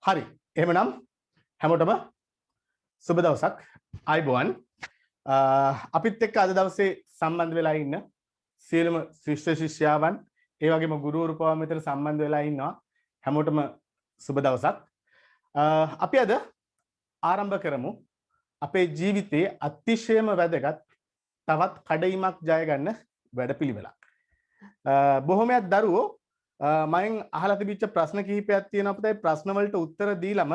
හරි. එහෙමනම් හැමෝටම සුබ දවසක්. ආයුබෝවන්. අපිත් එක්ක අද දවසේ සම්බන්ධ වෙලා ඉන්න සියලුම ශිෂ්‍ය ශිෂ්‍යාවන් ඒ වගේම ගුරුවරු පවා මෙතන සම්බන්ධ වෙලා ඉන්නවා. හැමෝටම සුබ දවසක්. අපි අද ආරම්භ කරමු අපේ ජීවිතයේ අතිශයම වැදගත් තවත් කඩයිමක් ජය ගන්න වැඩපිළිවෙලක්. බොහොමයක් දරුවෝ මම අහලා තිබිච්ච ප්‍රශ්න කිහිපයක් තියෙනවා. අපිට ඒ ප්‍රශ්න වලට උත්තර දීලම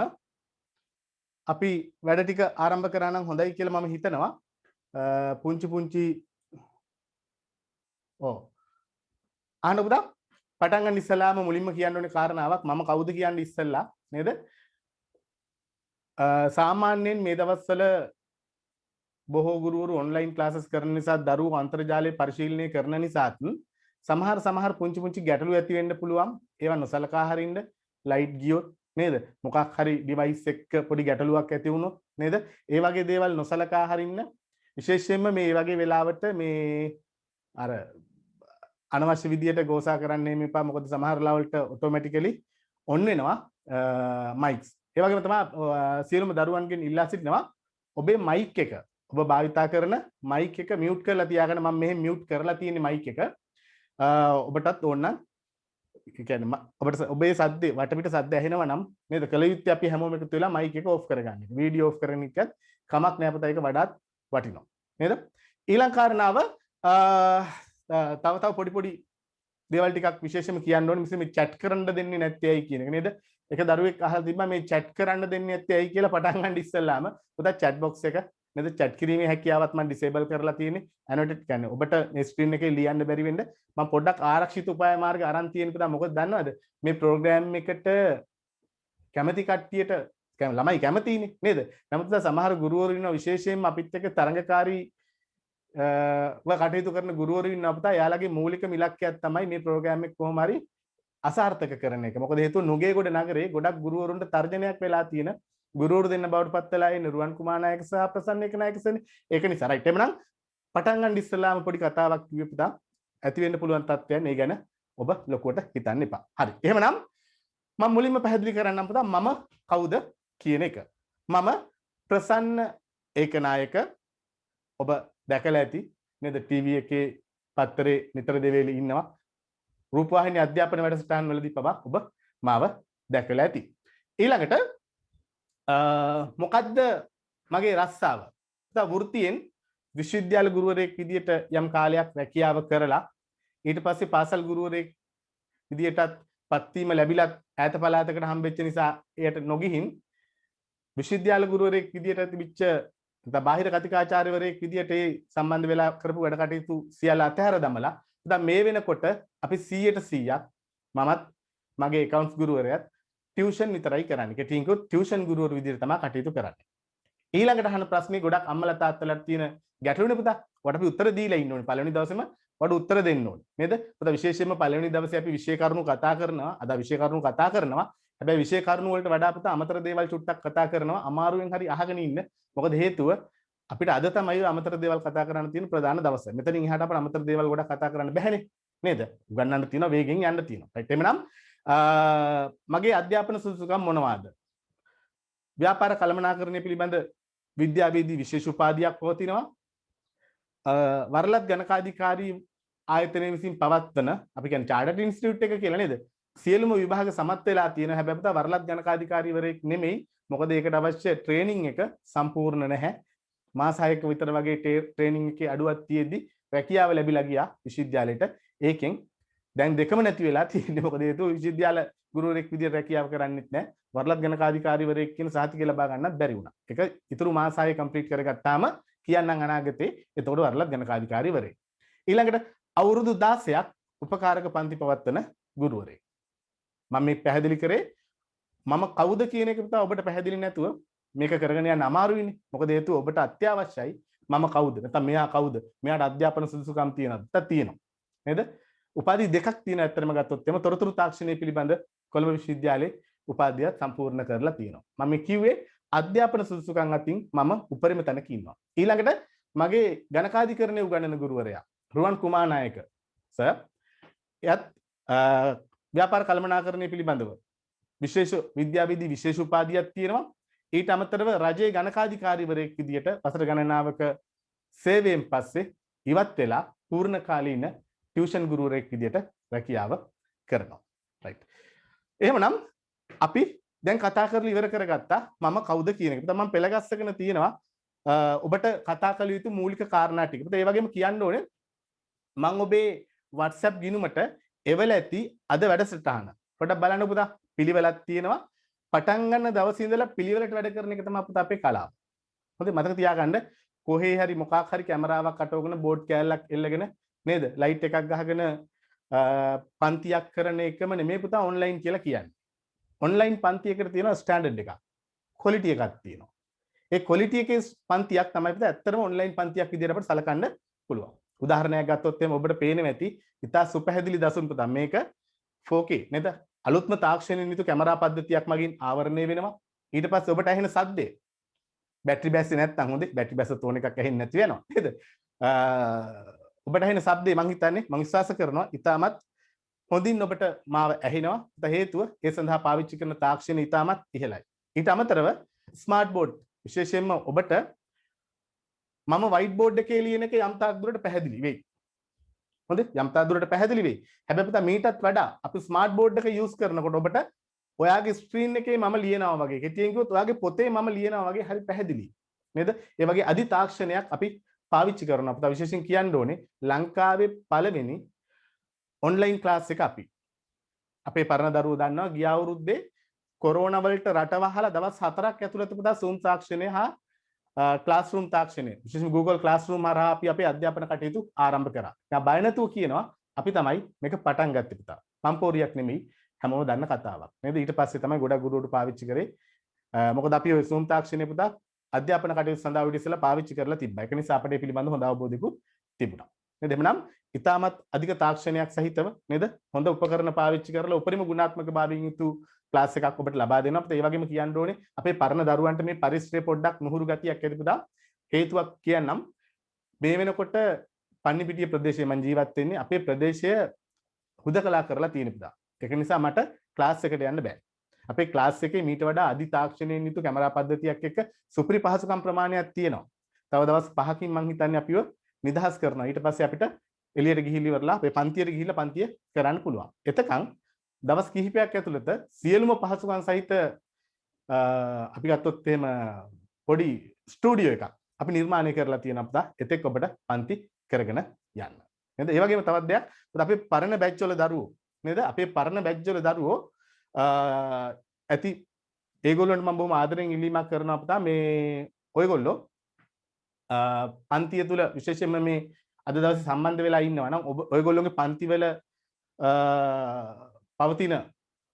අපි වැඩ ටික ආරම්භ කරා නම් හොඳයි කියලා මම හිතනවා. පුංචි අහන්න පුතා පටන් ගන්න ඉස්සලාම මුලින්ම කියන්න ඕනේ කාරණාවක්. මම කවුද කියන්නේ ඉස්සෙල්ලා නේද? සාමාන්‍යයෙන් මේ දවස්වල බොහෝ ගුරුවරු ඔන්ලයින් ක්ලාසස් කරන නිසා දරුවෝ අන්තර්ජාලය පරිශීලනය කරන නිසාත් සමහර පුංචි ගැටලු ඇති වෙන්න පුළුවන්. ඒවා නොසලකා හරින්න ලයිට් ගියොත් නේද? මොකක් හරි ඩිවයිස් එක පොඩි ගැටලුවක් ඇති වුණොත් නේද? ඒ වගේ දේවල් නොසලකා හරින්න. විශේෂයෙන්ම මේ වගේ වෙලාවට මේ අර අනවශ්‍ය විදියට ගෝසා කරන්න එපා. මොකද සමහර ලාවලට ඔටෝමැටිකලි ඔන් වෙනවා මයික්ස්. ඒ වගේම තමයි සියලුම දරුවන්ගෙන් ඉල්ලා සිටිනවා ඔබේ මයික් එක ඔබ භාවිතා කරන මයික් එක මියුට් කරලා තියාගන්න. මම මෙහෙම මියුට් කරලා තියෙන්නේ මයික් එක. ඔබටත් ඕනනම් කියන්නේ ඔබට ඔබේ සද්දේ වටපිට සද්ද ඇහෙනවා නම් නේද? කල යුත්තේ අපි හැමෝම එකතු වෙලා මයික් එක ඔෆ් කරගන්න එක. වීඩියෝ ඔෆ් කරන එකත් කමක් නෑ පුතා, ඒක වඩාත් වටිනවා නේද? ඊළඟ කාරණාව තව පොඩි දේවල් ටිකක් විශේෂම කියන්න ඕනේ. මිස මේ chat කරන්න දෙන්නේ නැත්තේ ඇයි කියන එක නේද? එක දරුවෙක් අහලා තිබ්බා මේ chat කරන්න දෙන්නේ නැත්තේ ඇයි කියලා. පටන් ගන්න ඉස්සෙල්ලාම පුතා chat box එක නේද? chat කිරීමේ හැකියාවත් මම disable කරලා තියෙන්නේ. annotate කියන්නේ ඔබට මේ screen එකේ ලියන්න බැරි වෙන්න මම පොඩ්ඩක් ආරක්ෂිත උපාය මාර්ග අරන් තියෙන පුතා. මොකද දන්නවද? මේ program එකට කැමති කට්ටියට ළමයි කැමතිනේ නේද? නමුත් සමහර ගුරුවරු ඉන්නවා විශේෂයෙන්ම අපිත් එක්ක තරඟකාරී කටයුතු කරන ගුරුවරු ඉන්නවා පුතා. එයාලගේ මූලිකම ඉලක්කයක් තමයි මේ ප්‍රෝග්‍රෑම් එක කොහොම හරි අසාර්ථක කරන එක. මොකද හේතුව නුගේගොඩ නගරේ ගොඩක් ගුරුවරුන්ට තර්ජනයක් වෙලා තියෙන ගුරුවරු දෙන්න බවට පත් වෙලා ඉන්න රුවන් කුමාර නායක සහ ප්‍රසන්න ඒකනායක සනේ. ඒක නිසා රයිට්. එමනම් පටන් ගන්න ඉස්සෙල්ලාම පොඩි කතාවක් කිව්වේ පුතා. ඇති වෙන්න පුළුවන් තත්ත්වයන් ඒ ගැන ඔබ ලොකුවට හිතන්න එපා. හරි. එහෙමනම් මම මුලින්ම පැහැදිලි කරන්නම් පුතා මම කවුද කියන එක. මම ප්‍රසන්න ඒකනායක. ඔබ දැකලා ඇති නේද? ටීවී එකේ පත්තරේ නිතර දෙවේලි ඉන්නවා. රූපවාහිනී අධ්‍යාපන වැඩසටහන් වලදී පවා ඔබ මාව දැකලා ඇති. ඊළඟට මොකද්ද මගේ රස්සාව? පුතා වෘත්තියෙන් විශ්වවිද්‍යාල ගුරුවරයෙක් විදියට යම් කාලයක් රැකියාව කරලා ඊට පස්සේ පාසල් ගුරුවරයෙක් විදියටත් පත්වීම ලැබිලත් ඈත පළාතකට හම්බෙච්ච නිසා එයට නොගිහින් විශ්වවිද්‍යාල ගුරුවරයෙක් විදියට තිබිච්ච බාහිර කතිකාචාර්යවරයෙක් විදියට ඒ සම්බන්ධ වෙලා කරපු වැඩ කටයුතු සියල්ල අතහැර දමලා දැන් මේ වෙනකොට අපි 100% මමත් මගේ accounts ගුරුවරයාත් ටියුෂන් විතරයි කරන්නේ. කෙටියෙන් කිව්වොත් ටියුෂන් ගුරුවරු විදියට තමයි කටයුතු කරන්නේ. ඊළඟට අහන ප්‍රශ්නේ ගොඩක් අම්මලා තාත්තලාට තියෙන ගැටලුනේ පුතා. වට අපි උත්තර දීලා ඉන්න ඕනේ. පළවෙනි දවසේම වට උත්තර දෙන්න ඕනේ. නේද? පුතා විශේෂයෙන්ම පළවෙනි දවසේ අපි විෂය කරුණු කතා කරනවා. අද විෂය කරුණු කතා කරනවා. හැබැයි විෂය කරුණු වලට වඩා පුතා අමතර දේවල් චුට්ටක් කතා කරනවා. අමාරුවෙන් හරි අහගෙන ඉන්න. මොකද හේතුව අපිට අද තමයි අමතර දේවල් කතා කරන්න තියෙන ප්‍රධාන දවස. මෙතනින් එහාට අපිට අමතර දේවල් ගොඩක් කතා කරන්න බැහැනේ. නේද? උගන්වන්න තියෙනවා, වේගෙන් යන්න තියෙනවා. රයිට්. එමනම් මගේ අධ්‍යාපන සුසුකම් මොනවාද? ව්‍යාපාර කළමනාකරණය පිළිබඳ විද්‍යාවේදී විශේෂ උපාධියක් පවතිනවා. වරලත් ගණකාධිකාරී ආයතනය විසින් පවත්වන අපි කියන්නේ චාර්ටර්ඩ් ඉන්ස්ටිටියුට් එක කියලා නේද? සියලුම විභාග සමත් වෙලා තියෙන හැබැයි පුතා වරලත් ගණකාධිකාරීවරයෙක් නෙමෙයි. මොකද ඒකට අවශ්‍ය ට්‍රේනින් එක සම්පූර්ණ නැහැ. මාස 6ක විතර වගේ ට්‍රේනින් එකේ අඩුවක් තියෙද්දි රැකියාව ලැබිලා ගියා විශ්වවිද්‍යාලයට. ඒකෙන් දැන් දෙකම නැති වෙලා තියෙන්නේ. මොකද හේතුව විශ්වවිද්‍යාල ගුරුවරයෙක් විදිහට රැකියාව කරන්නෙත් නැහැ. වරලත් ගණකාධිකාරීවරයෙක් කියන සහතිකය ලබා ගන්නත් බැරි වුණා. ඒක ඊතුරු මාස 6 කම්ප්ලීට් කරගත්තාම කියන්නම් අනාගතේ එතකොට වරලත් ගණකාධිකාරීවරයෙක්. ඊළඟට අවුරුදු 16ක් උපකාරක පන්ති පවත්වන ගුරුවරයෙක්. මම මේ පැහැදිලි කරේ මම කවුද කියන එක පුතා ඔබට පැහැදිලි නැතුව මේක කරගෙන යන්න අමාරුයිනේ. මොකද හේතුව ඔබට අත්‍යවශ්‍යයි මම කවුද? නැත්නම් මෙයා කවුද? මෙයාට අධ්‍යාපන සුදුසුකම් තියෙනවද? නැත්නම් තියෙනවා. නේද? උපාධි දෙකක් තියෙන ඇත්තටම ගත්තොත් එම තොරතුරු තාක්ෂණය පිළිබඳ කොළඹ විශ්වවිද්‍යාලයේ උපාධියක් සම්පූර්ණ කරලා තියෙනවා. මම කිව්වේ අධ්‍යාපන සුදුසුකම් අතින් මම උපරිම තැනක ඉන්නවා. ඊළඟට මගේ ගණකාධිකරණයේ උගන්වන ගුරුවරයා රුවන් කුමාර නායක සර් එයත් ව්‍යාපාර කළමනාකරණය පිළිබඳව විශේෂ විද්‍යාවේදී විශේෂ උපාධියක් තියෙනවා. ඊට අමතරව රජයේ ගණකාධිකාරීවරයෙක් විදියට වසර ගණනාවක සේවයෙන් පස්සේ ඉවත් වෙලා පූර්ණ කාලීන ටියුෂන් ගුරුවරයෙක් විදියට රැකියාව කරනවා. රයිට්. එහෙමනම් අපි දැන් කතා කරලා ඉවර කරගත්තා මම කවුද කියන එක. මම පෙළගස්සගෙන තියෙනවා ඔබට කතා කළ යුතු මූලික කාරණා ටික. ඒ වගේම කියන්න ඕනේ මම ඔබේ WhatsApp ගිණුමට එවල ඇති අද වැඩසටහන. පොඩ්ඩක් බලන්න පුතා පිළිවෙලක් තියෙනවා. පටන් ගන්න දවසේ ඉඳලා පිළිවෙලට වැඩ කරන එක තමයි පුතා අපේ කලාව. හොඳයි මතක තියාගන්න කොහේ හරි මොකක් හරි කැමරාවක් අටවගෙන බෝඩ් කෑල්ලක් එල්ලගෙන නේද ලයිට් එකක් ගහගෙන පන්තියක් කරන එකම නෙමෙයි පුතා ඔන්ලයින් කියලා කියන්නේ. ඔන්ලයින් පන්තියකට තියෙනවා ස්ටෑන්ඩඩ් එකක්. ක්වොලිටි එකක් තියෙනවා. ඒ ක්වොලිටි එකේ පන්තියක් තමයි පුතා ඇත්තටම ඔන්ලයින් පන්තියක් විදිහට අපිට සලකන්න පුළුවන්. උදාහරණයක් ගත්තොත් එහම ඔබට පේනවා ඇති ඉතා සුපැහැදිලි දසුන් පුතා මේක 4K නේද? අලුත්ම තාක්ෂණයෙන් යුතු කැමරා පද්ධතියක් මගින් ආවරණය වෙනවා. ඊට පස්සේ ඔබට ඇහෙන සද්දේ බැටරි බැස්සේ නැත්නම් හොඳේ බැටරි බැස්ස තෝන එකක් ඇහෙන්නේ නැති වෙනවා නේද? ඔබට ඇහෙන ශබ්දේ මම හිතන්නේ මම විශ්වාස කරනවා ඉතාමත් හොඳින් ඔබට මාව ඇහෙනවා. ඒට හේතුව ඒ සඳහා පාවිච්චි කරන තාක්ෂණය ඉතාමත් ඉහළයි. ඊට අමතරව ස්මාර්ට් බෝඩ් විශේෂයෙන්ම ඔබට මම වයිට් බෝඩ් එකේ ලියන එක යම් තාක් දුරට පැහැදිලි වෙයි. හොඳේ යම් තාක් දුරට පැහැදිලි වෙයි. හැබැයි පුතා මීටත් වඩා අපි ස්මාර්ට් බෝඩ් එක යූස් කරනකොට ඔබට ඔයාගේ ස්ක්‍රීන් එකේ මම ලියනවා වගේ කෙටියෙන් කිව්වොත් ඔයාගේ පොතේ මම ලියනවා වගේ හරි පැහැදිලි. නේද? ඒ වගේ අදි තාක්ෂණයක් අපි පාවිච්චි කරනවා. පුතා විශේෂයෙන් කියන්න ඕනේ ලංකාවේ පළවෙනි ඔන්ලයින් ක්ලාස් එක අපි. අපේ පරණ දරුවෝ දන්නවා ගිය අවුරුද්දේ කොරෝනා වලට රටවහලා දවස් 4ක් ඇතුළත පුතා Zoom තාක්ෂණය හා ක්ලාස්රූම් තාක්ෂණය විශේෂයෙන් Google Classroom හරහා අපි අපේ අධ්‍යාපන කටයුතු ආරම්භ කරා. දැන් බය නැතුව කියනවා අපි තමයි මේක පටන් ගත්තේ පුතා. පම්පෝරියක් නෙමෙයි හැමෝම දන්න කතාවක්. නේද? ඊට පස්සේ තමයි ගොඩක් ගුරුවරු පාවිච්චි කරේ. මොකද අපි ඔය Zoom තාක්ෂණය පුතා අධ්‍යාපන කටයුතු සඳහා ඊට ඉස්සෙල්ලා පාවිච්චි කරලා තිබ්බා. ඒක නිසා අපිට පිළිබඳව හොඳ අවබෝධයකුත් තිබුණා. නේද? එහෙනම් ඉතාමත් අධික තාක්ෂණයක් සහිතව නේද? හොඳ උපකරණ පාවිච්චි කරලා උපරිම ගුණාත්මක භාවයෙන් යුතු ක්ලාස් එකක් ඔබට ලබා දෙනවා. අපිට ඒ වගේම කියන්න ඕනේ අපේ පරණ දරුවන්ට මේ පරිසරය පොඩ්ඩක් නුහුරු ගතියක් ඇති පුතා. හේතුවක් කියන්නම්. මේ වෙනකොට පන්නිපිටිය ප්‍රදේශයේ මම ජීවත් වෙන්නේ. අපේ ප්‍රදේශය හුදකලා කරලා තියෙන පුතා. ඒක නිසා මට ක්ලාස් එකට යන්න බෑ. අපේ ක්ලාස් එකේ මීට වඩා අධි තාක්ෂණයෙන් යුතු කැමරා පද්ධතියක් එක්ක සුපිරි පහසුකම් ප්‍රමාණයක් තියෙනවා. තව දවස් 5කින් මම හිතන්නේ අපිව නිදහස් කරනවා. ඊට පස්සේ අපිට එළියට ගිහිලි ඉවරලා අපේ පන්තියට ගිහිල්ලා පන්තිය කරන්න පුළුවන්. එතකන් දවස් කිහිපයක් ඇතුළත සියලුම පහසුකම් සහිත අපි ගත්තොත් එහෙම පොඩි ස්ටුඩියෝ එකක් අපි නිර්මාණය කරලා තියෙන අපදා එතෙක් ඔබට පන්ති කරගෙන යන්න. නේද? ඒ වගේම තවත් දෙයක් අපේ පරණ බැච් වල දරුවෝ නේද? අපේ පරණ බැච් වල දරුවෝ ඇති ඒගොල්ලන්ට මම බොහොම ආදරෙන් ඉල්ලීමක් කරනවා අපදා මේ ඔයගොල්ලෝ පන්තිය තුල විශේෂයෙන්ම මේ අද දවසේ සම්බන්ධ වෙලා ඉන්නවා නම් ඔයගොල්ලෝගේ පන්තිවල පවතින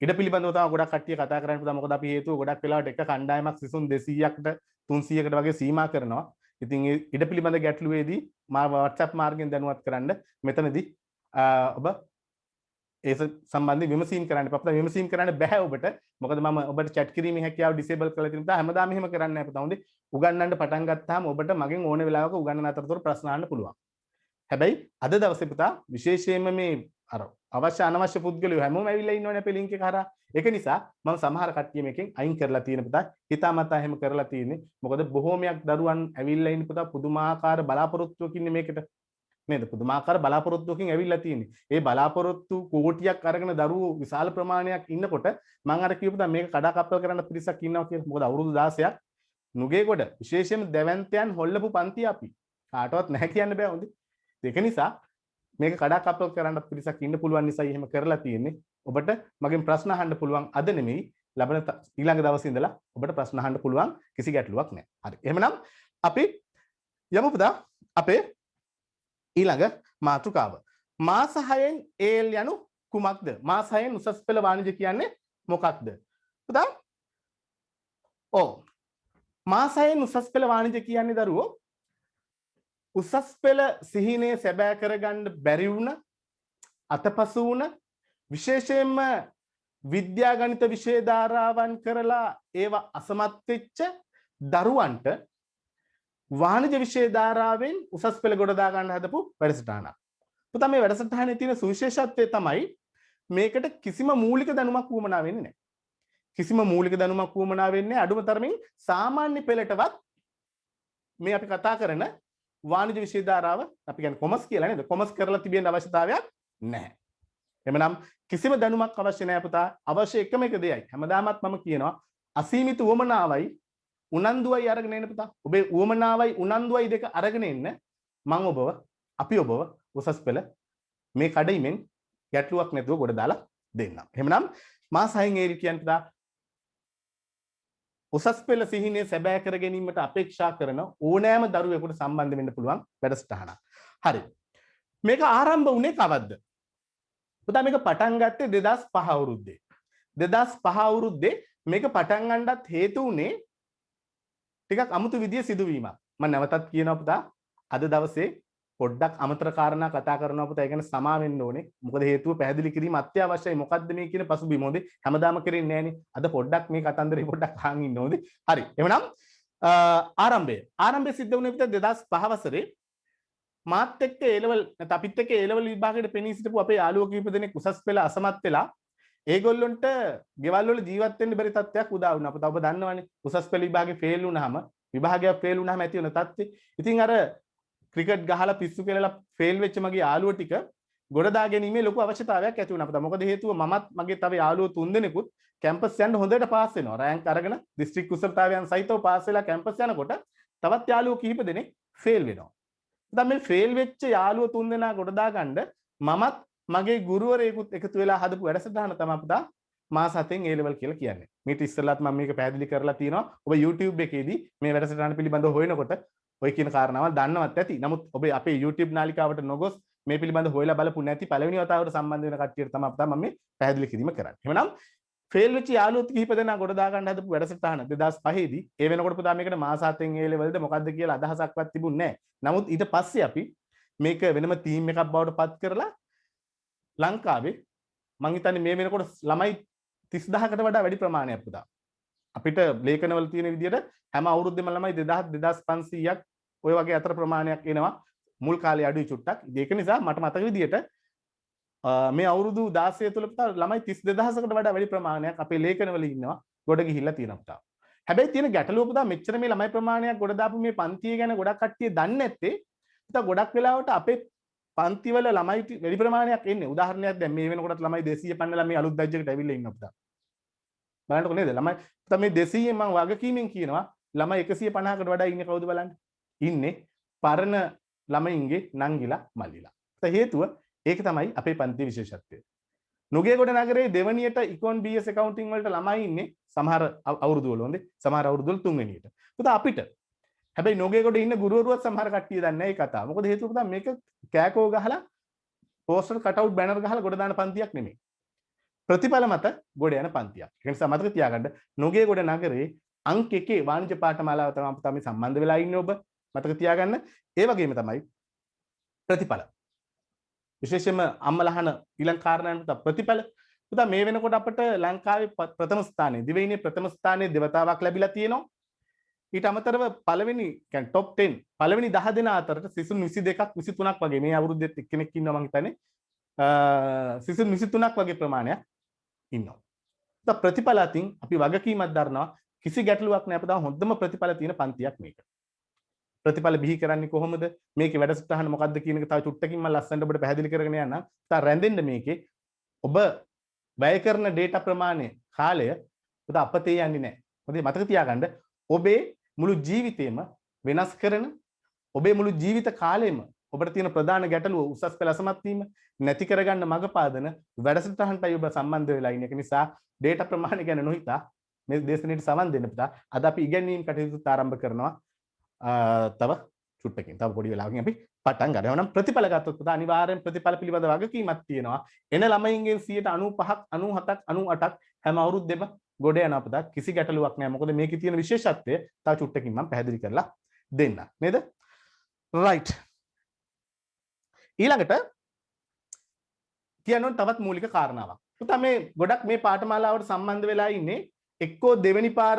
ඉඩ පිළිබඳව තමයි ගොඩක් කට්ටිය කතා කරන්නේ පුතා. මොකද අපි හේතුව ගොඩක් වෙලාවට එක කණ්ඩායමක් සිසුන් 200කට 300කට වගේ සීමා කරනවා. ඉතින් ඒ ඉඩ පිළිබඳ ගැටලුවේදී මා WhatsApp මාර්ගයෙන් දැනුවත් කරන්න මෙතනදී ඔබ ඒ සම්බන්ධයෙන් විමසීම් කරන්න එපා. පුතා විමසීම් කරන්න බෑ ඔබට. මොකද මම ඔබට chat කිරීමේ හැකියාව disable කරලා තියෙන පුතා. හැමදාම එහෙම කරන්නේ නැහැ පුතා. හොඳේ. උගන්වන්න පටන් ගත්තාම ඔබට මගෙන් ඕන වෙලාවක උගන්වන අතරතුර ප්‍රශ්න අහන්න පුළුවන්. හැබැයි අද දවසේ පුතා විශේෂයෙන්ම මේ අර අවශ්‍ය අනවශ්‍ය පුද්ගලයෝ හැමෝම ඇවිල්ලා ඉන්නවනේ අපේ link එක හරහා. ඒක නිසා මම සමහර කට්ටිය මේකෙන් අයින් කරලා තියෙන පුතා. හිතාමතා එහෙම කරලා තියෙන්නේ. මොකද බොහෝමයක් දරුවන් ඇවිල්ලා ඉන්න පුතා පුදුමාකාර බලාපොරොත්තුවකින් මේකට නේද? පුදුමාකාර බලාපොරොත්තුවකින් ඇවිල්ලා තියෙන්නේ. ඒ බලාපොරොත්තු කෝටියක් අරගෙන දරුවෝ විශාල ප්‍රමාණයක් ඉන්නකොට මම අර කියපු පුතා මේක කඩාකප්පල් කරන්න පිරිසක් ඉන්නවා කියලා. මොකද අවුරුදු 16ක් නුගේගොඩ විශේෂයෙන්ම දැවැන්තයන් හොල්ලපු පන්ති අපි. කාටවත් නැහැ කියන්න බෑ හොඳේ. ඒක නිසා මේක කඩාකප්පල් කරන්න පිරිසක් ඉන්න පුළුවන් නිසා එහෙම කරලා තියෙන්නේ. ඔබට මගෙන් ප්‍රශ්න අහන්න පුළුවන් අද නෙමෙයි ලබන ඊළඟ දවසේ ඉඳලා ඔබට ප්‍රශ්න අහන්න පුළුවන් කිසි ගැටලුවක් නැහැ. හරි. එහෙනම් අපි යමු පුතා අපේ ඊළඟ මාතෘකාව. මාස 6න් AL යනු කුමක්ද? මාස 6න් උසස් පෙළ වාණිජ්‍ය කියන්නේ මොකක්ද? පුතා ඔව්. මාස 6න් උසස් පෙළ වාණිජ්‍ය කියන්නේ දරුවෝ උසස් පෙළ සිහිනේ සැබෑ කරගන්න බැරි වුණ අතපසු වුණ විශේෂයෙන්ම විද්‍යා ගණිත විෂය ධාරාවන් කරලා ඒවා අසමත් වෙච්ච දරුවන්ට වාණිජ්‍ය විෂය ධාරාවෙන් උසස් පෙළ ගොඩ දා ගන්න හදපු වැඩසටහනක්. පුතා මේ වැඩසටහනේ තියෙන සුවිශේෂත්වය තමයි මේකට කිසිම මූලික දැනුමක් වුමනා වෙන්නේ නැහැ. කිසිම මූලික දැනුමක් වුමනා වෙන්නේ අඩුම තරමින් සාමාන්‍ය පෙළටවත් මේ අපි කතා කරන වාණිජ විෂය ධාරාව අපි කියන්නේ කොමර්ස් කියලා නේද? කොමර්ස් කරලා තිබෙන්න අවශ්‍යතාවයක් නැහැ. එමනම් කිසිම දැනුමක් අවශ්‍ය නැහැ පුතා. අවශ්‍ය එකම එක දෙයයි. හැමදාමත් මම කියනවා අසීමිත උවමනාවයි උනන්දුවයි අරගෙන එන්න පුතා. ඔබේ උවමනාවයි උනන්දුවයි දෙක අරගෙන එන්න අපි ඔබව උසස් පෙළ මේ කඩයිමෙන් ගැටලුවක් නැතුව ගොඩ දාලා දෙන්නම්. එහෙමනම් මා සහින් ඒ කියන්නේ පුතා උසස් පෙළ සිහිනේ සැබෑ කර ගැනීමට අපේක්ෂා කරන ඕනෑම දරුවෙකුට සම්බන්ධ වෙන්න පුළුවන් වැඩසටහනක්. හරි. මේක ආරම්භ වුණේ කවද්ද? පුතා මේක පටන් ගත්තේ 2005 අවුරුද්දේ. 2005 අවුරුද්දේ මේක පටන් ගන්නත් හේතු වුණේ ටිකක් අමුතු විදිය සිදුවීමක්. මම නැවතත් කියනවා පුතා අද දවසේ පොඩ්ඩක් අමතර කාරණා කතා කරනවා පුතා. ඒ කියන්නේ සමා වෙන්න ඕනේ. මොකද හේතුව පැහැදිලි කිරීම අත්‍යවශ්‍යයි. මොකද්ද මේ කියන පසුබිම හොඳේ. හැමදාම කරන්නේ නැහනේ. අද පොඩ්ඩක් මේ කතන්දරේ පොඩ්ඩක් අහන් ඉන්න ඕනේ. හරි. එහෙනම් ආරම්භය සිද්ධ වුණේ පුතා 2005 වසරේ මාත් එක්ක A level නැත්නම් අපිත් එක්ක A level විභාගයට පෙනී සිටපු අපේ යාළුවෝ කීප දෙනෙක් උසස් පෙළ අසමත් වෙලා ඒගොල්ලොන්ට ගෙවල් වල ජීවත් වෙන්න බැරි තත්ත්වයක් උදා වුණා. අපිට ඔබ දන්නවනේ උසස් පෙළ විභාගේ ෆේල් වුණාම විභාගයක් ෆේල් වුණාම ඇති වෙන තත්ත්වය. ඉතින් අර ක්‍රිකට් ගහලා පිස්සු කෙලලා ෆේල් වෙච්ච මගේ යාළුවෝ ටික ගොඩ දා ගැනීමේ ලොකු අවශ්‍යතාවයක් ඇති වුණා. අපිට මොකද හේතුව මමත් මගේ තව යාළුවෝ 3 දෙනෙකුත් කැම්පස් යන්න හොඳට පාස් වෙනවා. රෑන්ක් අරගෙන දිස්ත්‍රික් කුසලතාවයන් සහිතව පාස් වෙලා කැම්පස් යනකොට තවත් යාළුවෝ කිහිප දෙනෙක් ෆේල් වෙනවා. දැන් මේ ෆේල් වෙච්ච යාළුවෝ 3 දෙනා ගොඩ දාගන්න මමත් මගේ ගුරුවරයෙකුත් එකතු වෙලා හදපු වැඩසටහන තමයි අපිට මාස 7න් A level කියලා කියන්නේ. මීට ඉස්සෙල්ලත් මම මේක පැහැදිලි කරලා තියෙනවා. ඔබ YouTube එකේදී මේ වැඩසටහන පිළිබඳව හොයනකොට ඔය කියන කාරණාවල් දන්නවත් ඇති. නමුත් ඔබ අපේ YouTube නාලිකාවට නොගොස් මේ පිළිබඳව හොයලා බලපු නැති පළවෙනි වතාවට සම්බන්ධ වෙන කට්ටියට තමයි මම මේ පැහැදිලි කිරීම කරන්නේ. එහෙනම් ෆේල් වෙච්ච යාළුවෝ කිහිප දෙනා ගොඩ දා ගන්න හදපු වැඩසටහන 2005 දී ඒ වෙනකොට පුතා මේකට මාස 7න් A levelද මොකද්ද කියලා අදහසක්වත් තිබුණේ නැහැ. නමුත් ඊට පස්සේ අපි මේක වෙනම ටීම් එකක් බවට පත් කරලා ලංකාවේ මං හිතන්නේ මේ වෙනකොට ළමයි 30000කට වඩා වැඩි ප්‍රමාණයක් පුතා. අපිට ලේඛනවල තියෙන විදිහට හැම අවුරුද්දෙම ළමයි 2000 2500ක් ඔය වගේ අතර ප්‍රමාණයක් එනවා. මුල් කාලේ අඩුයි චුට්ටක්. ඒක නිසා මට මතක විදිහට මේ අවුරුදු 16 තුල පුතා ළමයි 32000කට වඩා වැඩි ප්‍රමාණයක් අපේ ලේඛනවල ඉන්නවා ගොඩ ගිහිල්ලා තියෙනවා පුතා. හැබැයි තියෙන ගැටලුව පුතා මෙච්චර මේ ළමයි ප්‍රමාණයක් ගොඩ දාපු මේ පන්තිය ගැන ගොඩක් කට්ටිය දන්නේ නැත්තේ පුතා ගොඩක් වෙලාවට අපේ පන්තිවල ළමයි වැඩි ප්‍රමාණයක් එන්නේ. උදාහරණයක් දැන් මේ වෙනකොටත් ළමයි 200 පන්නලා මේ අලුත් බැච් එකට ඇවිල්ලා ඉන්නවා පුතා. බලන්නකො නේද ළමයි පුතා මේ 200 මම වගකීමෙන් කියනවා ළමයි 150කට වඩා ඉන්නේ කවුද බලන්න. ඉන්නේ පරණ ළමයින්ගේ නංගිලා මල්ලිලා. හේතුව ඒක තමයි අපේ පන්ති විශේෂත්වය. නුගේගොඩ නගරේ දෙවනියට ඉකොන් BS accounting වලට ළමයි ඉන්නේ සමහර අවුරුදු වල හොඳේ සමහර අවුරුදු වල තුන්වෙනියට. පුතා අපිට හැබැයි නුගේගොඩ ඉන්න ගුරුවරුවත් සමහර කට්ටිය දන්නේ නැහැ මේ කතාව. මොකද හේතුව පුතා මේක කෑකෝ ගහලා පෝස්ටර් කට් අවුට් බැනර් ගහලා ගොඩ දාන පන්තියක් නෙමෙයි. ප්‍රතිඵල මත ගොඩ යන පන්තියක්. ඒ නිසා මතක තියාගන්න නුගේගොඩ නගරේ අංක 1 වාණිජ්‍ය පාඨමාලාව තමයි පුතා මේ සම්බන්ධ වෙලා ඉන්නේ ඔබ. මතක තියාගන්න. ඒ වගේම තමයි ප්‍රතිඵල. විශේෂයෙන්ම අම්මලහන ඊළඟ කාරණාවක් පුතා ප්‍රතිඵල. පුතා මේ වෙනකොට අපිට ලංකාවේ ප්‍රථම ස්ථානයේ දිවයිනේ ප්‍රථම ස්ථානයේ දෙවතාවක් ලැබිලා තියෙනවා. ඊට අමතරව පළවෙනි කියන්නේ টොප් 10 පළවෙනි 10 දෙනා අතරට සිසුන් 22ක් 23ක් වගේ මේ අවුරුද්දෙත් එක්කෙනෙක් ඉන්නවා මං හිතන්නේ. සිසුන් 23ක් වගේ ප්‍රමාණයක් ඉන්නවා. පුතා ප්‍රතිඵල අතින් අපි වගකීමක් දරනවා. කිසි ගැටලුවක් නැහැ පුතා හොඳම ප්‍රතිඵල තියෙන පන්තියක් මේක. ප්‍රතිඵල බිහි කරන්නේ කොහොමද? මේකේ වැඩසටහන මොකද්ද කියන එක තව චුට්ටකින් මම ලස්සනට ඔබට පැහැදිලි කරගෙන යන්නම්. තා රැඳෙන්න මේකේ ඔබ වැය කරන data ප්‍රමාණය කාලය ඔබ අපතේ යන්නේ නැහැ. මොකද මතක තියාගන්න ඔබේ මුළු ජීවිතේම වෙනස් කරන ඔබේ මුළු ජීවිත කාලෙම ඔබට තියෙන ප්‍රධාන ගැටලුව උසස් පෙළ අසමත් වීම නැති කරගන්න මඟ පාදන වැඩසටහනටයි ඔබ සම්බන්ධ වෙලා ඉන්නේ. ඒක නිසා data ප්‍රමාණය ගැන නොහිතා මේ දේශනෙට සවන් දෙන්න පුතා. අද අපි ඉගෙනීම් කටයුතු ආරම්භ කරනවා. තව චුට්ටකින් තව පොඩි වෙලාවකින් අපි පටන් ගන්නවා. නම් ප්‍රතිඵල ගත්තොත් පුතා අනිවාර්යෙන් ප්‍රතිඵල පිළිබඳ වගකීමක් තියෙනවා. එන ළමයින්ගෙන් 95ක් 97ක් 98ක් හැම අවුරුද්දෙම ගොඩ යනවා පුතා. කිසි ගැටලුවක් නැහැ. මොකද මේකේ තියෙන විශේෂත්වය තව චුට්ටකින් මම පැහැදිලි කරලා දෙන්න. නේද? රයිට්. ඊළඟට කියන්න ඕන තවත් මූලික කාරණාවක්. පුතා මේ ගොඩක් මේ පාඨමාලාවට සම්බන්ධ වෙලා ඉන්නේ එක්කෝ දෙවෙනි පාර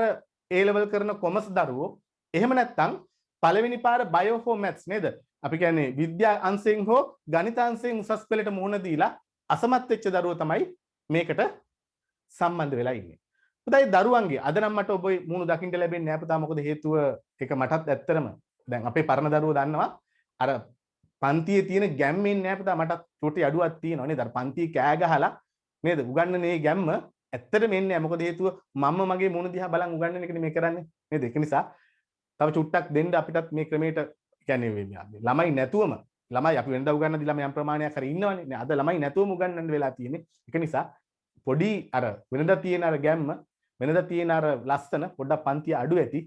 A level කරන කොමර්ස් දරුවෝ එහෙම නැත්නම් පළවෙනි පාර බයෝ හෝ මැත්ස් නේද? අපි කියන්නේ විද්‍යා අංශයෙන් හෝ ගණිත අංශයෙන් උසස් පෙළට මුහුණ දීලා අසමත් වෙච්ච දරුවෝ තමයි මේකට සම්බන්ධ වෙලා ඉන්නේ. පුතයි දරුවන්ගේ අද නම් මට ඔබ මූණු දකින්න ලැබෙන්නේ නැහැ පුතා. මොකද හේතුව ඒක මටත් ඇත්තටම දැන් අපේ පරණ දරුවෝ දන්නවා අර පන්තියේ තියෙන ගැම්මෙන් නැහැ පුතා. මටත් චුටි අඩුවක් තියෙනවා නේද? අර පන්තියේ කෑ ගහලා නේද උගන්නන මේ ගැම්ම ඇත්තටම එන්නේ නැහැ. මොකද හේතුව මම මගේ මූණ දිහා බලන් උගන්නන එකනේ මේ කරන්නේ නේද? ඒක නිසා තව චුට්ටක් දෙන්න අපිටත් මේ ක්‍රමයට කියන්නේ ළමයි නැතුවම ළමයි අපි වෙනදා උගන්නන ළමයි යම් ප්‍රමාණයක් හරි ඉන්නවනේ. අද ළමයි නැතුවම උගන්නන්න වෙලා තියෙන්නේ. ඒක නිසා පොඩි අර වෙනදා තියෙන අර ගැම්ම වෙනදා තියෙන අර ලස්සන පොඩ්ඩක් පන්තිය අඩු ඇති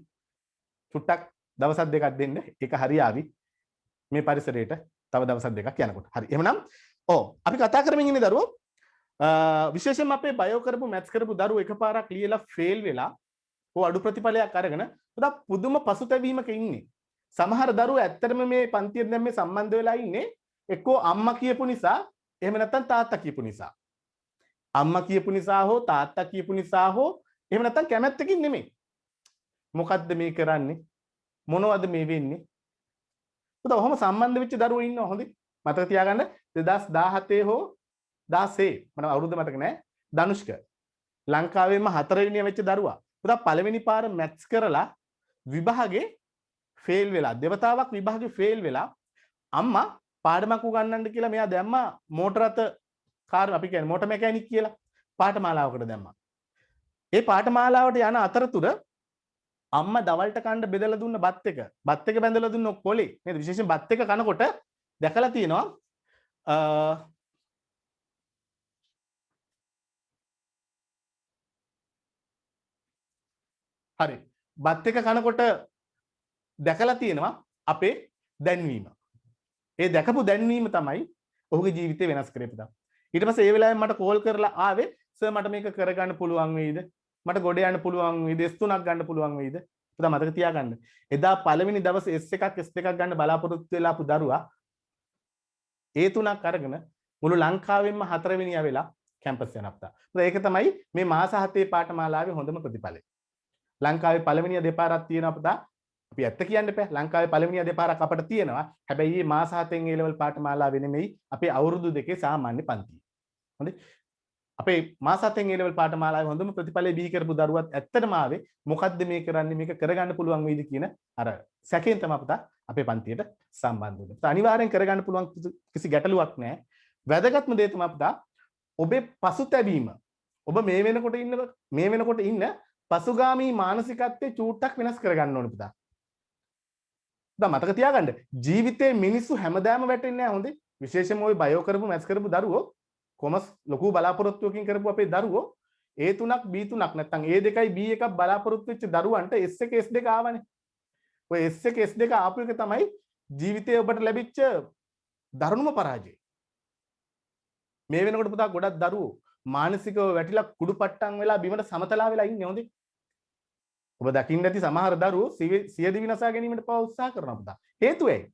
චුට්ටක් දවසක් දෙකක් දෙන්න. ඒක හරියාවි මේ පරිසරයට තව දවසක් දෙකක් යනකොට. හරි. එහෙනම් අපි කතා කරමින් ඉන්නේ දරුවෝ විශේෂයෙන්ම අපේ බයෝ කරපු මැත්ස් කරපු දරුවෝ එකපාරක් ලියලා ෆේල් වෙලා අඩු ප්‍රතිඵලයක් අරගෙන පුදුම පසුතැවීමක ඉන්නේ. සමහර දරුවෝ ඇත්තටම මේ පන්තියෙන් දැන් මේ සම්බන්ධ වෙලා ඉන්නේ එක්කෝ අම්මා කියපු නිසා එහෙම නැත්නම් තාත්තා කියපු නිසා. අම්මා කියපු නිසා හෝ තාත්තා කියපු නිසා හෝ එහෙම නැත්නම් කැමැත්තකින් නෙමෙයි. මොකද්ද මේ කරන්නේ? මොනවද මේ වෙන්නේ? පුතා ඔහොම සම්බන්ධ වෙච්ච දරුවෝ ඉන්නවා හොඳේ. මතක තියාගන්න 2017 හෝ 16 මම අවුරුද්ද මතක නැහැ. ධනුෂ්ක ලංකාවේම 4 වෙනිය වෙච්ච දරුවා. පුතා පළවෙනි පාර මැත්ස් කරලා විභාගේ ෆේල් වෙලා දෙවතාවක් විභාගේ ෆේල් වෙලා අම්මා පාඩමක් උගන්වන්න කියලා මෙයා දැම්මා මෝටර රථ කාර් අපි කියන්නේ මෝටර් මෙකැනික් කියලා පාඨමාලාවකට දැම්මා. ඒ පාඨමාලාවට යන අතරතුර අම්මා දවල්ට කන්න බෙදලා දුන්න බත් එක බැඳලා දුන්න කොලේ නේද විශේෂයෙන් බත් එක කනකොට දැකලා තියෙනවා හරි බත් එක කනකොට දැකලා තියෙනවා අපේ දැන්වීම. ඒ දැකපු දැන්වීම තමයි ඔහුගේ ජීවිතේ වෙනස් කරේ පුතා. ඊට පස්සේ ඒ වෙලාවෙන් මට කෝල් කරලා ආවේ සර් මට මේක කරගන්න පුළුවන් වෙයිද? මට ගොඩ යන්න පුළුවන් වෙයිද? S3ක් ගන්න පුළුවන් වෙයිද? පුතා මතක තියාගන්න. එදා පළවෙනි දවසේ S1ක් S2ක් ගන්න බලාපොරොත්තු වෙලා ආපු දරුවා ඒ තුනක් අරගෙන මුළු ලංකාවෙන්ම 4 වෙනියා වෙලා කැම්පස් යනවා පුතා. ඒක තමයි මේ මාස 7 පාඨමාලාවේ හොඳම ප්‍රතිඵලය. ලංකාවේ පළවෙනියා දෙපාරක් තියෙනවා පුතා. අපි ඇත්ත කියන්න එපා. ලංකාවේ පළවෙනියා දෙපාරක් අපිට තියෙනවා. හැබැයි මේ මාස 7න් A level පාඨමාලාව නෙමෙයි අපේ අවුරුදු දෙකේ සාමාන්‍ය පන්තිය. හොඳයි. අපේ මාස 7න් A level පාඨමාලාවේ හොඳම ප්‍රතිඵලය බිහි කරපු දරුවත් ඇත්තටම ආවේ මොකද්ද මේ කරන්නේ මේක කරගන්න පුළුවන් වෙයිද කියන අර සැකයෙන් තමයි පුතා අපේ පන්තියට සම්බන්ධ වෙන්නේ. අනිවාර්යෙන් කරගන්න පුළුවන් කිසි ගැටලුවක් නැහැ. වැදගත්ම දේ තමයි පුතා ඔබේ පසුතැවීම. ඔබ මේ වෙනකොට ඉන්න පසුගාමී මානසිකත්වයේ චූට්ටක් වෙනස් කරගන්න ඕනේ පුතා. දැන් මතක තියාගන්න ජීවිතේ මිනිස්සු හැමදාම වැටෙන්නේ නැහැ හොඳේ. විශේෂයෙන්ම ওই බයෝ කරපු මැත්ස් කරපු දරුවෝ කොමර්ස් ලොකු බලාපොරොත්තුවකින් කරපු අපේ දරුවෝ A3ක් B3ක් නැත්නම් A2යි B1ක් බලාපොරොත්තු වෙච්ච දරුවන්ට S1 S2 ආවනේ. ඔය S1 S2 ආපු එක තමයි ජීවිතේ ඔබට ලැබිච්ච දරුණුම පරාජය. මේ වෙනකොට පුතා ගොඩක් දරුවෝ මානසිකව වැටිලා කුඩුපට්ටම් වෙලා බිමට සමතලා වෙලා ඉන්නේ හොඳේ. ඔබ දකින්න ඇති සමහර දරුවෝ සියදිවි විනාශ ගැනීමට පවා උත්සාහ කරනවා පුතා. හේතුව ඇයි?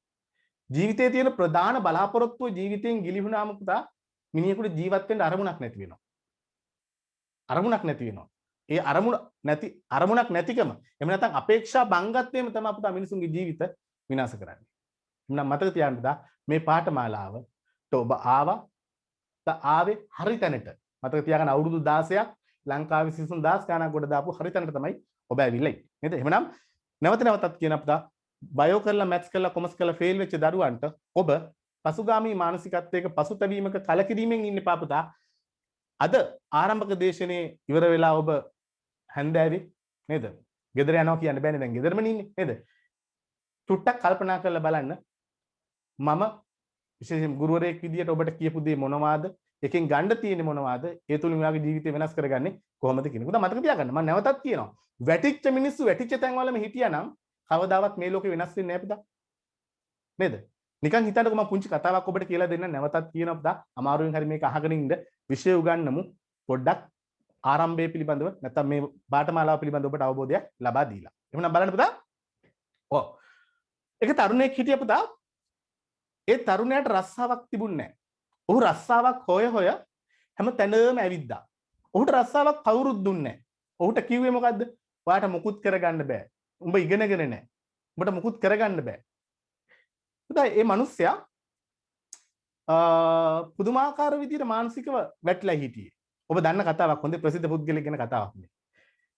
ජීවිතයේ තියෙන ප්‍රධාන බලාපොරොත්තුව ජීවිතයෙන් ගිලිහුණාම පුතා මිනිහෙකුට ජීවත් වෙන්න අරමුණක් නැති වෙනවා. අරමුණක් නැති වෙනවා. ඒ අරමුණක් නැතිකම එහෙම නැත්නම් අපේක්ෂා බංගත්වයම තමයි පුතා මිනිසුන්ගේ ජීවිත විනාශ කරන්නේ. එහෙනම් මතක තියාගන්න පුතා මේ පාඨමාලාවට ඔබ ආවේ හරි තැනට. මතක තියාගන්න අවුරුදු 16ක් ලංකාවේ සිසුන් 10 ගණන් ගොඩ දාපු හරි තැනට තමයි ඔබ ඇවිල්ලා ඉන්නේ. නේද? එහෙනම් නැවතත් කියන පුතා බයෝ කරලා මැත්ස් කරලා කොමර්ස් කරලා ෆේල් වෙච්ච දරුවන්ට ඔබ පසුගාමී මානසිකත්වයක පසුතැවීමක කලකිරීමෙන් ඉන්න එපා පුතා. අද ආරම්භක දේශනේ ඉවර වෙලා ඔබ හැන්දෑවේ නේද? ගෙදර යනවා කියන්න බෑනේ දැන් ගෙදරම ඉන්නේ නේද? චුට්ටක් කල්පනා කරලා බලන්න මම විශේෂයෙන් ගුරුවරයෙක් විදියට ඔබට කියපු දේ මොනවාද? එකෙන් ගන්න තියෙන්නේ මොනවාද? ඒ තුලින් ඔයාගේ ජීවිතය වෙනස් කරගන්නේ කොහොමද කියන එක. මතක තියාගන්න. මම නැවතත් කියනවා. වැටිච්ච මිනිස්සු වැටිච්ච තැන් වලම හිටියානම් කවදාවත් මේ ලෝකේ වෙනස් වෙන්නේ නැහැ පුතා. නේද? නිකන් හිතන්නකෝ මම පුංචි කතාවක් ඔබට කියලා දෙන්න නැවතත් කියනවා පුතා. අමාරුවෙන් හරි මේක අහගෙන ඉන්න විෂය උගන්නමු පොඩ්ඩක් ආරම්භය පිළිබඳව නැත්නම් මේ පාඨමාලාව පිළිබඳව ඔබට අවබෝධයක් ලබා දීලා. එහෙනම් බලන්න පුතා. ඔව්. ඒක තරුණයෙක් හිටිය පුතා. ඒ තරුණයාට රස්සාවක් තිබුණේ නැහැ. ඔහු රස්සාවක් හොය හැම තැනම ඇවිද්දා. ඔහුට රස්සාවක් කවුරුත් දුන්නේ නැහැ. ඔහුට කිව්වේ මොකද්ද? ඔයාට මුකුත් කරගන්න බෑ. උඹ ඉගෙනගෙන නැහැ. උඹට මුකුත් කරගන්න බෑ. පුතා මේ මිනිස්සයා පුදුමාකාර විදිහට මානසිකව වැටලා හිටියේ. ඔබ දන්න කතාවක් හොඳේ ප්‍රසිද්ධ පුද්ගලයෙක් ගැන කතාවක් නේ.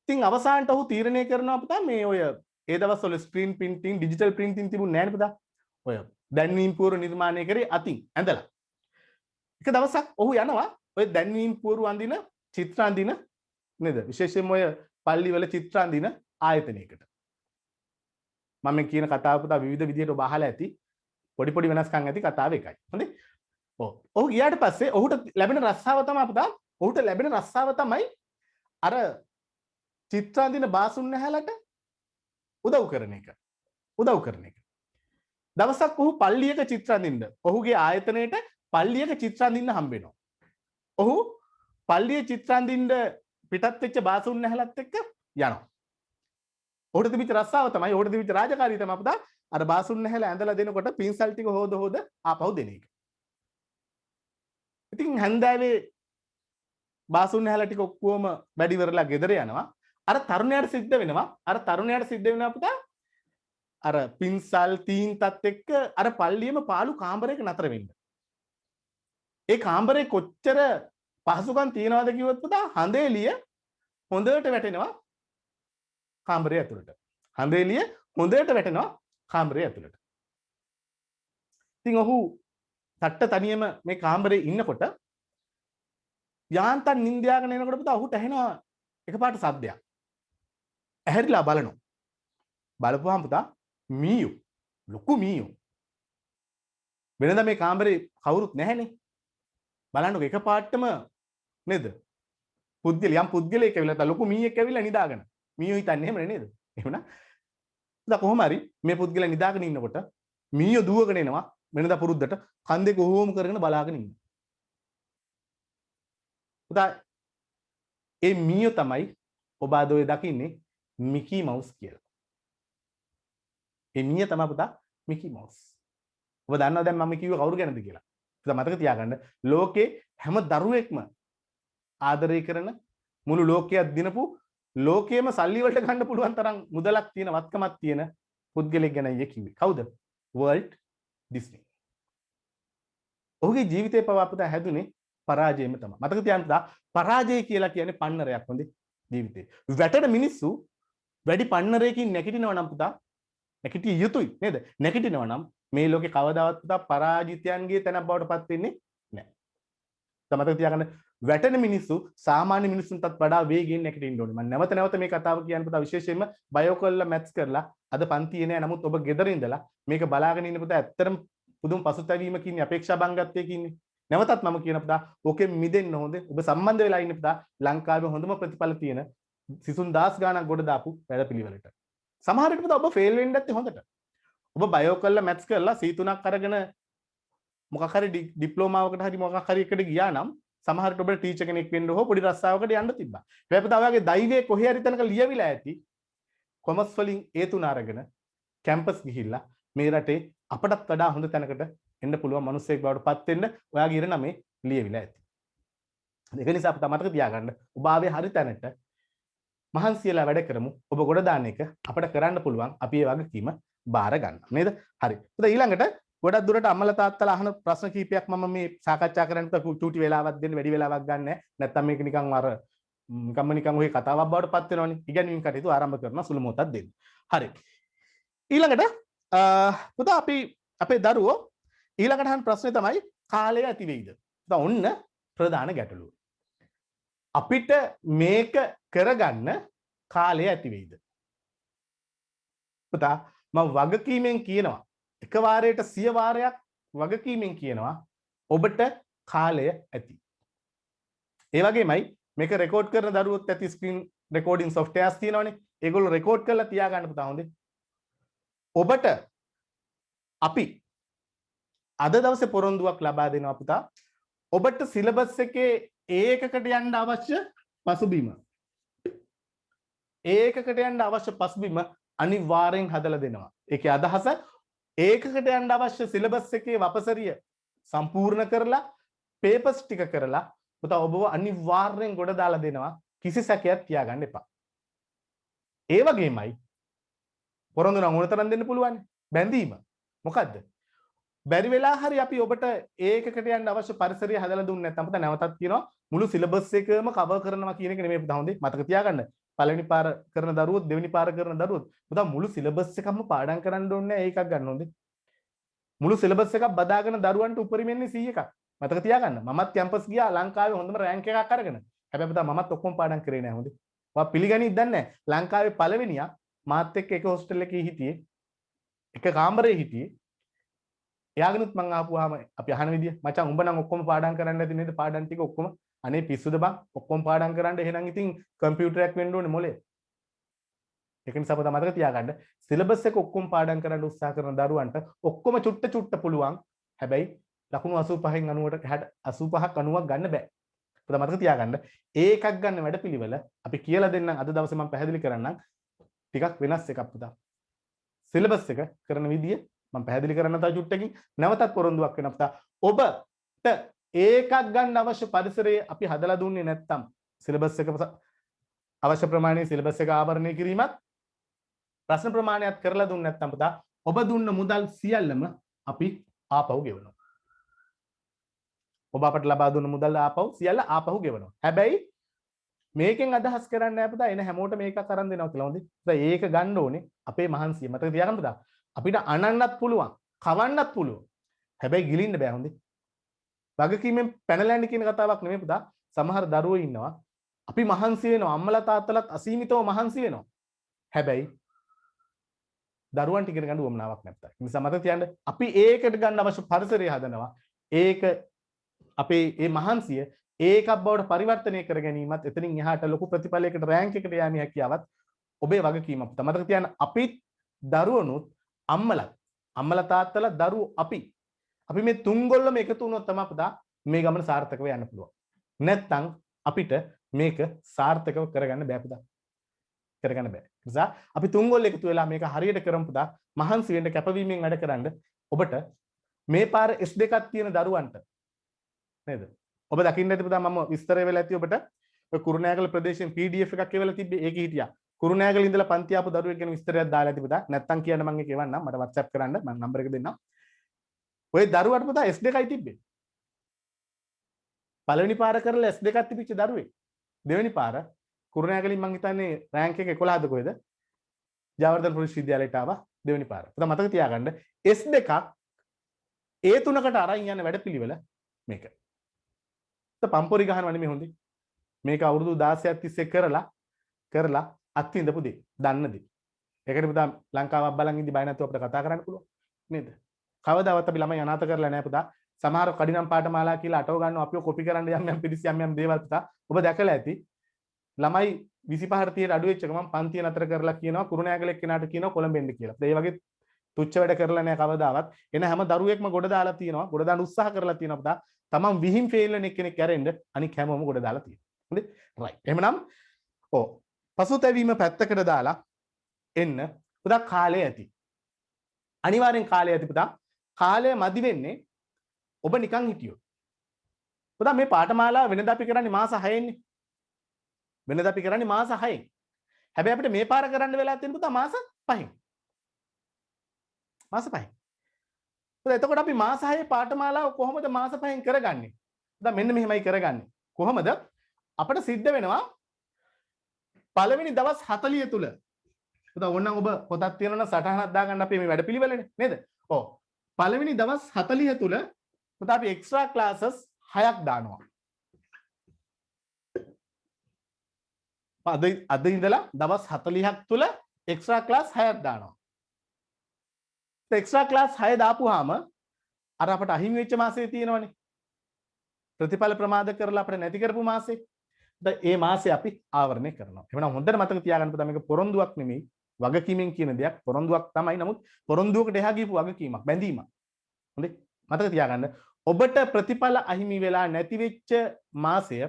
ඉතින් අවසානට ඔහු තීරණය කරනවා පුතා මේ ඔය ඒ දවස්වල ස්ක්‍රීන් ප්‍රින්ටිං ඩිජිටල් ප්‍රින්ටිං තිබුණේ නැහැ නේ පුතා. ඔය දැන්වීම් පුවරු නිර්මාණය කරේ අතින් ඇඳලා. එක දවසක් ඔහු යනවා ඔය දැන්වීම් පුවරු අඳින චිත්‍ර අඳින නේද? විශේෂයෙන්ම ඔය පල්ලිවල චිත්‍ර අඳින ආයතනයකට. මම කියන කතාව පුතා විවිධ විදිහට ඔබ අහලා ඇති. පොඩි පොඩි වෙනස්කම් ඇති කතාව එකයි. හොඳේ. ඔහු ගියාට පස්සේ ඔහුට ලැබෙන රස්සාව තමයි පුතා ඔහුට ලැබෙන රස්සාව තමයි අර චිත්‍ර අඳින බාසුන් නැහැලට උදව් කරන එක. උදව් කරන එක. දවසක් ඔහු පල්ලියක චිත්‍ර අඳින්න ඔහුගේ ආයතනයේට පල්ලියක චිත්‍ර අඳින්න හම්බ වෙනවා. ඔහු පල්ලියේ චිත්‍ර අඳින්න පිටත් වෙච්ච බාසුන් නැහැලත් එක්ක යනවා. ඔහුට තිබිච්ච රස්සාව තමයි ඔහුට තිබිච්ච රාජකාරිය තමයි පුතා අර බාසුන් නැහැල ඇඳලා දෙනකොට පින්සල් ටික හොද හොද ආපහු දෙන එක. ඉතින් හැන්දෑවේ බාසුන් නැහැල ටික ඔක්කොම වැඩි වෙරලා ගෙදර යනවා. අර තරුණයාට සිද්ධ වෙනවා පුතා අර පින්සල් තීන්තත් එක්ක අර පල්ලියේම පාළු කාමරයක නතර වෙන්න. ඒ කාමරේ කොච්චර පහසුකම් තියනවද කිව්වොත් පුතා හඳ එළිය හොඳට වැටෙනවා කාමරය ඇතුළට. හඳ එළිය හොඳට වැටෙනවා කාමරය ඇතුළට. ඉතින් ඔහු තට්ට තනියම මේ කාමරේ ඉන්නකොට යාන්තම් නිින්දයාගෙන එනකොට පුතා ඔහුට ඇහෙනවා එකපාරට සද්දයක්. ඇහැරිලා බලනවා. බලපුවාම පුතා මීයෝ ලොකු මීයෝ. වෙනදා මේ කාමරේ කවුරුත් නැහැනේ. බලන්නකො එකපාරටම නේද? යම් පුද්ගලයෙක් ඇවිල්ලා ලොකු මීයෙක් ඇවිල්ලා නිදාගෙන. මීයෝ හිතන්නේ එහෙම නේද? එහෙමනම් පුතා කොහොම හරි මේ පුද්ගලයා නිදාගෙන ඉන්නකොට මීයෝ දුවගෙන එනවා වෙනදා පුරුද්දට කන්දේ කොහොම කරගෙන බලාගෙන ඉන්නවා. පුතා ඒ මීයෝ තමයි ඔබ අද ඔය දකින්නේ මිකී මවුස් කියලා. ඒ මීයා තමයි පුතා මිකී මවුස්. ඔබ දන්නවද දැන් මම කිව්වේ කවුරු ගැනද කියලා? පුතා මතක තියාගන්න ලෝකේ හැම දරුවෙක්ම ආදරය කරන මුළු ලෝකයක් දිනපු ලෝකයේම සල්ලි වලට ගන්න පුළුවන් තරම් මුදලක් තියෙන වත්කමක් තියෙන පුද්ගලෙක් ගැන ඊයේ කිව්වේ. කවුද? Volt Disney. ඔහුගේ ජීවිතේ පවා පුතා හැදුනේ පරාජයෙම තමයි. මතක තියාගන්න පරාජය කියලා කියන්නේ පන්නරයක් හොඳේ ජීවිතේ. වැටෙන මිනිස්සු වැඩි පන්නරයකින් නැගිටිනවා නම් පුතා නැගිටිය යුතුයි නේද? නැගිටිනවා නම් මේ ලෝකේ කවදාවත් පුතා පරාජිතයන්ගේ තැනක් බවට පත් වෙන්නේ නැහැ. මතක තියාගන්න වැටෙන මිනිස්සු සාමාන්‍ය මිනිස්සුන්ටත් වඩා වේගයෙන් නැගිටින්න ඕනේ. මම නැවත නැවත මේ කතාව කියන්න පුතා විශේෂයෙන්ම බයෝ කරලා මැත්ස් කරලා අද පන්තියේ නෑ. නමුත් ඔබ ගෙදර ඉඳලා මේක බලාගෙන ඉන්න පුතා ඇත්තටම පුදුම පසුතැවීමකින් අපේක්ෂා බංගත්වයකින් ඉන්නේ. නැවතත් මම කියන පුතා ඕකෙන් මිදෙන්න හොඳේ. ඔබ සම්බන්ධ වෙලා ඉන්න පුතා ලංකාවේ හොඳම ප්‍රතිඵල තියෙන සිසුන් 10 ගාණක් ගොඩ දාපු වැඩපිළිවෙලට. සමහර විට පුතා ඔබ ෆේල් වෙන්න ඇත්තේ හොඳට. ඔබ බයෝ කරලා මැත්ස් කරලා C3ක් අරගෙන මොකක් හරි ඩිප්ලෝමාවකට හරි මොකක් හරි එකට ගියා නම් සමහරට ඔබට ටීචර් කෙනෙක් වෙන්න හෝ පොඩි රස්සාවකට යන්න තිබ්බා. හැබැයි පුතා ඔයාගේ දෛවයේ කොහේ හරි තැනක ලියවිලා ඇති කොමර්ස් වලින් ඒ තුන අරගෙන කැම්පස් ගිහිල්ලා මේ රටේ අපටත් වඩා හොඳ තැනකට එන්න පුළුවන් මිනිස්සෙක් බවට පත් වෙන්න ඔයාගේ ඉරණමේ ලියවිලා ඇති. ඒක නිසා පුතා මතක තියාගන්න ඔබ ආවේ හරි තැනට මහන්සියලා වැඩ කරමු. ඔබ ගොඩ දාන එක අපිට කරන්න පුළුවන්. අපි ඒ වගකීම බාර ගන්න. නේද? හරි. පුතා ඊළඟට ගොඩක් දුරට අම්මලා තාත්තලා අහන ප්‍රශ්න කීපයක් මම මේ සාකච්ඡා කරන්න චූටි වෙලාවක් දෙන්න වැඩි වෙලාවක් ගන්න නැහැ. නැත්තම් මේක නිකන් අර නිකන් ඔය කතාවක් බවට පත් වෙනවනේ. ඉගෙනීම් කටයුතු ආරම්භ කරන සුළු මොහොතක් දෙන්න. හරි. ඊළඟට පුතා අපි අපේ දරුවෝ ඊළඟට අහන ප්‍රශ්නේ තමයි කාලය ඇති වෙයිද? පුතා ඔන්න ප්‍රධාන ගැටලුව. අපිට මේක කරගන්න කාලය ඇති වෙයිද? පුතා මම වගකීමෙන් කියනවා එක වාරයට 100 වාරයක් වගකීමෙන් කියනවා ඔබට කාලය ඇති. ඒ වගේමයි මේක රෙකෝඩ් කරන දරුවොත් ඇති ස්ක්‍රීන් රෙකෝඩින් සොෆ්ට්වෙයාර්ස් තියෙනවනේ. ඒගොල්ලෝ රෙකෝඩ් කරලා තියාගන්න පුතා හොඳේ. ඔබට අපි අද දවසේ පොරොන්දුවක් ලබා දෙනවා පුතා. ඔබට සිලබස් එකේ ඒකකට යන්න අවශ්‍ය පසුබිම. ඒකකට යන්න අවශ්‍ය පසුබිම අනිවාර්යෙන් හදලා දෙනවා. ඒකේ අදහස ඒකකට යන්න අවශ්‍ය සිලබස් එකේ වපසරිය සම්පූර්ණ කරලා පේපර්ස් ටික කරලා පුතා ඔබව අනිවාර්යෙන් ගොඩ දාලා දෙනවා. කිසි සැකයක් තියාගන්න එපා. ඒ වගේමයි පොරොන්දු නම් උනතරම් දෙන්න පුළුවන්. බැඳීම මොකද්ද? බැරි වෙලා හරි අපි ඔබට ඒකකට යන්න අවශ්‍ය පරිසරය හදලා දුන්නේ නැත්නම් පුතා නැවතත් කියනවා මුළු සිලබස් එකම කවර් කරනවා කියන එක නෙමෙයි පුතා හොඳේ. මතක තියාගන්න. පළවෙනි පාර කරන දරුවොත් දෙවෙනි පාර කරන දරුවොත් පුතා මුළු සිලබස් එකක්ම පාඩම් කරන්න ඕනේ නැහැ ඒකක් ගන්න ඕනේ. මුළු සිලබස් එකක් බදාගෙන දරුවන්ට උපරිමෙන්නේ 100 එකක්. මතක තියාගන්න. මමත් කැම්පස් ගියා ලංකාවේ හොඳම රෑන්ක් එකක් අරගෙන. හැබැයි පුතා මමත් ඔක්කොම පාඩම් කරේ නැහැ හොඳේ. ඔයා පිළිගනිද්ද නැහැ. ලංකාවේ පළවෙනියා මාත් එක්ක එක හොස්ටල් එකේ හිටියේ. එක කාමරේ හිටියේ. එයාගෙනුත් මං ආපුවාම අපි අහන විදිය මචං උඹ නම් ඔක්කොම පාඩම් කරන්න ඇති නේද පාඩම් ටික ඔක්කොම අනේ පිස්සුද බං ඔක්කොම පාඩම් කරන්න එහෙනම් ඉතින් කම්පියුටරයක් වෙන්න ඕනේ මොලේ ඒක නිසා අපිට මතක තියාගන්න සිලබස් එක ඔක්කොම පාඩම් කරන්න උත්සාහ කරන දරුවන්ට ඔක්කොම චුට්ට චුට්ට පුළුවන් හැබැයි ලකුණු 85න් 90ට 85ක් 90ක් ගන්න බෑ අපිට මතක තියාගන්න ඒකක් ගන්න වැඩපිළිවෙල අපි කියලා දෙන්නම් අද දවසේ මම පැහැදිලි කරන්නම් ටිකක් වෙනස් එකක් පුතා සිලබස් එක කරන විදිය මම පැහැදිලි කරන්න තව චුට්ටකින් නැවතත් පොරොන්දුවක් වෙන පුතා ඔබට ඒකක් ගන්න අවශ්‍ය පරිසරයේ අපි හදලා දුන්නේ නැත්නම් සිලබස් එක අවශ්‍ය ප්‍රමාණයේ සිලබස් එක ආවරණය කිරීමත් ප්‍රශ්න ප්‍රමාණයක් කරලා දුන්නේ නැත්නම් පුතා ඔබ දුන්න මුදල් සියල්ලම අපි ආපහු ගෙවනවා ඔබ අපට ලබා දුන්න මුදල් ආපහු සියල්ල ආපහු ගෙවනවා හැබැයි මේකෙන් අදහස් කරන්නේ නැහැ පුතා එන හැමෝටම මේකක් අරන් දෙනවා කියලා හොඳේ පුතා ඒක ගන්න ඕනේ අපේ මහන්සිය මතක තියාගන්න පුතා අපිට අනන්නත් පුළුවන් කවන්නත් පුළුවන් හැබැයි ගිලින්න බෑ හොඳේ වගකීමෙන් පැනලා යන්න කියන කතාවක් නෙමෙයි පුතා සමහර දරුවෝ ඉන්නවා අපි මහන්සි වෙනවා අම්මලා තාත්තලාත් අසීමිතව මහන්සි වෙනවා හැබැයි දරුවන්ට ඉගෙන ගන්න උවමනාවක් නැත්තම් ඒ නිසා මතක තියාගන්න අපි ඒකට ගන්න අවශ්‍ය පරිසරය හදනවා ඒක අපේ මේ මහන්සිය ඒකක් බවට පරිවර්තනය කර ගැනීමත් එතනින් එහාට ලොකු ප්‍රතිඵලයකට රෑන්ක් එකට යෑමේ හැකියාවත් ඔබේ වගකීමක් පුතා මතක තියාගන්න අපිත් දරුවනුත් අම්මලා තාත්තලා දරුවෝ අපි මේ තුන්ගොල්ලම එකතු වුණොත් තමයි පුතා මේ ගමන සාර්ථකව යන්න පුළුවන්. නැත්තම් අපිට මේක සාර්ථකව කරගන්න බෑ පුතා. කරගන්න බෑ. ඒ නිසා අපි තුන්ගොල්ලෝ එකතු වෙලා මේක හරියට කරමු පුතා. මහන්සි වෙන්න කැපවීමෙන් වැඩ කරන්න ඔබට මේ පාර S2ක් තියෙන දරුවන්ට නේද? ඔබ දකින්න ඇති පුතා මම විස්තර වෙලා ඇති ඔබට ඔය කුරුණෑගල ප්‍රදේශයෙන් PDF එකක් එවලා තිබ්බේ ඒකේ හිටියා. කුරුණෑගල ඉඳලා පන්ති ආපු දරුවෙක් ගැන විස්තරයක් දාලා ඇති පුතා. නැත්තම් කියන්න මම ඒක එවන්නම්. මට WhatsApp කරන්න මම නම්බර එක දෙන්නම්. ඔය දරුවට පුතා S2යි තිබ්බේ. පළවෙනි පාර කරලා S2ක් තිබිච්ච දරුවෙක්. දෙවෙනි පාර කුරුණෑගලින් මං හිතන්නේ රෑන්ක් එක 11ද කොහෙද? ජයවර්ධන විශ්වවිද්‍යාලයට ආවා දෙවෙනි පාර. පුතා මතක තියාගන්න S2ක් A3කට අරන් යන වැඩපිළිවෙල මේක. පුතා පම්පොරි ගහනවා නෙමෙයි හොඳේ. මේක අවුරුදු 16ක් තිස්සේ කරලා අත්විඳපු දේ. දන්න දේ. ඒකට පුතා ලංකාවක් බලන් ඉඳි බය නැතුව අපිට කතා කරන්න පුළුවන්. නේද? කවදාවත් අපි ළමයි අනාථ කරලා නැහැ පුතා. සමහර කඩිනම් පාඨමාලා කියලා අටව ගන්නවා අපිව කොපි කරන්න යම් පිරිස් යම් දේවල් පුතා. ඔබ දැකලා ඇති. ළමයි 25ට 30ට අඩු වෙච්ච ගමන් පන්තිය නතර කරලා කියනවා කුරුණෑගල එක්කෙනාට කියනවා කොළඹෙන්න කියලා. ඒ වගේ තුච්ච වැඩ කරලා නැහැ කවදාවත්. එන හැම දරුවෙක්ම ගොඩ දාලා තියෙනවා. ගොඩ දාන්න උත්සාහ කරලා තියෙනවා පුතා. තමන් විහිං ෆේල් වෙන එක්කෙනෙක් ඇරෙන්න අනික හැමෝම ගොඩ දාලා තියෙනවා. හොඳේ? රයිට්. එහෙමනම් පසුතැවීම පැත්තකට දාලා එන්න පුතා කාලය ඇති. අනිවාර්යෙන් කාලය ඇති පුතා. කාලය මදි වෙන්නේ ඔබ නිකන් හිටියොත්. පුතා මේ පාඨමාලාව වෙනදා අපි කරන්නේ මාස 6න්නේ. වෙනදා අපි කරන්නේ මාස 6න්. හැබැයි අපිට මේ පාර කරන්න වෙලා තියෙන පුතා මාස 5න්. මාස 5න්. පුතා එතකොට අපි මාස 6 පාඨමාලාව කොහොමද මාස 5න් කරගන්නේ? පුතා මෙන්න මෙහෙමයි කරගන්නේ. කොහොමද? අපිට සිද්ධ වෙනවා පළවෙනි දවස් 40 තුල පුතා ඕනනම් ඔබ පොතක් තියෙනවනම් සටහනක් දාගන්න අපි මේ වැඩපිළිවෙලනේ නේද? ඔව්. පළවෙනි දවස් 40 තුල පුතා අපි එක්ස්ට්‍රා ක්ලාසස් 6ක් දානවා. අද ඉඳලා දවස් 40ක් තුල එක්ස්ට්‍රා ක්ලාස් 6ක් දානවා. එක්ස්ට්‍රා ක්ලාස් 6 දාපුවාම අර අපට අහිමි වෙච්ච මාසෙ තියෙනවනේ. ප්‍රතිඵල ප්‍රමාද කරලා අපිට නැති කරපු මාසෙ. දැන් ඒ මාසෙ අපි ආවරණය කරනවා. එහෙනම් හොඳට මතක තියාගන්න පුතා මේක පොරොන්දුවක් නෙමෙයි. වගකීමෙන් කියන දෙයක් පොරොන්දුවක් තමයි. නමුත් පොරොන්දුවකට එහා ගියපු වගකීමක් බැඳීමක්. හොඳේ මතක තියාගන්න ඔබට ප්‍රතිඵල අහිමි වෙලා නැති වෙච්ච මාසය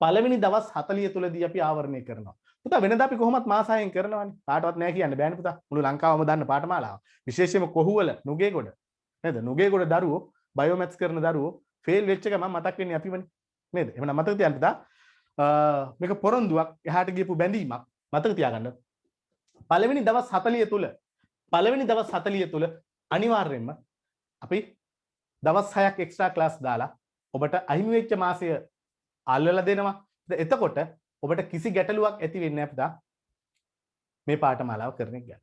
පළවෙනි දවස් 40 තුලදී අපි ආවරණය කරනවා. පුතා වෙනදා අපි කොහොමත් මාස 6න් කරනවානේ. කාටවත් නෑ කියන්න බෑනේ පුතා. මුළු ලංකාවම දන්න පාඨමාලාව. විශේෂයෙන්ම කොහුවල නුගේගොඩ නේද? නුගේගොඩ දරුවෝ බයෝමැත්ස් කරන දරුවෝ ෆේල් වෙච්ච ගමන් මතක් වෙන්නේ අපිවනේ. නේද? එහෙනම් මතක තියාගන්න පුතා. මේක පොරොන්දුවක් එහාට ගියපු බැඳීමක්. මතක තියාගන්න. පළවෙනි දවස් 40 තුල අනිවාර්යයෙන්ම අපි දවස් 6ක් එක්ස්ට්‍රා ක්ලාස් දාලා ඔබට අහිමි වෙච්ච මාසය අල්ලලා දෙනවා. එතකොට ඔබට කිසි ගැටලුවක් ඇති වෙන්නේ නැහැ පුතා මේ පාඨමාලාව කරන එක ගැන.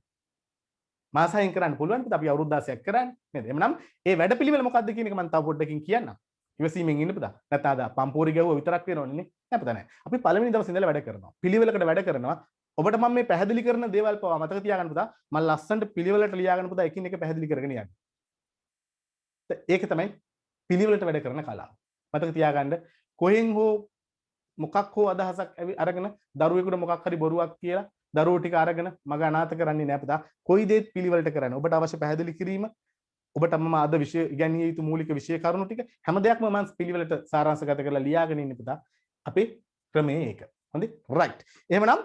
මාස 6න් කරන්න පුළුවන් පුතා අපි අවුරුදු 16ක් කරන්නේ නේද? එhmenan ඒ වැඩපිළිවෙල මොකක්ද කියන එක මම තව පොඩ්ඩකින් කියන්නම්. ඉවසීමෙන් ඉන්න පුතා. නැත්නම් අද පම්පෝරි ගැහුවා විතරක් වෙනවනේ නේ. නෑ පුතා නෑ. අපි පළවෙනි දවසේ ඉඳලා වැඩ කරනවා. පිළිවෙලකට වැඩ කරනවා. ඔබට මම මේ පැහැදිලි කරන දේවල් පවා මතක තියාගන්න පුතා. මම ලස්සනට පිළිවෙලට ලියාගන්න පුතා එකින් එක පැහැදිලි කරගෙන යන්න. ඒක තමයි පිළිවෙලට වැඩ කරන කලාව. මතක තියාගන්න කොහෙන් හෝ මොකක් හෝ අදහසක් අරගෙන දරුවෙකුට මොකක් හරි බොරුවක් කියලා දරුවෝ ටික අරගෙන මග අනාථ කරන්නේ නෑ පුතා. කොයි දේත් පිළිවෙලට කරන්න. ඔබට අවශ්‍ය පැහැදිලි කිරීම ඔබට මම අද විෂය ඉගෙනිය යුතු මූලික විෂය කරුණු ටික හැම දෙයක්ම මම පිළිවෙලට සාරාංශගත කරලා ලියාගෙන ඉන්නේ පුතා. අපේ ක්‍රමයේ ඒක. හොඳයි? රයිට්. එහෙමනම්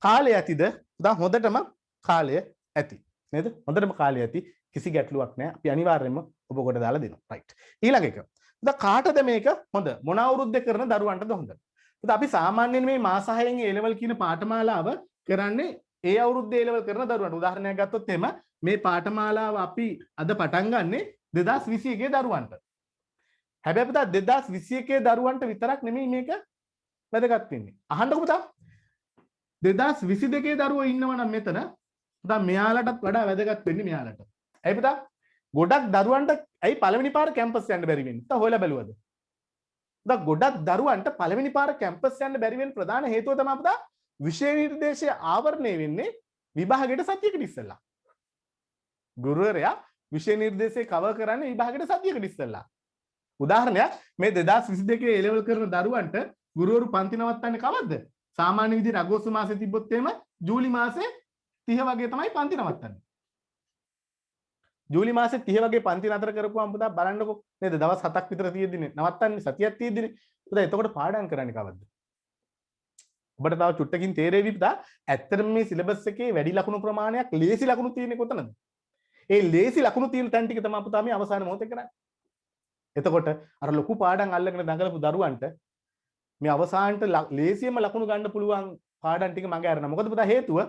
කාලය ඇතිද? පුතා හොඳටම කාලය ඇති. නේද? හොඳටම කාලය ඇති. කිසි ගැටලුවක් නැහැ. අපි අනිවාර්යයෙන්ම ඔබ කොට දාලා දෙනවා. රයිට්. ඊළඟ එක. පුතා කාටද මේක හොඳ? මොන අවුරුද්දේ කරන දරුවන්ටද හොඳ? පුතා අපි සාමාන්‍යයෙන් මේ මාස 6න් A level කියන පාඨමාලාව කරන්නේ ඒ අවුරුද්දේ A level කරන දරුවන්ට. උදාහරණයක් ගත්තොත් එහෙම මේ පාඨමාලාව අපි අද පටන් ගන්නෙ 2021 දරුවන්ට. හැබැයි පුතා 2021 දරුවන්ට විතරක් නෙමෙයි මේක වැදගත් වෙන්නේ. අහන්නකො පුතා. 2022 දරුවෝ ඉන්නවා නම් මෙතන පුතා මෙයාලටත් වඩා වැදගත් වෙන්නේ මෙයාලට. ඇයි පුතා? ගොඩක් දරුවන්ට ඇයි පළවෙනි පාර කැම්පස් යන්න බැරි වෙන්නේ? පුතා හොයලා බැලුවද? පුතා ගොඩක් දරුවන්ට පළවෙනි පාර කැම්පස් යන්න බැරි වෙන ප්‍රධාන හේතුව තමයි පුතා විෂය නිර්දේශය ආවරණය වෙන්නේ විභාගයට සතියකට ඉස්සෙල්ලා. ගුරුවරයා විෂය නිර්දේශය කවර් කරන්නේ විභාගයට සතියකට ඉස්සෙල්ලා. උදාහරණයක් මේ 2022 A level කරන දරුවන්ට ගුරුවරු පන්ති නවත්තන්නේ කවද්ද? සාමාන්‍ය විදිහට අගෝස්තු මාසේ තිබ්බොත් එහෙම ජූලි මාසේ 30 වගේ තමයි පන්ති නවත්තන්නේ. ජූලි මාසේ 30 වගේ පන්ති නතර කරපුවාම පුතා බලන්නකො නේද? දවස් 7ක් විතර තියෙද්දිනේ නවත්තන්නේ සතියක් තියෙද්දිනේ. පුතා එතකොට පාඩම් කරන්නේ කවද්ද? ඔබට තව චුට්ටකින් තේරෙවි පුතා ඇත්තටම මේ සිලබස් එකේ වැඩි ලකුණු ප්‍රමාණයක් ලේසි ලකුණු තියෙන්නේ කොතනද? ඒ ලේසි ලකුණු තියෙන තැන් ටික තමයි පුතා මේ අවසාන මොහොතේ කරන්නේ. එතකොට අර ලොකු පාඩම් අල්ලගෙන දඟලපු දරුවන්ට මේ අවසානට ලේසියෙන්ම ලකුණු ගන්න පුළුවන් පාඩම් ටික මග ඇරෙනවා. මොකද පුතා හේතුව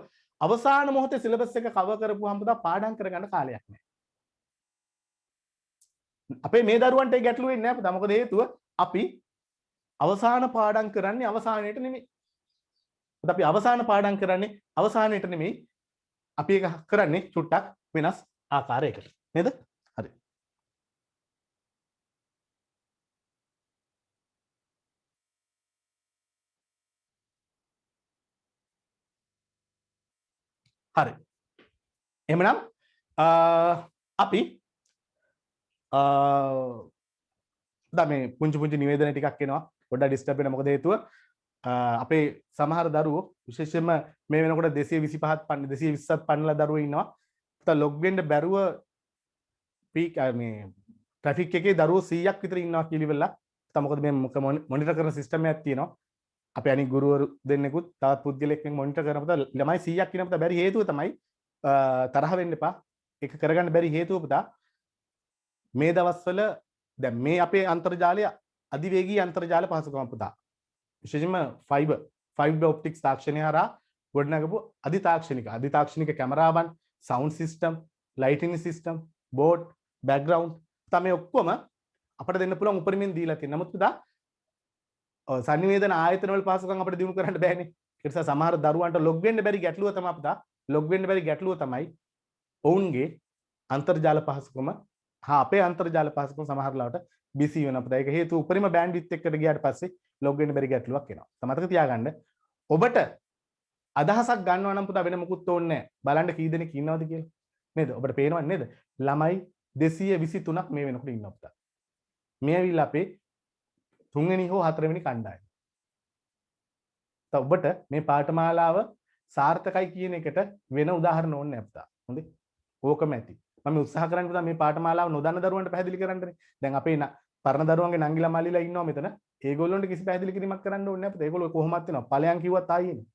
අවසාන මොහොතේ සිලබස් එක කවර් කරපුවාම පුතා පාඩම් කරගන්න කාලයක් නැහැ. අපේ මේ දරුවන්ට ඒ ගැටලුව වෙන්නේ නැහැ පුතා. මොකද හේතුව අපි අවසාන පාඩම් කරන්නේ අවසානයේට නෙමෙයි. පුතා අපි අවසාන පාඩම් කරන්නේ අවසානයේට නෙමෙයි. අපි ඒක කරන්නේ චුට්ටක් වෙනස් ආකාරයකට. නේද? හරි. හරි. එහෙමනම් අපි දැන් මේ පුංචි නිවේදන ටිකක් එනවා. පොඩ්ඩක් ඩිස්ටර්බ් වෙනවා. මොකද හේතුව අපේ සමහර දරුවෝ විශේෂයෙන්ම මේ වෙනකොට 225ත් 220ත් පන්නලා දරුවෝ ඉන්නවා. පුතා ලොග් වෙන්න බැරුව පීක් මේ ට්‍රැෆික් එකේ දරුවෝ 100ක් විතර ඉන්නවා කියලා ඉවරලා. පුතා මොකද මේ මොනිටර් කරන සිස්ටම් එකක් තියෙනවා. අපේ අනිත් ගුරුවරු දෙන්නෙකුත් තවත් පුද්ගලෙක් එක්ක මොනිටර් කරන පුතා ළමයි 100ක් ඉන්න පුතා බැරි හේතුව තමයි තරහ වෙන්න එපා. ඒක කරගන්න බැරි හේතුව පුතා මේ දවස්වල දැන් මේ අපේ අන්තර්ජාලය අධිවේගී අන්තර්ජාල පහසුකම් පුතා. විශේෂයෙන්ම ෆයිබර් ඔප්ටික්ස් තාක්ෂණය හරහා ගොඩනගපු අධිතාක්ෂණික කැමරාවන්, sound system, lighting system, board, background තමයි ඔක්කොම අපිට දෙන්න පුළුවන් උපරිමයෙන් දීලා තියෙනවා. නමුත් පුතා සංනිවේදන ආයතන වල පහසුකම් අපිට දිනු කරන්න බෑනේ. ඒ නිසා සමහර දරුවන්ට ලොග් වෙන්න බැරි ගැටලුව තමයි පුතා. ලොග් වෙන්න බැරි ගැටලුව තමයි ඔවුන්ගේ අන්තර්ජාල පහසුකම අපේ අන්තර්ජාල පහසුකම් සමහර ලාවට බිසි වෙනවා පුතා. ඒක හේතුව උපරිම බෑන්ඩ්විඩ්ත් එක්කට ගියාට පස්සේ ලොග් වෙන්න බැරි ගැටලුවක් එනවා. මතක තියාගන්න. ඔබට අදහසක් ගන්නවා නම් පුතා වෙන මොකුත් ඕනේ නැහැ. බලන්න කී දෙනෙක් ඉන්නවද කියලා. නේද? ඔබට පේනවද නේද? ළමයි 223ක් මේ වෙනකොට ඉන්නවා පුතා. මේ ඇවිල්ලා අපේ 3 වෙනි හෝ 4 වෙනි කණ්ඩායම. ඔබට මේ පාඨමාලාව සාර්ථකයි කියන එකට වෙන උදාහරණ ඕනේ නැහැ පුතා. හොඳේ? ඕකම ඇති. මම උත්සාහ කරන්නේ පුතා මේ පාඨමාලාව නොදන්න දරුවන්ට පැහැදිලි කරන්නනේ. දැන් අපේ පරණ දරුවන්ගේ නංගිලා මල්ලිලා ඉන්නවා මෙතන. ඒගොල්ලොන්ට කිසි පැහැදිලි කිරීමක් කරන්න ඕනේ නැහැ පුතා. ඒගොල්ලෝ කොහොමවත් වෙනවා. ඵලයන් කිව්වත් ආයෙන්නේ.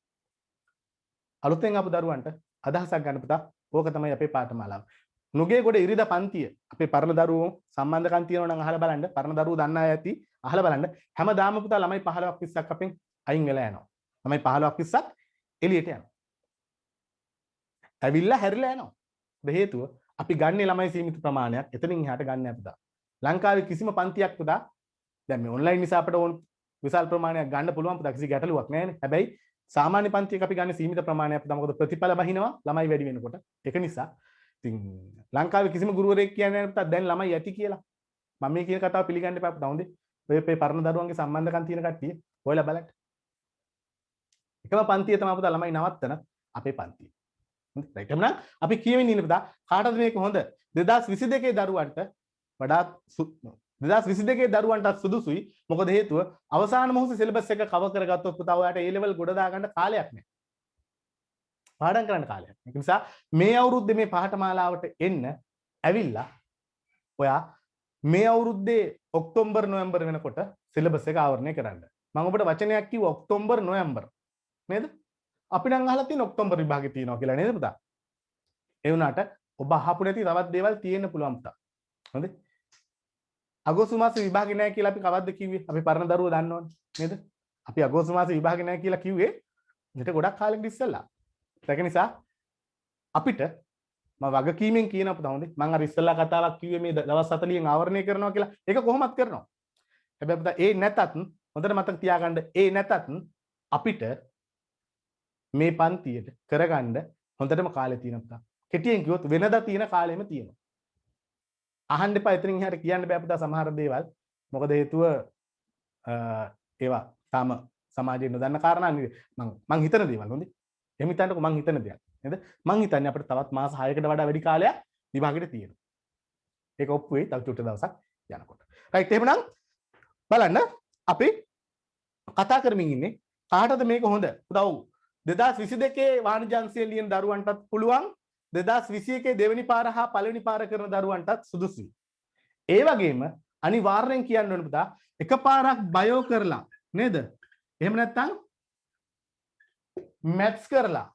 අලුතෙන් ආපු දරුවන්ට අදහසක් ගන්න පුතා. ඕක තමයි අපේ පාඨමාලාව. නුගේගොඩ ඉරිදා පන්තිය අපේ පරණ දරුවෝ සම්බන්ධකම් තියෙනවා නම් අහලා බලන්න. පරණ දරුවෝ දන්න අය ඇති. අහලා බලන්න. හැමදාම පුතා ළමයි 15ක් 20ක් අපෙන් අයින් වෙලා යනවා. ළමයි 15ක් 20ක් එළියට යනවා. ඇවිල්ලා හැරිලා යනවා. හේතුව අපි ගන්නේ ළමයි සීමිත ප්‍රමාණයක්. එතනින් එහාට ගන්න නැහැ පුතා. ලංකාවේ කිසිම පන්තියක් පුතා දැන් මේ ඔන්ලයින් නිසා අපිට ඕන විශාල ප්‍රමාණයක් ගන්න පුළුවන් පුතා කිසි ගැටලුවක් නැහැනේ. හැබැයි සාමාන්‍ය පන්තියක අපි ගන්න සීමිත ප්‍රමාණයක් පුතා මොකද ප්‍රතිඵල බහිනවා ළමයි වැඩි වෙනකොට. ඒක නිසා ඉතින් ලංකාවේ කිසිම ගුරුවරයෙක් කියන්නේ නැහැ පුතා දැන් ළමයි ඇති කියලා. මම මේ කියන කතාව පිළිගන්න එපා පුතා හොඳේ. ඔය පරණ දරුවන්ගේ සම්බන්ධකම් තියෙන කට්ටිය ඔයලා බලන්න. එකම පන්තිය තමයි පුතා ළමයි නවත්තන අපේ පන්තිය. හරි. එහෙනම් අපි කියමින් ඉන්න පුතා කාටද මේක හොඳ? 2022 දරුවන්ට වඩාත් 2022 දරුවන්ට සුදුසුයි. මොකද හේතුව අවසාන මොහොතේ සිලබස් එක කවර් කරගත්තොත් පුතා ඔයාලට A level ගොඩ දාගන්න කාලයක් නැහැ. පාඩම් කරන්න කාලයක්. ඒ නිසා මේ අවුරුද්දේ මේ පාඨමාලාවට එන්න ඇවිල්ලා ඔයා මේ අවුරුද්දේ ඔක්තෝබර් නොවැම්බර් වෙනකොට සිලබස් එක ආවරණය කරන්න. මම ඔබට වචනයක් කිව්වා ඔක්තෝබර් නොවැම්බර්. නේද? අපි නම් අහලා තියෙන ඔක්තෝබර් විභාගේ තියෙනවා කියලා නේද පුතා? ඒ වුණාට ඔබ අහපු නැති තවත් දේවල් තියෙන්න පුළුවන් පුතා. හොඳේ? අගෝස්තු මාසේ විභාගේ නැහැ කියලා අපි කවද්ද කිව්වේ? අපි පරණ දරුවෝ දන්නවනේ නේද? අපි අගෝස්තු මාසේ විභාගේ නැහැ කියලා කිව්වේ ඊට ගොඩක් කාලෙකට ඉස්සෙල්ලා. ඒක නිසා අපිට මම වගකීමෙන් කියනවා පුතා හොඳේ. මම අර ඉස්සෙල්ලා කතාවක් කිව්වේ මේ දවස් 40න් ආවරණය කරනවා කියලා. ඒක කොහොමත් කරනවා. හැබැයි පුතා ඒ නැතත් හොඳට මතක තියාගන්න ඒ නැතත් අපිට මේ පන්තියට කරගන්න හොඳටම කාලය තියෙනවා පුතා. කෙටියෙන් කිව්වොත් වෙනදා තියෙන කාලෙම තියෙනවා. අහන්න එපා එතනින් එහාට කියන්න බෑ පුතා සමහර දේවල්. මොකද හේතුව ඒවා තාම සමාජයේ නොදන්න කාරණා නෙවෙයි. මං හිතන දේවල් හොඳේ. එහෙම හිතන්නකො මං හිතන දේවල්. නේද? මං හිතන්නේ අපිට තවත් මාස 6කට වඩා වැඩි කාලයක් විභාගෙට තියෙනවා. ඒක ඔප්පු වෙයි තව චුට්ට දවසක් යනකොට. රයිට් එහෙමනම් බලන්න අපි කතා කරමින් ඉන්නේ කාටද මේක හොඳ? පුතා 2022 වාණිජ්‍ය අංශය ලියන දරුවන්ටත් පුළුවන් 2021 දෙවෙනි පාර හා පළවෙනි පාර කරන දරුවන්ටත් සුදුසුයි. ඒ වගේම අනිවාර්යෙන් කියන්න ඕන පුතා එකපාරක් බයෝ කරලා නේද? එහෙම නැත්නම් මැත්ස් කරලා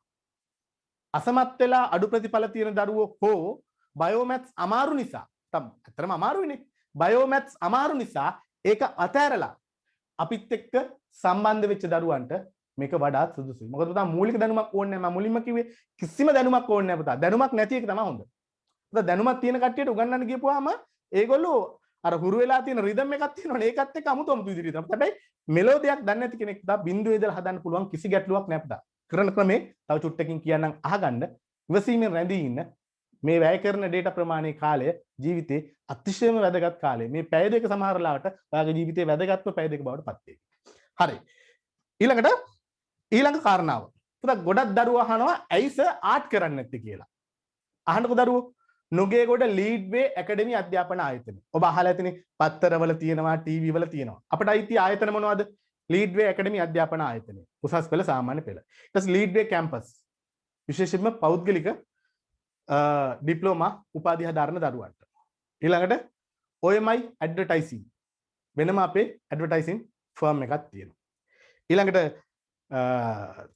අසමත් වෙලා අඩු ප්‍රතිඵල තියෙන දරුවෝ හෝ බයෝ මැත්ස් අමාරු නිසා ඇත්තටම අමාරුයිනේ. බයෝ මැත්ස් අමාරු නිසා ඒක අතහැරලා අපිත් එක්ක සම්බන්ධ වෙච්ච දරුවන්ට මේක වඩාත් සුදුසුයි. මොකද පුතා මූලික දැනුමක් ඕනේ නැහැ. මම මුලින්ම කිව්වේ කිසිම දැනුමක් ඕනේ නැහැ පුතා. දැනුමක් නැති එක තමයි හොඳ. පුතා දැනුමක් තියෙන කට්ටියට උගන්වන්න ගියපුවාම ඒගොල්ලෝ අර හුරු වෙලා තියෙන රිද්ම් එකක් තියෙනවනේ ඒකත් එක්ක අමුතුම විදිහට තමයි. හැබැයි මෙලෝඩියක් දන්නේ නැති කෙනෙක් පුතා බිඳුවේ ඉඳලා හදන්න පුළුවන් කිසි ගැටලුවක් නැහැ පුතා. කරන ක්‍රමේ තව චුට්ටකින් කියන්නම් අහගන්න. ඉවසීමෙන් රැඳී ඉන්න. මේ වැය කරන ඩේටා ප්‍රමාණයේ කාලය ජීවිතේ අතිශයම වැදගත් කාලය. මේ පැය දෙක සමහර ලාවට ඔයාගේ ජීවිතේ වැදගත්ම පැය දෙක බවට පත් වෙයි. හරි. ඊළඟ කාරණාව. පුතා ගොඩක් දරුවෝ අහනවා ඇයි සර් ආර්ට් කරන්නේ නැත්තේ කියලා. අහන්නකෝ දරුවෝ. නුගේගොඩ ලීඩ්වේ ඇකඩමි අධ්‍යාපන ආයතනය. ඔබ අහලා ඇතිනේ පත්තරවල තියෙනවා, ටීවී වල තියෙනවා. අපිට අයිති ආයතන මොනවද? ලීඩ්වේ ඇකඩමි අධ්‍යාපන ආයතනය. උසස් පෙළ සාමාන්‍ය පෙළ. ඊට පස්සේ ලීඩ්වේ කැම්පස්. විශේෂයෙන්ම පෞද්ගලික ඩිප්ලෝමා උපාධි හදාරන දරුවන්ට. ඊළඟට OMI ඇඩ්වර්ටයිසිං. වෙනම අපේ ඇඩ්වර්ටයිසිං ෆර්ම් එකක් තියෙනවා. ඊළඟට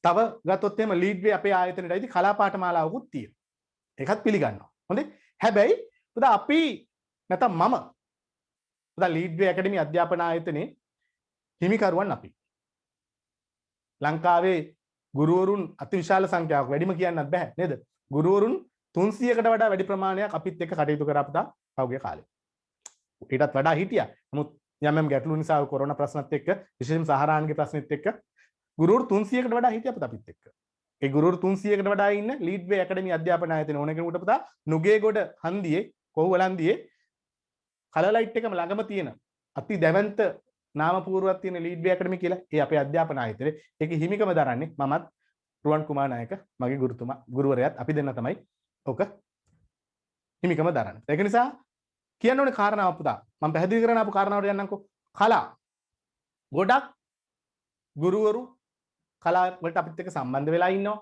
තව ගත්තොත් එහෙම ලීඩ්වේ අපේ ආයතනයට අයිති කලා පාඨමාලාවකුත් තියෙනවා. ඒකත් පිළිගන්නවා. හොඳේ? හැබැයි පුතා අපි නැත්නම් මම පුතා ලීඩ්වේ ඇකඩමි අධ්‍යාපන ආයතනයේ හිමිකරුවන් අපි. ලංකාවේ ගුරුවරුන් අතිවිශාල සංඛ්‍යාවක් වැඩිම කියන්නත් බෑ නේද? ගුරුවරුන් 300කට වඩා වැඩි ප්‍රමාණයක් අපිත් එක්ක කටයුතු කරා පුතා පහුගිය කාලේ. ඊටත් වඩා හිටියා. නමුත් යම් ගැටලු නිසා කොරෝනා ප්‍රශ්නත් එක්ක විශේෂයෙන්ම සහරාන්ගේ ප්‍රශ්නෙත් එක්ක ගුරුවරු 300කට වඩා හිටියා පුතා අපිත් එක්ක. ඒ ගුරුවරු 300කට වඩා ඉන්න ලීඩ්වේ ඇකඩමි අධ්‍යාපන ආයතන ඕන කෙනෙකුට පුතා නුගේගොඩ හන්දියේ කොහුවලන්දියේ කලලයිට් එකම ළඟම තියෙන අති දැවැන්ත නාම පුවරුවක් තියෙන ලීඩ්වේ ඇකඩමි කියලා ඒ අපේ අධ්‍යාපන ආයතනේ. ඒකේ හිමිකම දරන්නේ මමත් රුවන් කුමාර නායක මගේ ගුරුවරයාත් අපි දෙන්න තමයි ඔක හිමිකම දරන්නේ. ඒක නිසා කියන්න ඕනේ කාරණාව පුතා. මම පැහැදිලි කරන අපු කාරණාවට යන්නම්කෝ. කලා ගොඩක් ගුරුවරු කලා වලට අපිත් එක්ක සම්බන්ධ වෙලා ඉන්නවා.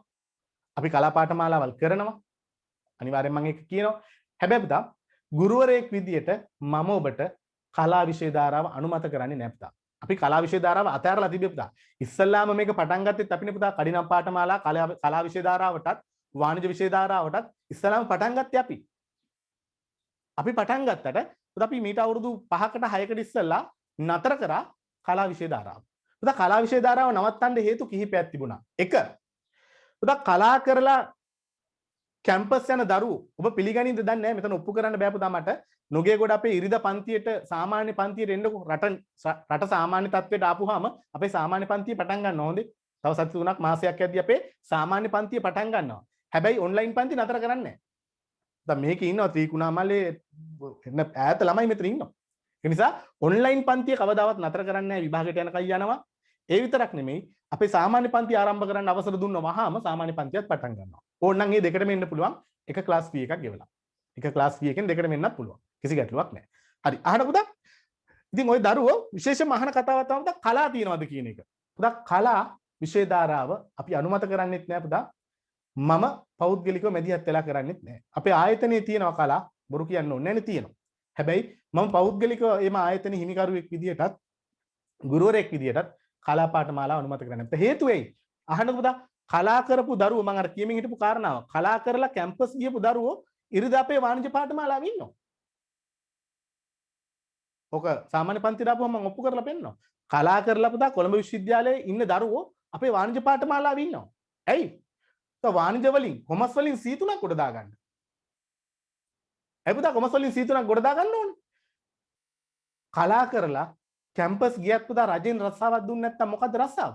අපි කලා පාඨමාලාවල් කරනවා. අනිවාර්යෙන් මම ඒක කියනවා. හැබැයි පුතා ගුරුවරයෙක් විදියට මම ඔබට කලා විෂය ධාරාව අනුමත කරන්නේ නැහැ පුතා. අපි කලා විෂය ධාරාව අතහැරලා තිබේ පුතා. ඉස්සල්ලාම මේක පටන් ගත්තෙත් අපිනේ පුතා කඩිනම් පාඨමාලා කලා විෂය ධාරාවටත් වාණිජ්‍ය විෂය ධාරාවටත් ඉස්සල්ලාම පටන් ගත්තේ අපි. අපි පටන් ගත්තට පුතා අපි මීට අවුරුදු 5කට 6කට ඉස්සල්ලා නතර කරා කලා විෂය ධාරාව. පුතා කලා විෂය ධාරාව නවත්තන්න හේතු කිහිපයක් තිබුණා. එක පුතා කලා කරලා කැම්පස් යන දරුවෝ ඔබ පිළිගනින්ද දන්නේ නැහැ. මෙතන ඔප්පු කරන්න බෑ පුතා මට. නොගේගොඩ අපේ ඉරිදා පන්තියට සාමාන්‍ය පන්තියට එන්නකෝ රට සාමාන්‍ය තත්ත්වයට ආපුවාම අපේ සාමාන්‍ය පන්තිය පටන් ගන්න ඕනේ. තව සති 3ක් මාසයක් යද්දී අපේ සාමාන්‍ය පන්තිය පටන් ගන්නවා. හැබැයි ඔන්ලයින් පන්ති නතර කරන්නේ නැහැ. දැන් මේකේ ඉන්නවා ත්‍රිකුණාමලේ එන්න ඈත ළමයි මෙතන ඉන්නවා. ඒ නිසා ඔන්ලයින් පන්තිය කවදාවත් නතර කරන්නේ නැහැ. විභාගයට යනකම් යනවා. ඒ විතරක් නෙමෙයි අපේ සාමාන්‍ය පන්ති ආරම්භ කරන්න අවසර දුන්නා වහාම සාමාන්‍ය පන්තියත් පටන් ගන්නවා. ඕනනම් මේ දෙකටම එන්න පුළුවන්. එක ක්ලාස් ෆී එකක් ගෙවලා. එක ක්ලාස් ෆී එකෙන් දෙකටම එන්නත් පුළුවන්. කිසි ගැටලුවක් නැහැ. හරි. අහන්න පුතා. ඉතින් ওই දරුවෝ විශේෂයෙන්ම අහන කතාවක් තමයි පුතා කලා තියනවාද කියන එක. පුතා කලා විෂය ධාරාව අපි අනුමත කරන්නේත් නැහැ පුතා. මම පෞද්ගලිකව මැදිහත් වෙලා කරන්නේත් නැහැ. අපේ ආයතනයේ තියෙනවා කලා බොරු කියන්න ඕනේ නැහැ නේ තියෙනවා. හැබැයි මම පෞද්ගලිකව එම ආයතන හිමිකරුවෙක් විදියටත් ගුරුවරයෙක් විදියටත් කලා පාඨමාලා අනුමත කරන්නේ නැත්නම් හේතුව එයි. අහන්න පුතා කලා කරපු දරුවෝ මම අර කියමින් හිටපු කාරණාව. කලා කරලා කැම්පස් ගියපු දරුවෝ ඉරිදා අපේ වාණිජ්‍ය පාඨමාලාවේ ඉන්නවා. ඔක සාමාන්‍ය පන්ති දාපුවම මම ඔප්පු කරලා පෙන්නනවා. කලා කරලා පුතා කොළඹ විශ්වවිද්‍යාලයේ ඉන්න දරුවෝ අපේ වාණිජ්‍ය පාඨමාලාවේ ඉන්නවා. ඇයි? වාණිජ්‍ය වලින් කොමර්ස් වලින් C3ක් ගොඩ දාගන්න. ඇයි පුතා කොමර්ස් වලින් C3ක් ගොඩ දාගන්න ඕනේ? කලා කරලා කැම්පස් ගියත් පුතා රජෙන් රස්සාවක් දුන්නේ නැත්තම් මොකද්ද රස්සාව?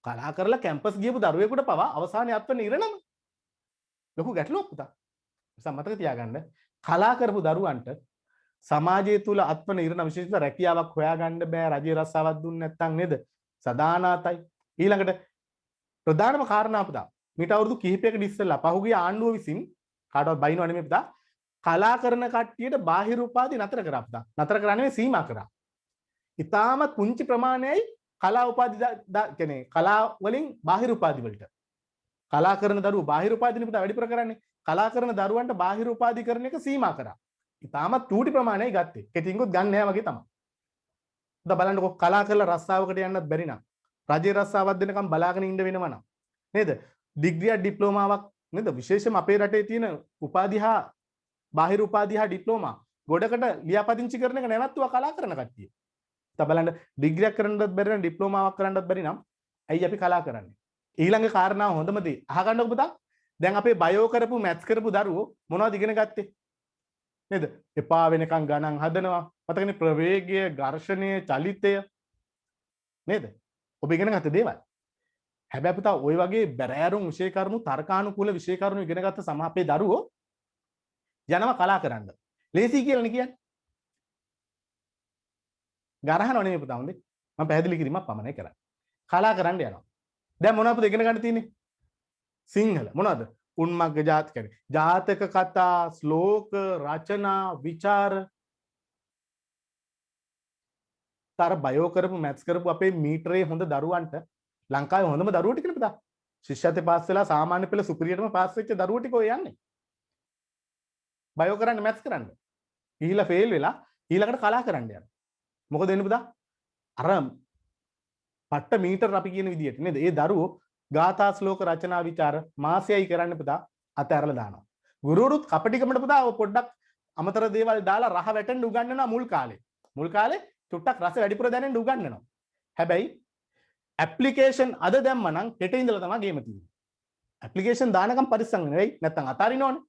කලා කරලා කැම්පස් ගියපු දරුවෙකුට පවා අවසානයේ අත්වන ඉරණම. ලොකු ගැටලුවක් පුතා. නිසා මතක තියාගන්න කලා කරපු දරුවන්ට සමාජය තුල අත්වන ඉරණ විශේෂිත රැකියාවක් හොයාගන්න බෑ රජයේ රස්සාවක් දුන්නේ නැත්තම් නේද? සදානාතයි. ඊළඟට ප්‍රධානම කාරණා පුතා මීට අවුරුදු කිහිපයකට ඉස්සෙල්ලා පහුගිය ආණ්ඩුව විසින් කාටවත් බයිනව නෙමෙයි පුතා කලා කරන කට්ටියට බාහිර උපාධි නතර කරා පුතා. නතර කරා නෙමෙයි සීමා කරා. ඉතාමත් පුංචි ප්‍රමාණයයි කලා උපාධි කියන්නේ කලා වලින් බාහිර උපාධි වලට. කලා කරන දරුවෝ බාහිර උපාධිනේ පුතා වැඩිපුර කරන්නේ. කලා කරන දරුවන්ට බාහිර උපාධි කරන එක සීමා කරා. ඉතාමත් චූටි ප්‍රමාණයයි ගත්තේ. කෙටිංගුත් ගන්න නෑ වගේ තමයි. පුතා බලන්නකො කලා කරලා රස්සාවකට යන්නත් බැරි නම් රජයේ රස්සාවක් දෙනකම් බලාගෙන ඉන්න වෙනවා නම් නේද? ඩිග්‍රියක් ඩිප්ලෝමාවක් නේද? විශේෂයෙන්ම අපේ රටේ තියෙන උපාධි හා බාහිර උපාධි හා ඩිප්ලෝමා ගොඩකට ලියාපදිංචි කරන එක නැවතුවා කලා කරන කට්ටිය. තව බලන්න ඩිග්‍රියක් කරන්නත් බැරි නම් ඩිප්ලෝමාවක් කරන්නත් බැරි නම් ඇයි අපි කලා කරන්නේ? ඊළඟ කාරණාව හොඳම දේ අහගන්නකො පුතා. දැන් අපේ බයෝ කරපු මැත්ස් කරපු දරුවෝ මොනවද ඉගෙන ගත්තේ? නේද? එපා වෙනකන් ගණන් හදනවා. මතකනේ ප්‍රවේගය, ඝර්ෂණය, චලිතය නේද? ඔබ ඉගෙන ගත්ත දේවල්. හැබැයි පුතා ওই වගේ බැරෑරුම් විෂය කරුණු තර්කානුකූල විෂය කරුණු ඉගෙන ගත්ත සම අපේ දරුවෝ යනවා කලා කරන්න. ලේසි කියලානේ කියන්නේ. ගරහනව නෙමෙයි පුතා හොඳේ. මම පැහැදිලි කිරීමක් පමණයි කරන්නේ. කලා කරන්න යනවා. දැන් මොනවද ඉගෙන ගන්න තියෙන්නේ? සිංහල. මොනවද? උන්මග්ග ජාතක කියන්නේ. ජාතක කතා, ශ්ලෝක, රචනා, විචාර. තර බයෝ කරපු මැත්ස් කරපු අපේ මීටරේ හොඳ දරුවන්ට ලංකාවේ හොඳම දරුවෝ ටිකනේ පුතා. ශිෂ්‍යත්වයේ පාස් වෙලා සාමාන්‍ය පෙළ සුපිරියටම පාස් වෙච්ච දරුවෝ ටික ඔය යන්නේ. බයෝ කරන්න මැත්ස් කරන්න. ගිහිලා ෆේල් වෙලා ඊළඟට කලා කරන්න යනවා. මොකද වෙන්නේ පුතා? අර පට්ට මීටර අපි කියන විදිහට නේද? ඒ දරුවෝ ගාථා ශ්ලෝක රචනා විචාර මාසෙයි කරන්න පුතා අතහැරලා දානවා. ගුරුවරුත් කපටිකමට පුතා පොඩ්ඩක් අමතර දේවල් දාලා රහ වැටෙන්න උගන්වනවා මුල් කාලේ. මුල් කාලේ චුට්ටක් රස වැඩිපුර දැනෙන්න උගන්වනවා. හැබැයි ඇප්ලිකේෂන් අද දැම්ම නම් හෙට ඉඳලා තමයි ගේම තියෙන්නේ. ඇප්ලිකේෂන් දානකම් පරිස්සම් වෙන්නේ. නැත්තම් අතාරිනවනේ.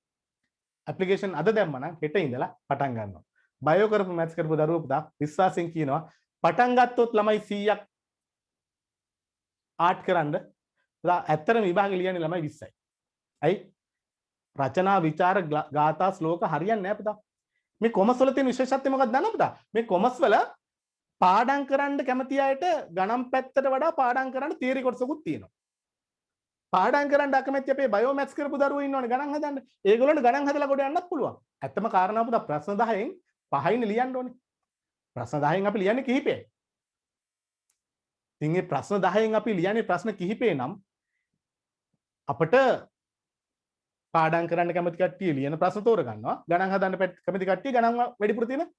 ඇප්ලිකේෂන් අද දැම්ම නම් හෙට ඉඳලා පටන් ගන්නවා. බයෝ කරපු මැත්ස් කරපු දරුවෝ පුතා විශ්වාසයෙන් කියනවා පටන් ගත්තොත් ළමයි 100ක් ආර්ට් කරන්න පුතා ඇත්තටම විභාගෙ ලියන්නේ ළමයි 20යි. ඇයි? රචනා විචාර ගාථා ශ්ලෝක හරියන්නේ නැහැ පුතා. මේ කොමර්ස් වල තියෙන විශේෂත්වය මොකක්ද දන්නවද පුතා? මේ කොමර්ස් වල පාඩම් කරන්න කැමති අයට ගණන් පැත්තට වඩා පාඩම් කරන්න තියරි කොටසකුත් තියෙනවා. පාඩම් කරන්න අකමැති අපේ බයෝ මැත්ස් කරපු දරුවෝ ඉන්නවනේ ගණන් හදන්න. ඒගොල්ලන්ට ගණන් හදලා ගොඩ යන්නත් පුළුවන්. ඇත්තම කාරණාව පුතා ප්‍රශ්න 10න් 5යින් ලියන්න ඕනේ. ප්‍රශ්න 10න් අපි ලියන්නේ කිහිපයයි. ඉතින් මේ ප්‍රශ්න 10න් අපි ලියන්නේ ප්‍රශ්න කිහිපේ නම් අපිට පාඩම් කරන්න කැමති කට්ටිය ලියන ප්‍රශ්න තෝරගන්නවා. ගණන් හදන්න කැමති කට්ටිය ගණන් වැඩිපුර තියෙන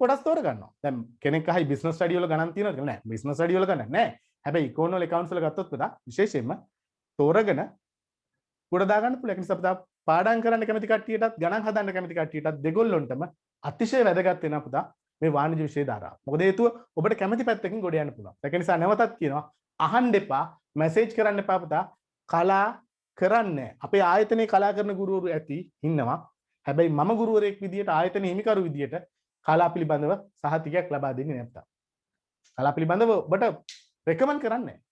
කොටස් තෝරගන්නවා. දැන් කෙනෙක් අහයි බිස්නස් ස්ටඩි වල ගණන් තියෙනවද කියලා? නෑ. බිස්නස් ස්ටඩි වල ගණන් නෑ. හැබැයි ඉකෝනොමි වල accounts වල ගත්තොත් පුතා විශේෂයෙන්ම තෝරගෙන උඩ දාගන්න පුළුවන්. ඒ නිසා පුතා පාඩම් කරන්න කැමති කට්ටියටත් ගණන් හදන්න කැමති කට්ටියටත් දෙගොල්ලොන්ටම අතිශය වැදගත් වෙනවා පුතා මේ වාණිජ්‍ය විෂය ධාරාව. මොකද හේතුව ඔබට කැමති පැත්තකින් ගොඩ යන්න පුළුවන්. ඒක නිසා නැවතත් කියනවා අහන්න එපා, මැසේජ් කරන්න එපා පුතා. කලා කරන්නේ අපේ ආයතනයේ කලා කරන ගුරුවරු ඇති ඉන්නවා. හැබැයි මම ගුරුවරයෙක් විදියට ආයතන හිමිකරු විදියට කලා පිළිබඳව සහතිකයක් ලබා දෙන්නේ නැත්තම්. කලා පිළිබඳව ඔබට රෙකමන්ඩ් කරන්නේ නැහැ.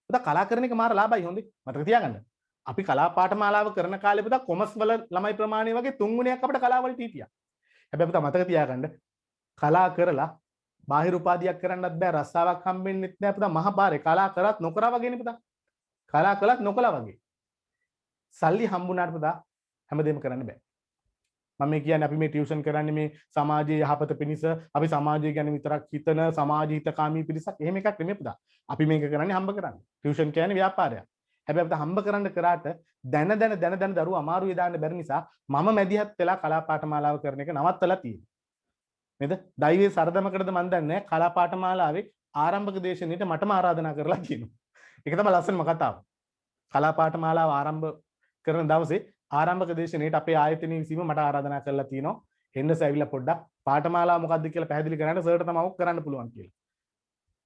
පුතා කලා කරන එක මාර ලාභයි හොඳේ. මතක තියාගන්න. අපි කලා පාඨමාලාව කරන කාලේ පුතා කොමර්ස් වල ළමයි ප්‍රමාණය වගේ 3 ගුණයක් අපිට කලාව වලට හිටියා. හැබැයි පුතා මතක තියාගන්න කලා කරලා බාහිර උපාධියක් කරන්නත් බෑ රස්සාවක් හම්බෙන්නෙත් නෑ පුතා මහා බාරේ කලා කරත් නොකරා වගේනේ පුතා. කලා කළත් නොකලා වගේ. සල්ලි හම්බුනාට පුතා හැමදේම කරන්න බෑ. මම මේ කියන්නේ අපි මේ ටියුෂන් කරන්නේ මේ සමාජයේ යහපත පිණිස අපි සමාජය ගැන විතරක් හිතන සමාජ හිතකාමී පිරිසක් එහෙම එකක් නෙමෙයි පුතා. අපි මේක කරන්නේ හම්බ කරන්නේ. ටියුෂන් කියන්නේ ව්‍යාපාරයක්. හැබැයි අපිට හම්බ කරන්න කරාට දැන දරුවෝ අමාරුවේ දාන්න බැරි නිසා මම මැදිහත් වෙලා කලා පාඨමාලාව කරන එක නවත්තලා තියෙනවා. නේද? දෛවයේ සරදමකටද මන් දන්නේ නැහැ කලා පාඨමාලාවේ ආරම්භක දේශනෙට මටම ආරාධනා කරලා කියනවා. ඒක තමයි ලස්සනම කතාව. කලා පාඨමාලාව ආරම්භ කරන දවසේ ආරම්භක දේශනෙට අපේ ආයතනයේ විසීම මට ආරාධනා කරලා තියෙනවා. එන්නස ඇවිල්ලා පොඩ්ඩක් පාඨමාලාව මොකක්ද කියලා පැහැදිලි කරන්න සර්ට තමයි ඔක් කරන්න පුළුවන් කියලා.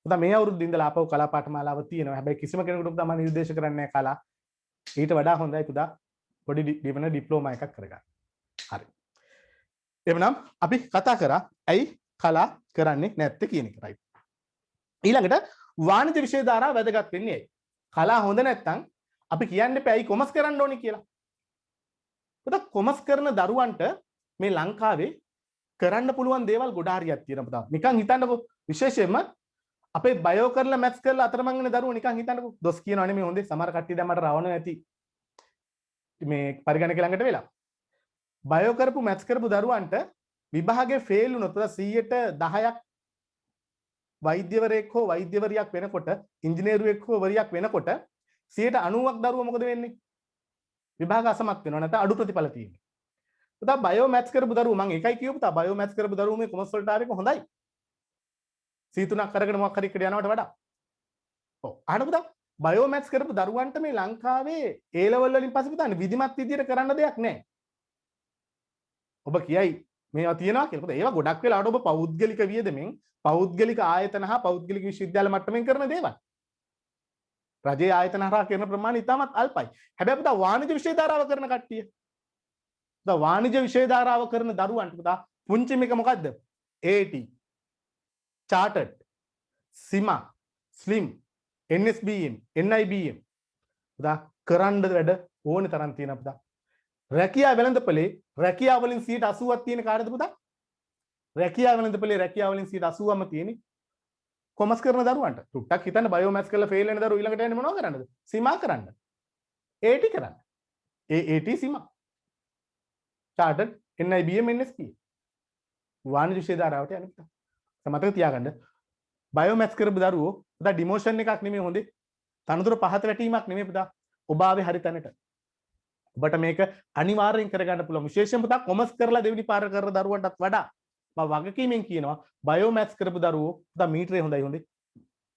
පුතා මේ අවුරුද්දේ ඉඳලා ආපහු කලා පාඨමාලාව තියෙනවා. හැබැයි කිසිම කෙනෙකුට පුතා මම නිර්දේශ කරන්නේ නැහැ කලා. ඊට වඩා හොඳයි පුතා පොඩි ඩිප්ලෝමා එකක් කරගන්න. හරි. එවනම් අපි කතා කරා ඇයි කලා කරන්නේ නැත්තේ කියන එක. රයිට්. ඊළඟට වාණිජ විෂය ධාරාව වැදගත් වෙන්නේ ඇයි? කලා හොඳ නැත්නම් අපි කියන්නේ ඇයි කොමර්ස් කරන්න ඕනේ කියලා. පුතා කොමර්ස් කරන දරුවන්ට මේ ලංකාවේ කරන්න පුළුවන් දේවල් ගොඩ හරියක් තියෙනවා පුතා. නිකන් හිතන්නකෝ විශේෂයෙන්ම අපේ බයෝ කරලා මැත්ස් කරලා අතරමං වෙන දරුවෝ නිකන් හිතන්නකෝ දොස් කියනවා නෙමෙයි හොඳේ සමහර කට්ටිය දැන් මට රවණ ඇති මේ පරිගණක ළඟට වෙලා බයෝ කරපු මැත්ස් කරපු දරුවන්ට විභාගේ ෆේල් වුණොත් 100ට 10ක් වෛද්‍යවරයෙක් හෝ වෛද්‍යවරියක් වෙනකොට ඉංජිනේරුවෙක් හෝ වරියක් වෙනකොට 90ක් දරුවෝ මොකද වෙන්නේ විභාග අසමත් වෙනවා නැත්නම් අඩු ප්‍රතිඵල තියෙනවා. පුතා බයෝ මැත්ස් කරපු දරුවෝ මම එකයි කියපු පුතා බයෝ මැත්ස් කරපු දරුවෝ මේ කොමර්ස් වලට ආවෙක හොඳයි. C3ක් අරගෙන මොකක් හරි එකට යනවට වඩා. ඔව්. අහන්න පුතා බයෝ මැත්ස් කරපු දරුවන්ට මේ ලංකාවේ A level වලින් පස්සේ පුතා විධිමත් විදියට කරන්න දෙයක් නැහැ. ඔබ කියයි මේවා තියනවා කියලා. පුතා ඒවා ගොඩක් වෙලාවට ඔබ පෞද්ගලික වියදමෙන් පෞද්ගලික ආයතන හා පෞද්ගලික විශ්වවිද්‍යාල මට්ටමින් කරන දේවල්. රජයේ ආයතන හරහා කරන ප්‍රමාණය ඉතාමත් අල්පයි. හැබැයි පුතා වාණිජ විෂය ධාරාව කරන කට්ටිය. පුතා වාණිජ විෂය ධාරාව කරන දරුවන්ට පුතා පුංචිම එක මොකද්ද? AT, chartered, SIMA, SLIM, NSBM, NIBM. පුතා කරන්න වැඩ ඕනේ තරම් තියෙනවා පුතා. රැකියාව වෙළඳපොලේ රැකියාව වලින් 80ක් තියෙන කාටද පුතා? රැකියාව වෙළඳපොලේ රැකියාව වලින් 80ක්ම තියෙන්නේ කොමර්ස් කරන දරුවන්ට. ටුට්ටක් හිතන්න බයෝ මැත්ස් කරලා ෆේල් වෙන දරුවෝ ඊළඟට යන්නේ මොනව කරන්නද? සීමා කරන්න. AT කරන්න. AT සීමා. chartered NIBM NSP. වාණිජ විෂය ධාරාවට යන්නේ පුතා. මතක තියාගන්න. බයෝ මැත්ස් කරපු දරුවෝ පුතා ඩිමෝෂන් එකක් නෙමෙයි හොඳේ. තනතුර පහත වැටීමක් නෙමෙයි පුතා. ඔබ ආවේ හරි තැනට. ඔබට මේක අනිවාර්යෙන් කරගන්න පුළුවන්. විශේෂයෙන් පුතා කොමර්ස් කරලා දෙවෙනි පාර කරන දරුවන්ටත් වඩා මම වගකීමෙන් කියනවා බයෝ මැත්ස් කරපු දරුවෝ පුතා මීටරේ හොඳයි හොඳේ.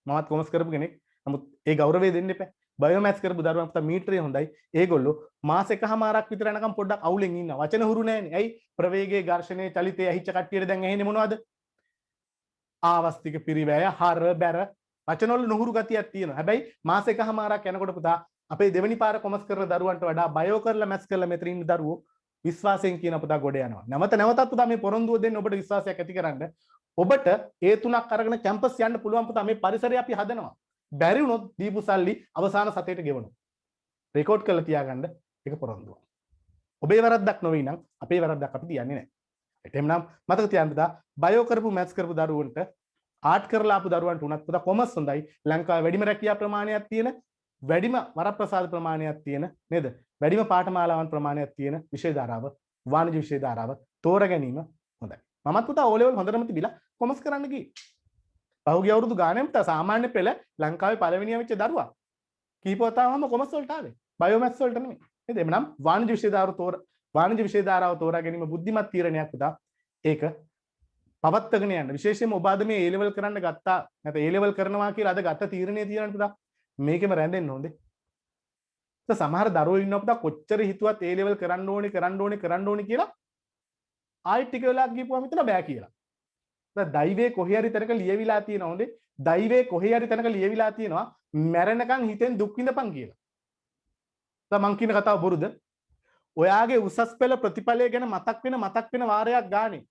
මමත් කොමර්ස් කරපු කෙනෙක්. නමුත් ඒ ගෞරවය දෙන්න එපා. බයෝ මැත්ස් කරපු දරුවන් පුතා මීටරේ හොඳයි. ඒගොල්ලෝ මාස එකමාරක් විතර යනකම් පොඩ්ඩක් අවුලෙන් ඉන්නවා. වචන හුරු නැහැනේ. ඇයි? ප්‍රවේගයේ ඝර්ෂණයේ චලිතයේ ඇහිච්ච කට්ටියට දැන් ඇහෙන්නේ මොනවද? ආවස්තික පිරිවැය හර බැර වචන වල නුහුරු ගතියක් තියෙනවා. හැබැයි මාස එකමාරක් යනකොට පුතා අපේ දෙවෙනි පාර කොමර්ස් කරන දරුවන්ට වඩා බයෝ කරලා මැත්ස් කරලා මෙතන ඉන්න දරුවෝ විශ්වාසයෙන් කියන පුතා ගොඩ යනවා. නැවතත් පුතා මේ පොරොන්දුව දෙන්න ඔබට විශ්වාසයක් ඇති කරන්න. ඔබට ඒ තුනක් අරගෙන කැම්පස් යන්න පුළුවන් පුතා මේ පරිසරය අපි හදනවා. බැරි වුණොත් දීපු සල්ලි අවසාන සතේට ගෙවනවා. රෙකෝඩ් කරලා තියාගන්න ඒක පොරොන්දුව. ඔබේ වැරද්දක් නොවේ නම් අපේ වැරද්දක් අපි තියන්නේ නැහැ. එහෙනම් මතක තියාගන්න පුතා බයෝ කරපු මැත්ස් කරපු දරුවන්ට ආර්ට් කරලා ආපු දරුවන්ට උනත් පුතා කොමර්ස් හොඳයි. ලංකාවේ වැඩිම රැකියා ප්‍රමාණයක් තියෙන වැඩිම වරප්‍රසාද ප්‍රමාණයක් තියෙන නේද? වැඩිම පාඨමාලාවන් ප්‍රමාණයක් තියෙන විෂය ධාරාව වාණිජ විෂය ධාරාව තෝරා ගැනීම හොඳයි. මමත් පුතා O level හොඳටම තිබිලා කොමර්ස් කරන්න ගියේ. පහුගිය අවුරුදු ගානෙම පුතා සාමාන්‍ය පෙළ ලංකාවේ පළවෙනියා වෙච්ච දරුවා. කීපවතාවම කොමර්ස් වලට ආවේ. බයෝ මැත්ස් වලට නෙමෙයි. නේද? එමනම් වාණිජ විෂය ධාරාව තෝරා ගැනීම බුද්ධිමත් තීරණයක් පුතා. ඒක පවත්වාගෙන යන්න. විශේෂයෙන්ම ඔබ අද මේ A level කරන්න ගත්තා නැත්නම් A level කරනවා කියලා අද ගත්ත තීරණය තියෙනවනේ පුතා. මේකෙම රැඳෙන්න හොඳේ. සමහර දරුවෝ ඉන්නවා පුතා කොච්චර හිතුවත් A level කරන්න ඕනේ කියලා ආයෙත් ටික වෙලාවක් ගිහපුවම හිතන බෑ කියලා. දැන් දෛවයේ කොහේ හරි තැනක ලියවිලා තියෙනවා හොඳේ. දෛවයේ කොහේ හරි තැනක ලියවිලා තියෙනවා මැරෙනකන් හිතෙන් දුක් විඳපන් කියලා. දැන් මං කියන කතාව බොරුද? ඔයාගේ උසස් පෙළ ප්‍රතිඵලය ගැන මතක් වෙන වාරයක් ගානේ.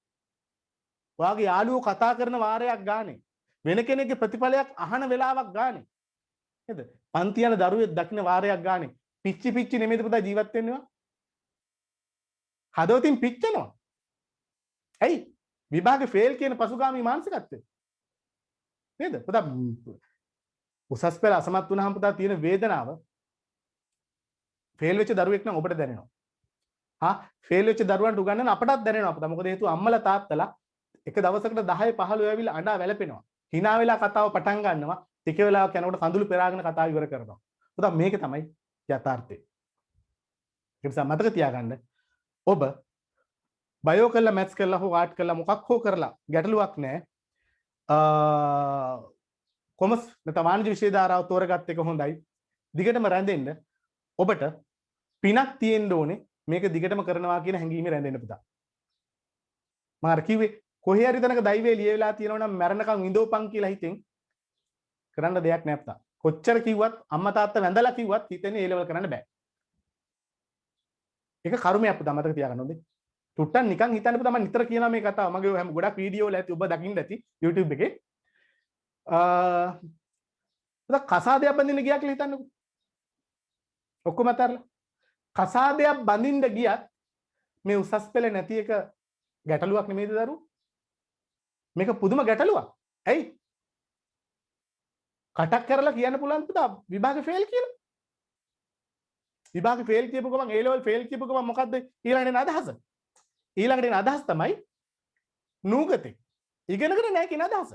ඔයාගේ යාළුවෝ කතා කරන වාරයක් ගානේ. වෙන කෙනෙක්ගේ ප්‍රතිඵලයක් අහන වෙලාවක් ගානේ. නේද? පන්ති යන දරුවෙක් දකින්න වාරයක් ගානේ. පිච්චි නෙමෙයිද පුතා ජීවත් වෙන්නේවා? හදවතින් පිච්චෙනවා. ඇයි? විභාගේ ෆේල් කියන පසුගාමී මානසිකත්වය. නේද? පුතා උසස් පෙළ අසමත් වුණාම පුතා තියෙන වේදනාව ෆේල් වෙච්ච දරුවෙක් නම් ඔබට දැනෙනවා. ෆේල් වෙච්ච දරුවන්ට උගන්වන අපටත් දැනෙනවා පුතා. මොකද හේතුව අම්මලා තාත්තලා එක දවසකට 10 15 ඇවිල්ලා අඬා වැළපෙනවා. hina වෙලා කතාව පටන් ගන්නවා. ටික වෙලාවක් යනකොට කඳුළු පෙරාගෙන කතාව ඉවර කරනවා. පුතා මේක තමයි යථාර්ථය. ඒ නිසා මතක තියාගන්න ඔබ බයෝ කරලා මැත්ස් කරලා හෝ ආර්ට් කරලා මොකක් හෝ කරලා ගැටලුවක් නැහැ. කොමර්ස් නැත්නම් වාණිජ්‍ය විෂය ධාරාව තෝරගත්ත එක හොඳයි. දිගටම රැඳෙන්න ඔබට පිනක් තියෙන්න ඕනේ මේක දිගටම කරනවා කියන හැඟීම රැඳෙන්න පුතා. මම අර කිව්වේ කොහේ හරි තැනක දෛවයේ ලියවිලා තියෙනවා නම් මරණකම් ඉඳෝපන් කියලා හිතෙන් කරන්න දෙයක් නෑ පුතා. කොච්චර කිව්වත් අම්මා තාත්තා වැඳලා කිව්වත් හිතෙන්නේ ඒ ලෙවල් කරන්න බෑ. ඒක කර්මයක් පුතා මතක තියාගන්න ඕනේ. තුට්ටන් නිකන් හිතන්න පුතා මම නිතර කියනවා මේ කතාව. මගේ හැම ගොඩක් වීඩියෝ වල ඇති ඔබ දකින්න ඇති YouTube එකේ. පුතා කසාදයක් බඳින්න ගියා කියලා හිතන්නකෝ. ඔක්කොම අතරලා කසාදයක් බඳින්න ගියත් මේ උසස් පෙළ නැති එක ගැටලුවක් නෙමෙයිද දරුවෝ? මේක පුදුම ගැටලුවක්. ඇයි? කටක් කරලා කියන්න පුළුවන් පුතා විභාගේ ෆේල් කියලා. විභාගේ ෆේල් කියපු ගමන් A level ෆේල් කියපු ගමන් මොකද්ද ඊළඟට එන අදහස? ඊළඟට එන අදහස තමයි නූගතේ. ඉගෙනගෙන නැහැ කියන අදහස.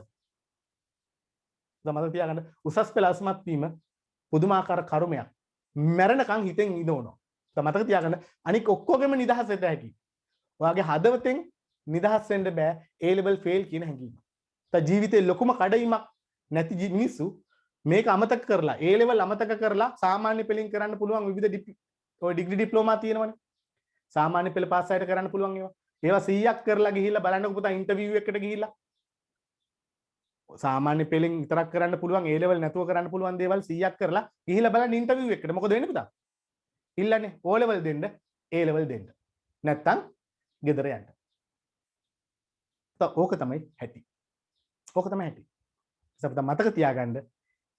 මතක තියාගන්න උසස් පෙළ අසමත් වීම පුදුමාකාර කර්මයක්. මැරෙනකන් හිතෙන් ඉඳවනවා. මතක තියාගන්න අනික ඔක්කොගෙම නිදහස් වෙත හැකි. ඔයාගේ හදවතෙන් නිදහස් වෙන්න බෑ A level fail කියන හැඟීම. ජීවිතේ ලොකුම කඩයිමක් නැති මිනිස්සු මේක අමතක කරලා A level අමතක කරලා සාමාන්‍ය පෙළින් කරන්න පුළුවන් විවිධ ඔය ඩිග්‍රී ඩිප්ලෝමා තියෙනවනේ. සාමාන්‍ය පෙළ පාස් ආයත කරන්න පුළුවන් ඒවා. ඒවා 100ක් කරලා ගිහිල්ලා බලන්නකො පුතා ඉන්ටර්විව් එකකට ගිහිල්ලා. සාමාන්‍ය පෙළින් විතරක් කරන්න පුළුවන් A level නැතුව කරන්න පුළුවන් දේවල් 100ක් කරලා ගිහිල්ලා බලන්න ඉන්ටර්විව් එකකට. මොකද වෙන්නේ පුතා? ඉල්ලන්නේ O level දෙන්න A level දෙන්න. නැත්තම් ගෙදර යන්න. ඕක තමයි හැටි. ඕක තමයි හැටි. සපත මතක තියාගන්න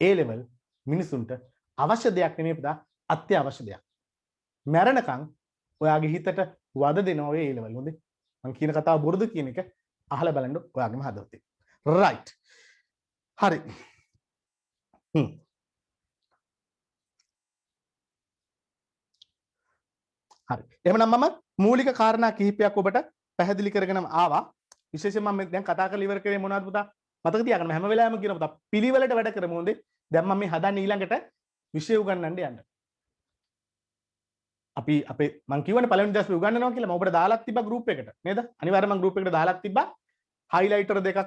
A level මිනිසුන්ට අවශ්‍ය දෙයක් නෙමෙයි පුතා අත්‍යවශ්‍ය දෙයක්. මැරෙනකන් ඔයාගේ හිතට වද දෙනවා ඔය A level. හොඳේ. මම කියන කතාව බොරුද කියන එක අහලා බලන්න ඔයාගේම හදවතේ. right. හරි. හරි. එහෙනම් මම මූලික කාරණා කිහිපයක් ඔබට පැහැදිලි කරගෙන ආවා. විශේෂයෙන්ම මම දැන් කතා කරලා ඉවර කරේ මොනවද පුතා? මතක තියාගන්න හැම වෙලාවෙම කියන පුතා පිළිවෙලට වැඩ කරමු හොඳේ. දැන් මම මේ හදන්නේ ඊළඟට විෂය උගන්වන්න යන්න. අපි අපේ මම කියවනේ පළවෙනි දවසේ උගන්වනවා කියලා මම ඔබට දාලා තිබ්බා ගෲප් එකට නේද? අනිවාර්යයෙන් මම ගෲප් එකට දාලා තිබ්බා. හයිලයිටර් දෙකක්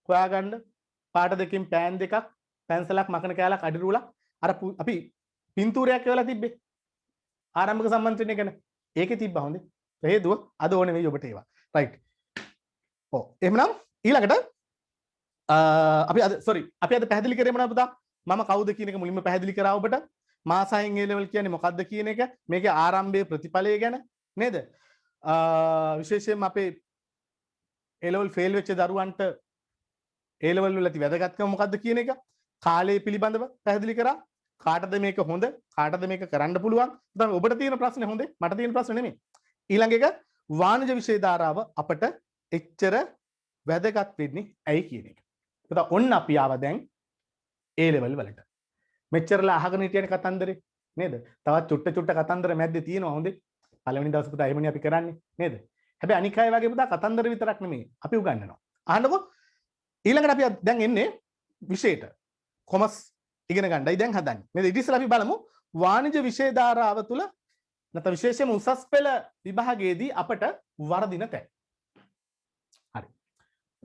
හොයාගන්න. පාට දෙකකින් පෑන් දෙකක්, පැන්සලක්, මකන කෑල්ලක්, අඩිරුලක්. අර අපි පින්තූරයක් කියලා තිබ්බේ. ආරම්භක සම්මන්ත්‍රණය ගැන. ඒකේ තිබ්බා හොඳේ. හේතුව අද ඕනේ වෙයි ඔබට ඒවා. රයිට්. ඔව්. එහෙනම් ඊළඟට අපි අද පැහැදිලි කරේ මොනවද පුතා? මම කවුද කියන එක මුලින්ම පැහැදිලි කරා ඔබට. මාසයෙන් A level කියන්නේ මොකක්ද කියන එක, මේකේ ආරම්භයේ ප්‍රතිඵලය ගැන නේද? විශේෂයෙන්ම අපේ A level fail වෙච්ච දරුවන්ට A level වල ඇති වැදගත්කම මොකක්ද කියන එක කාලය පිළිබඳව පැහැදිලි කරා. කාටද මේක හොඳ? කාටද මේක කරන්න පුළුවන්? දැන් ඔබට තියෙන ප්‍රශ්නේ හොඳේ. මට තියෙන ප්‍රශ්නේ නෙමෙයි. ඊළඟ එක වාණිජ්‍ය විෂය ධාරාව අපට එච්චර වැදගත් වෙන්නේ ඇයි කියන එක. පුතා ඔන්න අපි ආවා දැන් A level වලට. මෙච්චරලා අහගෙන හිටියනේ කතන්දරේ නේද? තවත් චුට්ට කතන්දර මැද්දේ තියෙනවා හොඳේ. පළවෙනි දවස් පුතා එහෙමනේ අපි කරන්නේ නේද? හැබැයි අනික් අය වගේ පුතා කතන්දර විතරක් නෙමෙයි අපි උගන්වනවා. අහන්නකෝ ඊළඟට අපි දැන් එන්නේ විෂයට. කොමර්ස් ඉගෙන ගන්නයි දැන් හදන්නේ. නේද? ඊට ඉස්සෙල්ලා අපි බලමු වාණිජ්‍ය විෂය ධාරාව තුල නැත්නම් විශේෂයෙන්ම උසස් පෙළ විභාගයේදී අපට වර්ධින තැන්. හරි.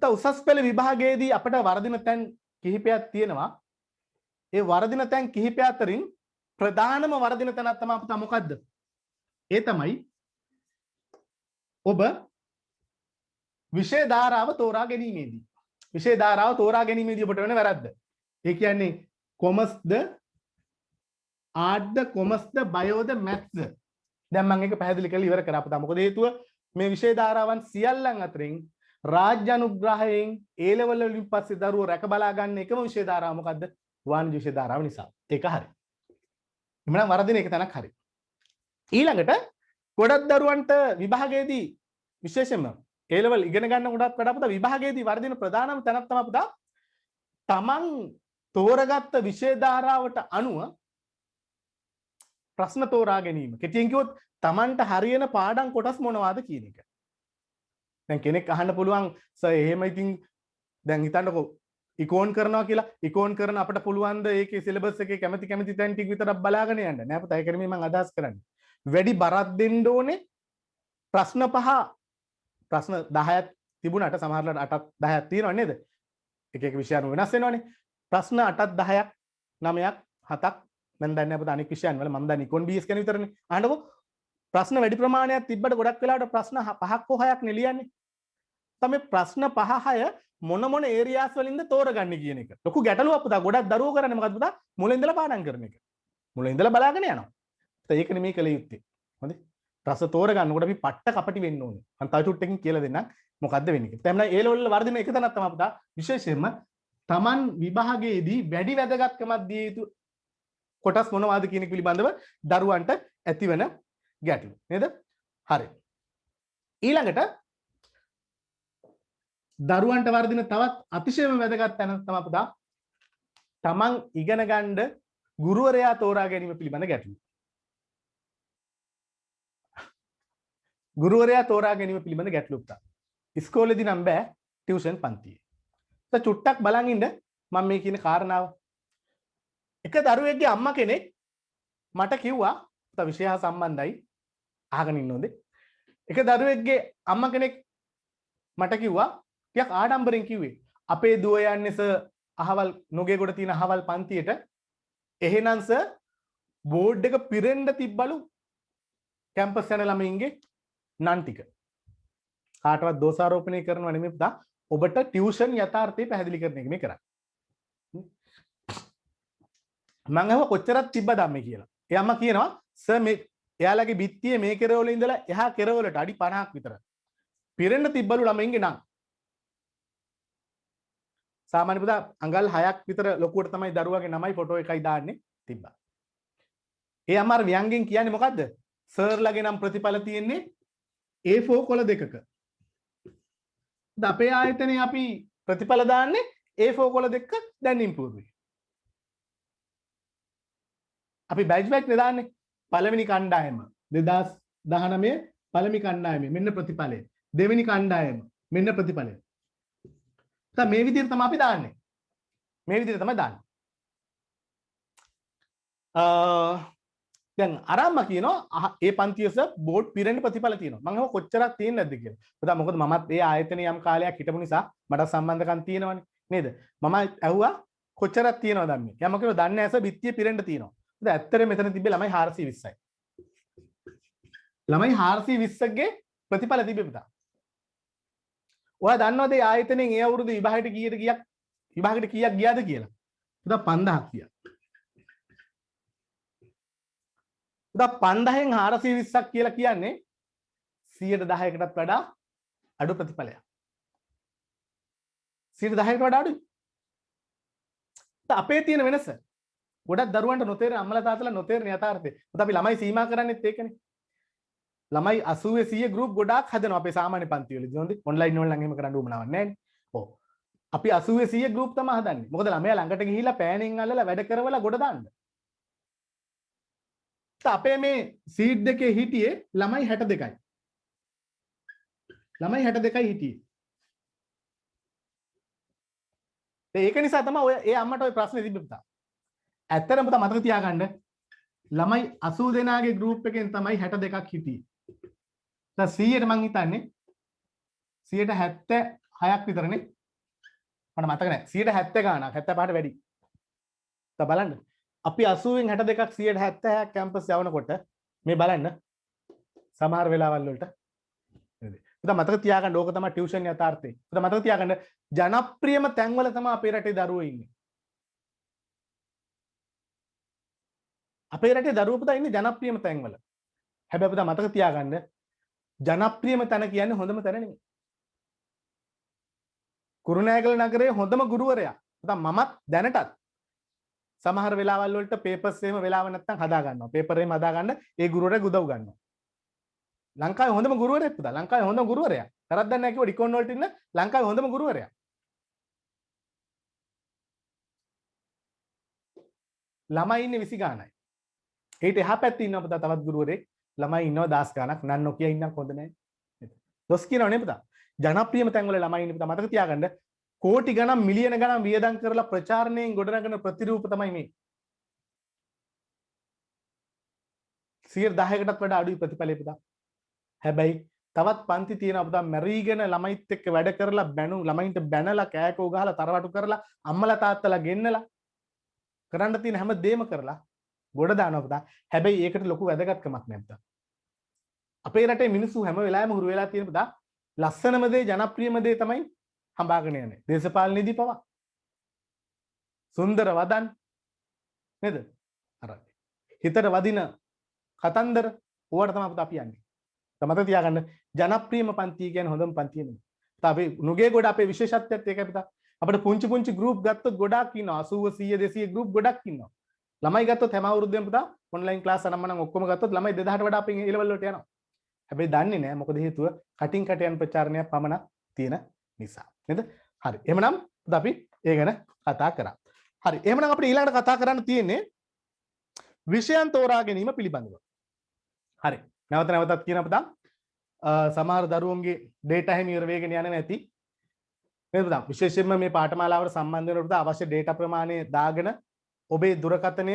නැත්නම් උසස් පෙළ විභාගයේදී අපට වර්ධින තැන් කිහිපයක් තියෙනවා. ඒ වර්ධින තැන් කිහිපය අතරින් ප්‍රධානම වර්ධින තැනක් තමයි පුතා මොකද්ද? ඒ තමයි ඔබ විෂය ධාරාව තෝරා ගැනීමේදී. විෂය ධාරාව තෝරා ගැනීමේදී ඔබට වෙන වැරද්ද. ඒ කියන්නේ කොමර්ස්ද ආර්ට්ද කොමර්ස්ද බයෝද මැත්ස්ද දැන් මම ඒක පැහැදිලි කරලා ඉවර කරා අපිට. මොකද හේතුව මේ විෂය ධාරාවන් සියල්ලන් අතරින් රාජ්‍ය අනුග්‍රහයෙන් A level වලින් පස්සේ දරුවෝ රැක බලා ගන්න එකම විෂය ධාරාව මොකද්ද? වාණිජ්‍ය විෂය ධාරාව නිසා. ඒක හරි. එhmenan වරදින එක තැනක් හරි. ඊළඟට ගොඩක් දරුවන්ට විභාගයේදී විශේෂයෙන්ම A level ඉගෙන ගන්න කොටත් වඩා අපිට විභාගයේදී වර්ධින ප්‍රධානම තැනක් තමයි අපිට තමන් තෝරගත්ත විෂය ධාරාවට අනුව ප්‍රශ්න තෝරා ගැනීම. කෙටියෙන් කිව්වොත් තමන්ට හරියන පාඩම් කොටස් මොනවාද කියන එක. දැන් කෙනෙක් අහන්න පුළුවන් සර් එහෙම ඉතින් දැන් හිතන්නකෝ ඉකෝන් කරනවා කියලා ඉකෝන් කරන අපිට පුළුවන් ද ඒකේ සිලබස් එකේ කැමති තැන් ටික විතරක් බලාගෙන යන්න. නෑ පුතා ඒක නෙමෙයි මම අදහස් කරන්නේ. වැඩි බරක් දෙන්න ඕනේ ප්‍රශ්න 10ක් තිබුණාට සමහරවිට 8ක් 10ක් තියෙනව නේද? එක එක විෂයන් වෙනස් වෙනවනේ. ප්‍රශ්න 8ක් 10ක් 9ක් 7ක් මම දන්නේ අපිට අනෙක් විෂයන් වල මම දන්නේ ඉකෝන් BS ගැන විතරනේ. අහන්නකෝ ප්‍රශ්න වැඩි ප්‍රමාණයක් තිබ්බට ගොඩක් වෙලාවට ප්‍රශ්න 5ක් හෝ 6ක් නෙලියන්නේ. තමයි ප්‍රශ්න 5-6 මොන ඒරියාස් වලින්ද තෝරගන්නේ කියන එක. ලොකු ගැටලුවක් පුතා. ගොඩක් දරුවෝ කරන්නේ මොකද්ද පුතා? මුලින් ඉඳලා පාඩම් කරන එක. මුලින් ඉඳලා බලාගෙන යනවා. ඒක නෙමෙයි කළ යුත්තේ. හොඳයි. ප්‍රශ්න තෝරගන්නකොට අපි පට්ට කපටි වෙන්න ඕනේ. මම තව චුට්ටකින් කියලා දෙන්නම් මොකද්ද වෙන්නේ කියලා. දැන් ඒ ලෙවල් වල වර්ධින එක තැනක් තමයි පුතා. විශේෂයෙන්ම Taman විභාගයේදී වැඩි වැදගත්කමක් දිය යුතු කොටස් මොනවාද කියන එක පිළිබඳව දරුවන්ට ඇතිවන ගැටලු. නේද? හරි. ඊළඟට දරුවන්ට වර්ධින තවත් අතිශයම වැදගත් තැන තමයි පුතා තමන් ඉගෙන ගන්න ගුරුවරයා තෝරා ගැනීම පිළිබඳ ගැටලු. ගුරුවරයා තෝරා ගැනීම පිළිබඳ ගැටලු පුතා. ඉස්කෝලේදී නම් බෑ ටියුෂන් පන්තියේ. તો චුට්ටක් බලන් ඉන්න මම මේ කියන කාරණාව. එක දරුවෙක්ගේ අම්මා කෙනෙක් මට කිව්වා පුතා විෂය හා සම්බන්ධයි අහගෙන ඉන්න ඕනේ. එක දරුවෙක්ගේ අම්මා කෙනෙක් මට කිව්වා ටිකක් ආඩම්බරෙන් කිව්වේ අපේ දුව යන්නේ සර් අහවල් නොගේගොඩ තියෙන අහවල් පන්තියට එහෙනම් සර් බෝඩ් එක පිරෙන්න තිබ්බලු කැම්පස් යන ළමයින්ගේ නන් ටික කාටවත් දෝෂාරෝපණය කරනව නෙමෙයි පුතා ඔබට ටියුෂන් යථාර්ථය පැහැදිලි කරන එක මේ කරන්නේ මම අහුව කොච්චරක් තිබ්බද අම්මේ කියලා ඒ අම්මා කියනවා සර් මේ එයාලගේ බිත්තියේ මේ කෙරවල ඉඳලා එහා කෙරවලට අඩි 50ක් විතර පිරෙන්න තිබ්බලු ළමයින්ගේ නන් සාමාන්‍ය පුතා අඟල් 6ක් විතර ලොකුවට තමයි දරුවාගේ නමයි ෆොටෝ එකයි දාන්නේ තිබ්බා. ඒ අමාර ව්‍යංගෙන් කියන්නේ මොකද්ද? සර්ලගේ නම් ප්‍රතිඵල තියෙන්නේ A4 කොළ දෙකක. අපේ ආයතනයේ අපි ප්‍රතිඵල දාන්නේ A4 කොළ දෙකක දැන් ඉම්ප්‍රූව්. අපි බැච් දාන්නේ පළවෙනි කණ්ඩායම 2019 පළවෙනි කණ්ඩායමේ මෙන්න ප්‍රතිඵලය. දෙවෙනි කණ්ඩායම මෙන්න ප්‍රතිඵලය. මේ විදිහට තමයි අපි දාන්නේ. මේ විදිහට තමයි දාන්නේ. දැන් ආරම්භ කියනවා ඒ පන්තියස බෝඩ් පිරෙන්න ප්‍රතිඵල තියෙනවා. මම අහුව කොච්චරක් තියෙන්නේ නැද්ද කියලා. පුතා මොකද මමත් ඒ ආයතනයේ යම් කාලයක් හිටපු නිසා මට සම්බන්ධකම් තියෙනවනේ නේද? මම අහුවා කොච්චරක් තියෙනවද මේ? යම කිව්ව දන්නේ නැස බිත්තිය පිරෙන්න තියෙනවා. පුතා ඇත්තටම මෙතන තිබ්බේ ළමයි 420යි. ළමයි 420ගේ ප්‍රතිඵල තිබ්බේ පුතා. ඔයා දන්නවද මේ ආයතනයෙන් ඒ අවුරුදු විභාගයට කීයක් ගියාද කියලා? පුතා 5000ක් ගියා. පුතා 5000න් 420ක් කියලා කියන්නේ 110කටත් වඩා අඩු ප්‍රතිඵලයක්. 110කට වඩා අඩුයි. අපේ තියෙන වෙනස ගොඩක් දරුවන්ට නොතේරෙන අම්මලා තාත්තලා නොතේරෙන යථාර්ථය. පුතා අපි ළමයි සීමා කරන්නේත් ඒකනේ. ළමයි 80 100 ගෲප් ගොඩාක් හදනවා අපේ සාමාන්‍ය පන්ති වලදී. හොඳයි. ඔන්ලයින් වල නම් එහෙම කරන්න උවමනාවක් නැහැ නේ. ඔව්. අපි 80 100 ගෲප් තමයි හදන්නේ. මොකද ළමයා ළඟට ගිහිල්ලා පෑනෙන් අල්ලලා වැඩ කරවලා ගොඩ දාන්න. අපේ මේ සීට් දෙකේ හිටියේ ළමයි 62යි. ළමයි 62යි හිටියේ. ඒක නිසා තමයි ඔය ඒ අම්මට ඔය ප්‍රශ්නේ තිබ්බේ පුතා. ඇත්තටම පුතා මතක තියාගන්න ළමයි 80 දෙනාගේ ගෲප් එකෙන් තමයි 62ක් හිටියේ. දැන් 100ට මං හිතන්නේ 76ක් විතරනේ. මට මතක නැහැ. 70 ගාණක් 75ට වැඩි. දැන් බලන්න. අපි 80න් 62ක් 176ක් කැම්පස් යවනකොට මේ බලන්න සමහර වෙලාවල් වලට නේද? පුතා මතක තියාගන්න ඕක තමයි ටියුෂන් යථාර්ථය. පුතා මතක තියාගන්න ජනප්‍රියම තැන්වල තමයි අපේ රටේ දරුවෝ ඉන්නේ. අපේ රටේ දරුවෝ පුතා ඉන්නේ ජනප්‍රියම තැන්වල. හැබැයි පුතා මතක තියාගන්න ජනප්‍රියම තැන කියන්නේ හොඳම තැන නෙමෙයි. කුරුණෑගල නගරයේ හොඳම ගුරුවරයා. පුතා මමත් දැනටත් සමහර වෙලාවල් වලට පේපර්ස් එහෙම වෙලාව නැත්තම් හදා ගන්නවා. පේපර් එහෙම හදා ගන්න ඒ ගුරුවරයා උදව් ගන්නවා. ලංකාවේ හොඳම ගුරුවරයෙක් පුතා. ලංකාවේ හොඳම ගුරුවරයා. කරද්දක් නැහැ කිව්ව ඩිකෝන් වලට ඉන්න ලංකාවේ හොඳම ගුරුවරයා. ළමයි ඉන්නේ 20 ගානයි. ඊට එහා පැත්තේ ඉන්නවා පුතා තවත් ගුරුවරයෙක්. ළමයි ඉන්නවා 10 ගානක්. නන් නොකිය ඉන්නක් හොඳ නැහැ. දොස් කියනව නේ පුතා. ජනප්‍රියම තැන් වල ළමයි ඉන්නේ පුතා. මතක තියාගන්න කෝටි ගණන් මිලියන ගණන් වියදම් කරලා ප්‍රචාරණයෙන් ගොඩනගන ප්‍රතිරූප තමයි මේ. 10%කටත් වඩා අඩුයි ප්‍රතිඵලය පුතා. හැබැයි තවත් පන්ති තියෙනවා පුතා මැරීගෙන ළමයිත් එක්ක වැඩ කරලා බැනු ළමයින්ට බැනලා කෑකෝ ගහලා තරවටු කරලා අම්මලා තාත්තලා ගෙන්නලා කරන්න තියෙන හැම දෙයක්ම කරලා ගොඩ දානවා පුතා. හැබැයි ඒකට ලොකු වැදගත්කමක් නැද්ද? අපේ රටේ මිනිස්සු හැම වෙලාවෙම හුරු වෙලා තියෙන පුතා ලස්සනම දේ ජනප්‍රියම දේ තමයි හඹාගෙන යන්නේ. දේශපාලනයේදී පවා. සුන්දර වදන් නේද? අර හිතට වදින කතන්දර ඕවට තමයි පුතා අපි යන්නේ. මතක තියාගන්න ජනප්‍රියම පන්තිය කියන්නේ හොඳම පන්තිය නෙමෙයි. අපි නුගේ ගොඩ අපේ විශේෂත්වයත් ඒකයි පුතා. අපිට පුංචි ගෲප් ගත්තොත් ගොඩක් ඉන්නවා. 80 100 200 ගෲප් ගොඩක් ඉන්නවා. ළමයි ගත්තොත් හැම අවුරුද්දෙම පුතා ඔන්ලයින් ක්ලාස් අනම්මනම් ඔක්කොම ගත්තොත් ළමයි 2000ට වඩා අපේ ඒ ලෙවල් වලට යනවා. හැබැයි දන්නේ නැහැ මොකද හේතුව කටින් කට යන ප්‍රචාරණයක් පමණක් තියෙන නිසා. නේද? හරි. එහෙමනම් අපි ඒ ගැන කතා කරා. හරි. එහෙමනම් අපිට ඊළඟට කතා කරන්න තියෙන්නේ විෂයන් තෝරා ගැනීම පිළිබඳව. හරි. නැවත නැවතත් කියන පුතා සමහර දරුවන්ගේ ඩේටා හැම ඉවර වෙගෙන යන්නේ නැති නේද පුතා? විශේෂයෙන්ම මේ පාඨමාලාවට සම්බන්ධ වෙනකොට අවශ්‍ය ඩේටා ප්‍රමාණය දාගෙන ඔබේ දුරකථනය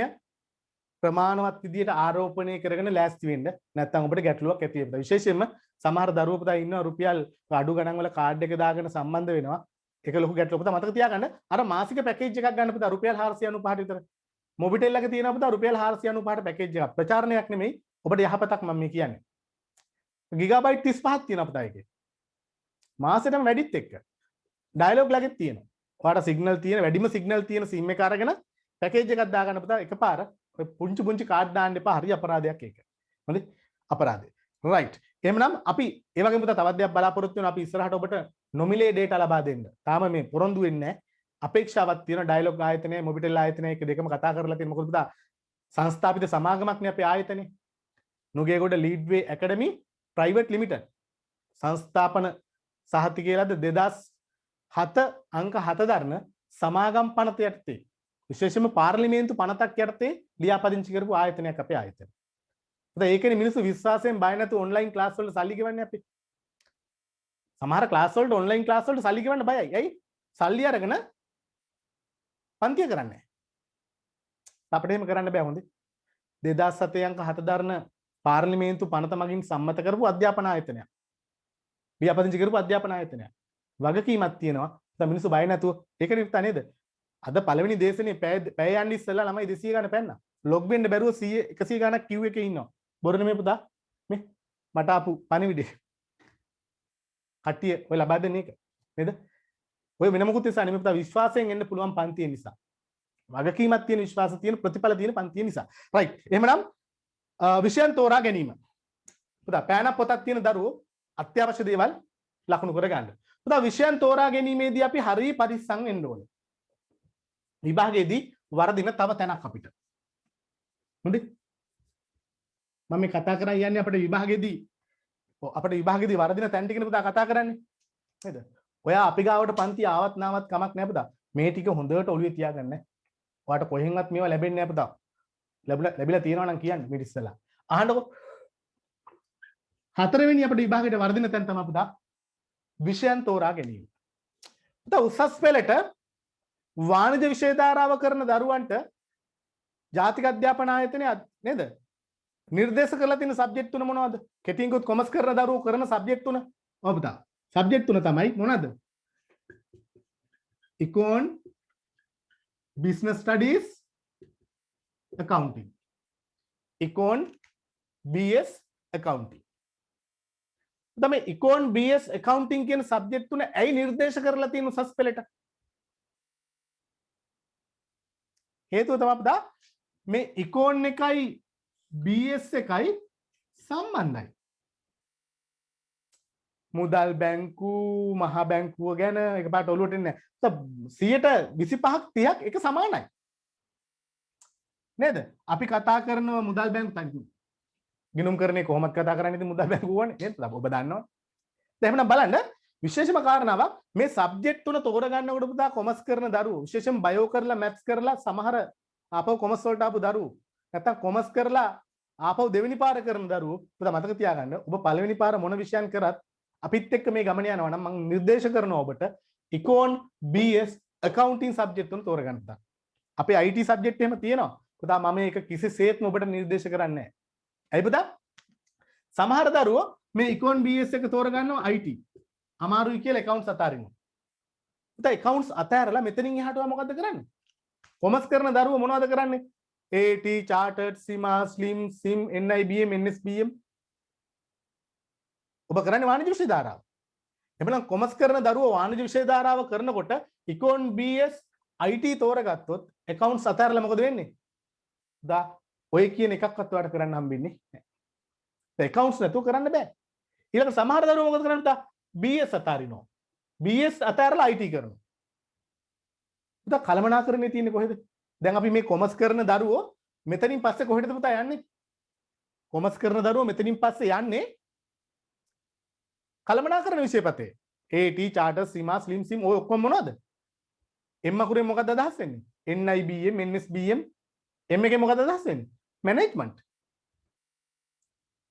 ප්‍රමාණවත් විදියට ආරෝපණය කරගෙන ලෑස්ති වෙන්න. නැත්නම් ඔබට ගැටලුවක් ඇති වෙනවා. විශේෂයෙන්ම සමහර දරුවෝ පුතා ඉන්නවා රුපියල් අඩු ගණන් වල කාඩ් එක දාගෙන සම්බන්ධ වෙනවා. ඒක ලොකු ගැටලුවක්. පුතා මතක තියාගන්න අර මාසික පැකේජ් එකක් ගන්න පුතා රුපියල් 495ට විතර. මොබිටෙල් එක තියෙනවා පුතා රුපියල් 495ට පැකේජ් එකක්. ප්‍රචාරණයක් නෙමෙයි. ඔබට යහපතක් මම මේ කියන්නේ. ගිගාබයිට් 35ක් තියෙනවා පුතා ඒකේ. මාසෙටම වැඩිත් එක්ක. ඩයලොග් ලගෙත් තියෙනවා. ඔයාලට සිග්නල් තියෙන වැඩිම සිග්නල් තියෙන සිම් එක අරගෙන පැකේජ් එකක් දාගන්න පුතා එකපාර ඔය පුංචි කාඩ් දාන්න එපා. හරි අපරාධයක් ඒක. හොඳයි? අපරාධය. රයිට්. එහෙනම් අපි ඒ වගේම පුතා තවත් දෙයක් බලාපොරොත්තු වෙනවා අපි ඉස්සරහට ඔබට නොමිලේ ඩේටා ලබා දෙන්න. තාම මේ පොරොන්දු වෙන්නේ නැහැ. අපේක්ෂාවක් තියෙනවා ඩයලොග් ආයතනය මොබිටෙල් ආයතනය එක දෙකම කතා කරලා තියෙන මොකද පුතා සංස්ථාපිත සමාගමක් නේ අපේ ආයතනේ. නුගේගොඩ ලීඩ්වේ ඇකඩමි ප්‍රයිවට් ලිමිටඩ් සංස්ථාපන සහතිකයලද 2007 අංක 7 දරන සමාගම් පනත යටතේ විශේෂයෙන්ම පාර්ලිමේන්තු පනතක් යටතේ ලියාපදිංචි කරපු ආයතනයක් අපේ ආයතනය. ඒකනේ මිනිස්සු විශ්වාසයෙන් බය නැතුව ඔන්ලයින් ක්ලාස් වලට සල්ලි ගෙවන්නේ අපි. සමහර ක්ලාස් වලට ඔන්ලයින් ක්ලාස් වලට සල්ලි ගෙවන්න බයයි. ඇයි? සල්ලි අරගෙන පන්තිය කරන්නේ. අපිට එහෙම කරන්න බෑ හොඳේ. 2007 අංක 7 දරන පාර්ලිමේන්තු පනත මගින් සම්මත කරපු අධ්‍යාපන ආයතනයක්. ලියාපදිංචි කරපු අධ්‍යාපන ආයතනයක්. වගකීමක් තියෙනවා. මිනිස්සු බය නැතුව ඒකනේ විතර නේද? අද පළවෙනි දේශනේ පැය යන්න ඉස්සෙල්ලා ළමයි 200 ගණන් පැන්නා. ලොග් වෙන්න බැරුව 100 100 ගණක් queue එකේ ඉන්නවා. බොරනේ මේ පුතා. මේ මට ආපු පණිවිඩේ. කට්ටිය ඔය ලබා දෙන එක නේද? ඔය වෙන මොකුත් නිසා නෙමෙයි පුතා විශ්වාසයෙන් එන්න පුළුවන් පන්තිය නිසා. වගකීමක් තියෙන විශ්වාස තියෙන ප්‍රතිඵල තියෙන පන්තිය නිසා. රයිට්. එහෙමනම් විෂයන් තෝරා ගැනීම. පුතා පෑනක් පොතක් තියෙන දරුවෝ අත්‍යවශ්‍ය දේවල් ලකුණු කර ගන්න. පුතා විෂයන් තෝරා ගැනීමේදී අපි හරිය පරිස්සම් වෙන්න ඕනේ. විභාගයේදී වරදින තව තැනක් අපිට. හොඳයි. මම මේ කතා කරා යන්නේ අපේ විභාගයේදී අපේ විභාගයේදී වරදින තැන් ටිකනේ පුතා කතා කරන්නේ. නේද? ඔයා අපි ගාවට පන්ති ආවත් නාවත් කමක් නැහැ පුතා. මේ ටික හොඳට ඔළුවේ තියාගන්න. ඔයාට කොහෙන්වත් මේවා ලැබෙන්නේ නැහැ පුතා. ලැබිලා තියෙනවා නම් කියන්න මේ ඉස්සලා. අහන්නකෝ. හතරවෙනි අපේ විභාගයේ වර්ධින තැන තමයි පුතා විෂයන් තෝරා ගැනීම. පුතා උසස් පෙළට වාණිජ විෂය ධාරාව කරන දරුවන්ට ජාතික අධ්‍යාපන ආයතනය නේද? නිර්දේශ කරලා තියෙන සබ්ජෙක්ට් තුන මොනවද? කෙටියෙන් කිව්වොත් කොමර්ස් කරන දරුවෝ කරන සබ්ජෙක්ට් තුන. ඔව් පුතා. සබ්ජෙක්ට් තුන තමයි මොනවද? Econ, Business Studies, Accounting. Econ, BS, Accounting. තමයි Econ, BS, Accounting කියන සබ්ජෙක්ට් තුන ඇයි නිර්දේශ කරලා තියෙන උසස් පෙළට? හේතුව තමයි පුතා මේ Econ එකයි BS එකයි සම්බන්ධයි. මුදල් බැංකු මහ බැංකුව ගැන එකපාරට ඔලුවට එන්නේ නැහැ. 125ක් 30ක් එක සමානයි. නේද? අපි කතා කරනවා මුදල් බැංකු ගිණුම් කරන්නේ කොහොමද කතා කරන්නේ ඉතින් මුදල් බැංකුව වනේ නේද? ඔබ දන්නවා. දැන් එහෙනම් බලන්න විශේෂම කාරණාවක් මේ සබ්ජෙක්ට් තුන තෝරගන්නකොට පුතා කොමර්ස් කරන දරුවෝ විශේෂයෙන් බයෝ කරලා මැත්ස් කරලා සමහර ආපහු කොමර්ස් වලට ආපු දරුවෝ නැත්තම් කොමර්ස් කරලා ආපහු දෙවෙනි පාර කරන දරුවෝ පුතා මතක තියාගන්න ඔබ පළවෙනි පාර මොන විෂයන් කරත් අපිත් එක්ක මේ ගමන යනවා නම් මම නිර්දේශ කරනවා ඔබට ඉකෝන් BS accounting subject තුන තෝරගන්න පුතා. අපේ IT subject එහෙම තියෙනවා. පුතා මම මේක කිසිසේත්ම ඔබට නිර්දේශ කරන්නේ නැහැ. ඇයි පුතා? සමහර දරුවෝ මේ ඉකෝන් BS එක තෝරගන්නවා IT. අමාරුයි කියලා accounts අතාරිනවා. පුතා accounts අතෑරලා මෙතනින් එහාට මොකද්ද කරන්නේ? කොමර්ස් කරන දරුවෝ මොනවද කරන්නේ? AT, chartered, CIMA, SLIM, SIM, NIBM, NSBM ඔබ කරන්නේ වාණිජ්‍ය විෂය ධාරාව. එහෙනම් කොමර්ස් කරන දරුවෝ වාණිජ්‍ය විෂය ධාරාව කරනකොට ඉකෝන් BS IT තෝරගත්තොත් accounts අතහැරලා මොකද වෙන්නේ? දා ඔය කියන එකක්වත් ඔයාලට කරන්න හම්බෙන්නේ නැහැ. ඒ accounts නැතුව කරන්න බෑ. ඊළඟ සමහර දරුවෝ මොකද කරන්නේ? දා BS අතාරිනවා. BS අතහැරලා IT කරනවා. පුතා කලමනාකරණේ තියෙන්නේ කොහෙද? දැන් අපි මේ කොමර්ස් කරන දරුවෝ මෙතනින් පස්සේ කොහෙටද පුතා යන්නේ? කොමර්ස් කරන දරුවෝ මෙතනින් පස්සේ යන්නේ කලමනාකරණ විෂයපතේ. AT, charter, CIMA, SLIM, SIM ඔය ඔක්කොම මොනවද? M අකුරෙන් මොකක්ද අදහස් වෙන්නේ? NIBM, NSBM M එකෙන් මොකක්ද අදහස් වෙන්නේ? මැනේජ්මන්ට්.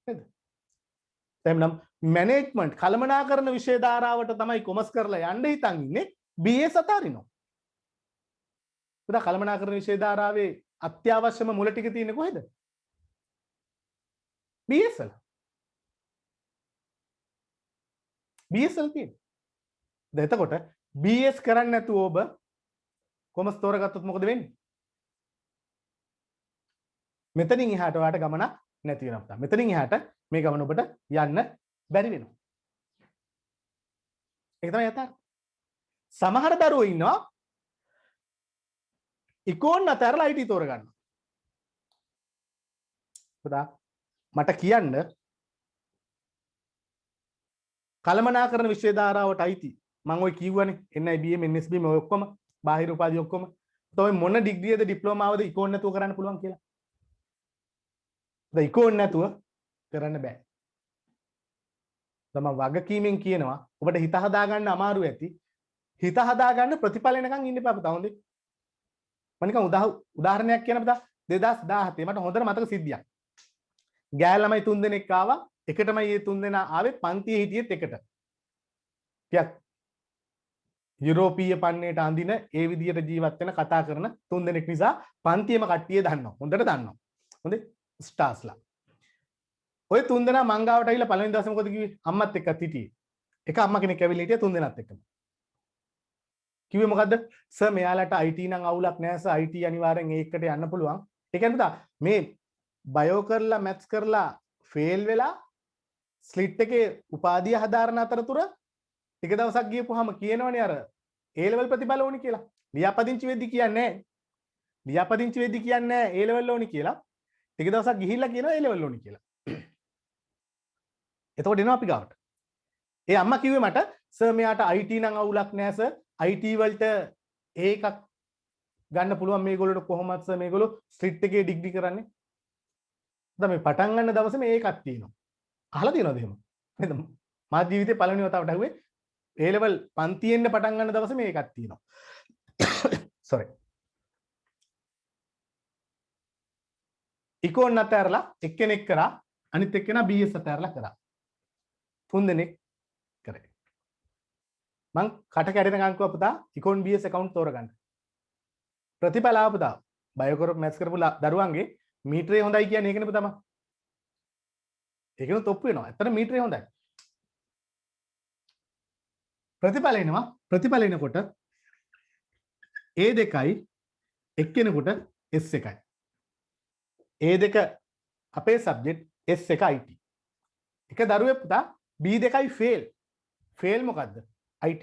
නේද? එහෙනම් මැනේජ්මන්ට් කලමනාකරණ විෂය ධාරාවට තමයි කොමර්ස් කරලා යන්න හිතන් ඉන්නේ BS අතාරිනවා. පුතා කලමනාකරණ විෂය ධාරාවේ අත්‍යවශ්‍යම මුල ටික තියෙන්නේ කොහෙද? BS වල. BS වල තියෙන්නේ. දැන් එතකොට BS කරන්නේ නැතුව ඔබ කොමර්ස් තෝරගත්තොත් මොකද වෙන්නේ? මෙතනින් එහාට ඔයාලට ගමනක් නැති වෙනවා පුතා. මෙතනින් එහාට මේ ගමන ඔබට යන්න බැරි වෙනවා. ඒක තමයි යථාර්ථය. සමහර දරුවෝ ඉන්නවා ඉකෝන් අතරලා IT තෝරගන්නවා. පුතා මට කියන්න කලමනාකරණ විෂය ධාරාවට IT මම ඔය කිව්වනේ NIBM NSBM ඔය ඔක්කොම බාහිර උපාධි ඔක්කොම. ඔය මොන ඩිග්‍රියද ඩිප්ලෝමාවද ඉකෝන් නැතුව කරන්න පුළුවන් කියලා? දැන් ඉකෝන් නැතුව කරන්න බෑ. මම වගකීමෙන් කියනවා ඔබට හිත හදාගන්න අමාරු ඇති. හිත හදාගන්න ප්‍රතිඵල එනකන් ඉන්න එපා පුතා හොඳේ. මම නිකන් උදාහරණයක් කියන්න පුතා 2017 මට හොඳට මතක සිද්ධියක්. ගෑල් ළමයි 3 දෙනෙක් ආවා. එකටමයි මේ 3 දෙනා ආවේ පන්තියේ හිටියෙත් එකට. ටිකක් යුරෝපීය පන්නේට අඳින ඒ විදියට ජීවත් වෙන කතා කරන 3 දෙනෙක් නිසා පන්තියේම කට්ටිය දන්නවා. හොඳට දන්නවා. හොඳේ ස්ටාර්ස්ලා. ඔය 3 දෙනා මංගාවට ඇවිල්ලා පළවෙනි දවසේ මොකද කිව්වේ? අම්මත් එක්කත් හිටියේ. එක අම්මා කෙනෙක් ඇවිල්ලා හිටියා 3 දෙනාත් එක්කම. කිව්වේ මොකද්ද? සර් මෙයාලට IT නම් අවුලක් නෑ සර් IT අනිවාර්යෙන් ඒකට යන්න පුළුවන්. ඒ කියන්නේ පුතා මේ බයෝ කරලා මැත්ස් කරලා ෆේල් වෙලා ස්ලිට් එකේ උපාධිය හදාරන අතරතුර ටික දවසක් ගියපුවාම කියනවනේ අර A level ප්‍රතිඵල ඕනි කියලා. ලියාපදිංචි වෙද්දි කියන්නේ නෑ. ලියාපදිංචි වෙද්දි කියන්නේ නෑ A level ඕනි කියලා. ටික දවසක් ගිහිල්ලා කියනවා A level ඕනි කියලා. එතකොට එනවා අපි ගාවට. ඒ අම්මා කිව්වේ මට සර් මෙයාට IT නම් අවුලක් නෑ සර්. IT වලට ඒකක් ගන්න පුළුවන් මේගොල්ලෝට කොහොමද සර් මේගොල්ලෝ ස්ලිට් එකේ ඩිග්‍රී කරන්නේ. දැන් මේ පටන් ගන්න දවසේ මේකක් තියෙනවා. අහලා තියෙනවද එහෙම? නේද? මා ජීවිතේ පළවෙනි වතාවට අහුවේ A level පන්තියෙන්ද පටන් ගන්න දවසේ මේකක් තියෙනවා. sorry. ඉකෝන් අතහැරලා එක්කෙනෙක් කරා අනිත් එක්කෙනා BS අතහැරලා කරා. 3 දෙනෙක් කරේ. මං කට කැඩෙනකන් කිව්වා පුතා ඉකෝන් BS account තෝරගන්න. ප්‍රතිඵල ආව පුතා බයෝ කරපු මැත්ස් කරපු දරුවන්ගේ මීටරේ හොඳයි කියන්නේ ඒකනේ පුතා මම. ඒකනොත් ඔප්පු වෙනවා. ඇත්තට මීටරේ හොඳයි. ප්‍රතිඵල එනවා. ප්‍රතිඵල එනකොට A2යි එක්කෙනෙකුට S1යි. A2 අපේ සබ්ජෙක්ට් S1 IT. එක දරුවෙක් පුතා B2යි ෆේල්. ෆේල් මොකද්ද? IT.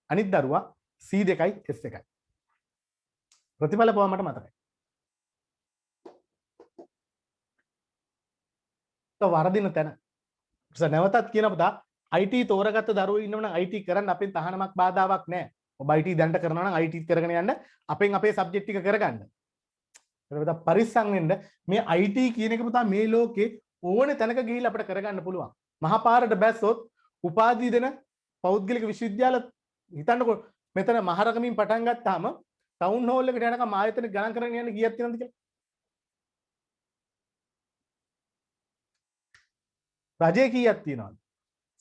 අනිත් දරුවා C2යි S1යි. ප්‍රතිඵල පොවා මට මතකයි. તો වරදින තැන. නැවතත් කියන පුතා IT තෝරගත්ත දරුවෝ ඉන්නවනම් IT කරන්න අපෙන් තහනමක් බාධාවක් නැහැ. ඔබ IT දැන්ට කරනවා නම් IT කරගෙන යන්න අපෙන් අපේ සබ්ජෙක්ට් ටික කරගන්න. ඒක පුතා පරිස්සම් වෙන්න මේ IT කියන එක පුතා මේ ලෝකේ ඕනේ තැනක ගිහිල්ලා අපිට කරගන්න පුළුවන්. මහපාරට බැස්සොත් උපාධි දෙන පෞද්ගලික විශ්වවිද්‍යාල හිතන්නකෝ මෙතන මහරගමින් පටන් ගත්තාම ටවුන් හෝල් එකට යනකම් ආයතන ගණන් කරගෙන යන්න කීයක් තියෙනවද කියලා? රජයේ කීයක් තියෙනවද?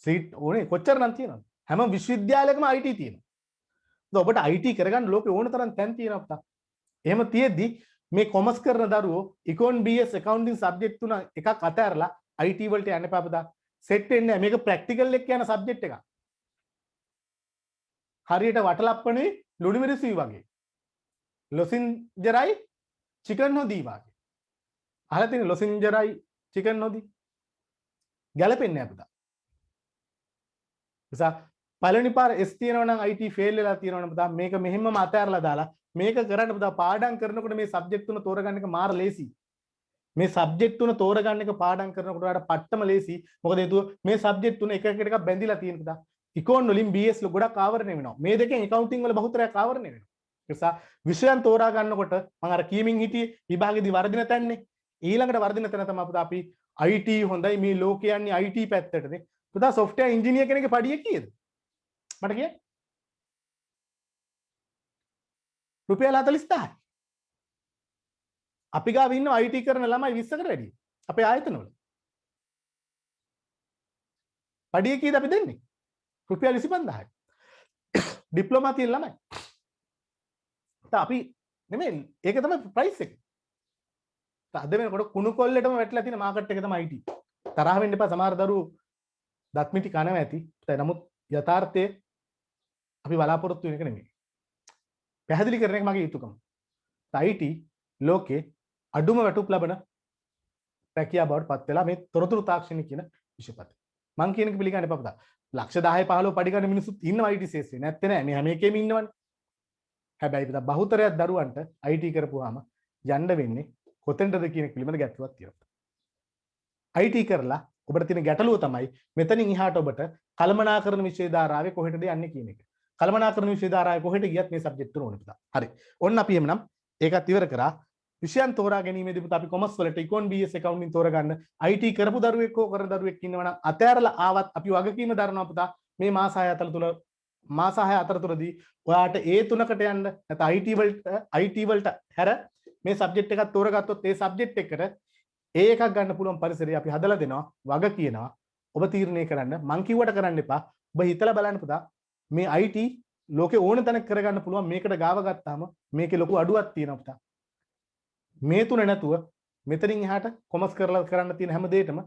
සීට් ඕනේ කොච්චර නම් තියෙනවද? හැම විශ්වවිද්‍යාලයකම IT තියෙනවා. ඔබට IT කරගන්න ලෝකේ ඕන තරම් තැන් තියෙනවා පුතා. එහෙම තියෙද්දි මේ කොමර්ස් කරන දරුවෝ ඉකොන් BS accounting subject තුන එකක් අතහැරලා IT වලට යන්න එපා පුතා. සෙට් වෙන්නේ නැහැ. මේක ප්‍රැක්ටිකල් එක යන සබ්ජෙක්ට් එකක්. හරියට වටලප්පනේ ලුණු මිරිසුයි වගේ. ලොසින්ජරයි චිකන් නොදී වගේ. අහලා තියෙන ලොසින්ජරයි චිකන් නොදී ගැලපෙන්නේ නැහැ පුතා. නිසා පළවෙනි පාර S තියෙනවා නම් IT ෆේල් වෙලා තියෙනවා නම් පුතා මේක මෙහෙමම අතහැරලා දාලා මේක කරන්න පුතා පාඩම් කරනකොට මේ සබ්ජෙක්ට් තුන තෝරගන්න එක මාර ලේසි. මේ සබ්ජෙක්ට් තුන තෝරගන්න එක පාඩම් කරනකොට ඔයාලට පට්ටම ලේසි. මොකද හේතුව මේ සබ්ජෙක්ට් තුන එක එකට එකක් බැඳිලා තියෙන පුතා. ඉකොන් වලින් BS වල ගොඩක් ආවරණය වෙනවා. මේ දෙකෙන් accounting වල බහුතරයක් ආවරණය වෙනවා. ඒ නිසා විෂයන් තෝරා ගන්නකොට මම අර කියමින් හිටියේ විභාගෙදී වර්ධින තැන්නේ. ඊළඟට වර්ධින තැන තමයි පුතා අපි IT හොඳයි මේ ලෝකේ යන්නේ IT පැත්තටනේ. පුතා software engineer කෙනෙක්ගේ පඩිය කීයද? මට කියන්න. රුපියල් 40000යි. අපි ගාව ඉන්න IT කරන ළමයි 20කට වැඩි. අපේ ආයතනවල. පඩිය කීයද අපි දෙන්නේ? රුපියල් 25000යි. ඩිප්ලෝමා තියෙන ළමයි. අපි නෙමෙයි ඒක තමයි ප්‍රයිස් එක. අද වෙනකොට කුණු කොල්ලෙටම වැටලා තියෙන මාකට් එක තමයි IT. තරහ වෙන්න එපා සමහර දරුවෝ දත් මිටි කනවා ඇති. නමුත් යථාර්ථයේ අපි බලාපොරොත්තු වෙන එක නෙමෙයි. පැහැදිලි කරන එක මගේ යුතුයකම. IT ලෝකේ අඩුම වැටුප් ලබන රැකියාව බවට පත් වෙලා මේ තොරතුරු තාක්ෂණික කියන විෂයපත. මං කියන එක පිළිගන්න එපා පුතා. ලක්ෂ 10 15 පඩි ගන්න මිනිස්සුත් ඉන්නවා IT ශාස්ත්‍රේ. නැත්තේ නෑ. මේ හැම එකෙම ඉන්නවනේ. හැබැයි පුතා බහුතරයක් දරුවන්ට IT කරපුවාම යන්න වෙන්නේ කොතෙන්ටද කියන පිළිබඳ ගැටලුවක් තියෙනවා. IT කරලා ඔබට තියෙන ගැටලුව තමයි මෙතනින් එහාට ඔබට කළමනාකරන විෂය ධාරාවේ කොහෙටද යන්නේ කියන එක. කළමනාකරන විෂය ධාරාවේ කොහෙට ගියත් මේ සබ්ජෙක්ට් තුන ඕනේ පුතා. හරි. ඔන්න අපි එමුනම් ඒකත් ඉවර කරා. විෂයන් තෝරා ගැනීමේදී පුතා අපි කොමර්ස් වලට ඉකොන් BS accounting තෝරගන්න IT කරපු දරුවෙක් හෝ කරන දරුවෙක් ඉන්නවා නම් අතෑරලා ආවත් අපි වගකීම දරනවා පුතා. මේ මාස 6 අතරතුරදී ඔයාට ඒ තුනකට යන්න නැත්නම් IT වලට හැර මේ සබ්ජෙක්ට් එකක් තෝරගත්තොත් ඒ සබ්ජෙක්ට් එකට ඒ එකක් ගන්න පුළුවන් පරිසරය අපි හදලා දෙනවා. වග කියනවා. ඔබ තීරණය කරන්න. මං කිව්වට කරන්න එපා. ඔබ හිතලා බලන්න පුතා. මේ IT ලෝකේ ඕන තැනක කරගන්න පුළුවන්. මේකට ගාව ගත්තාම මේකේ ලොකු අඩුවක් තියෙනවා පුතා. මේ තුන නැතුව මෙතනින් එහාට කොමර්ස් කරලා කරන්න තියෙන හැම දෙයකම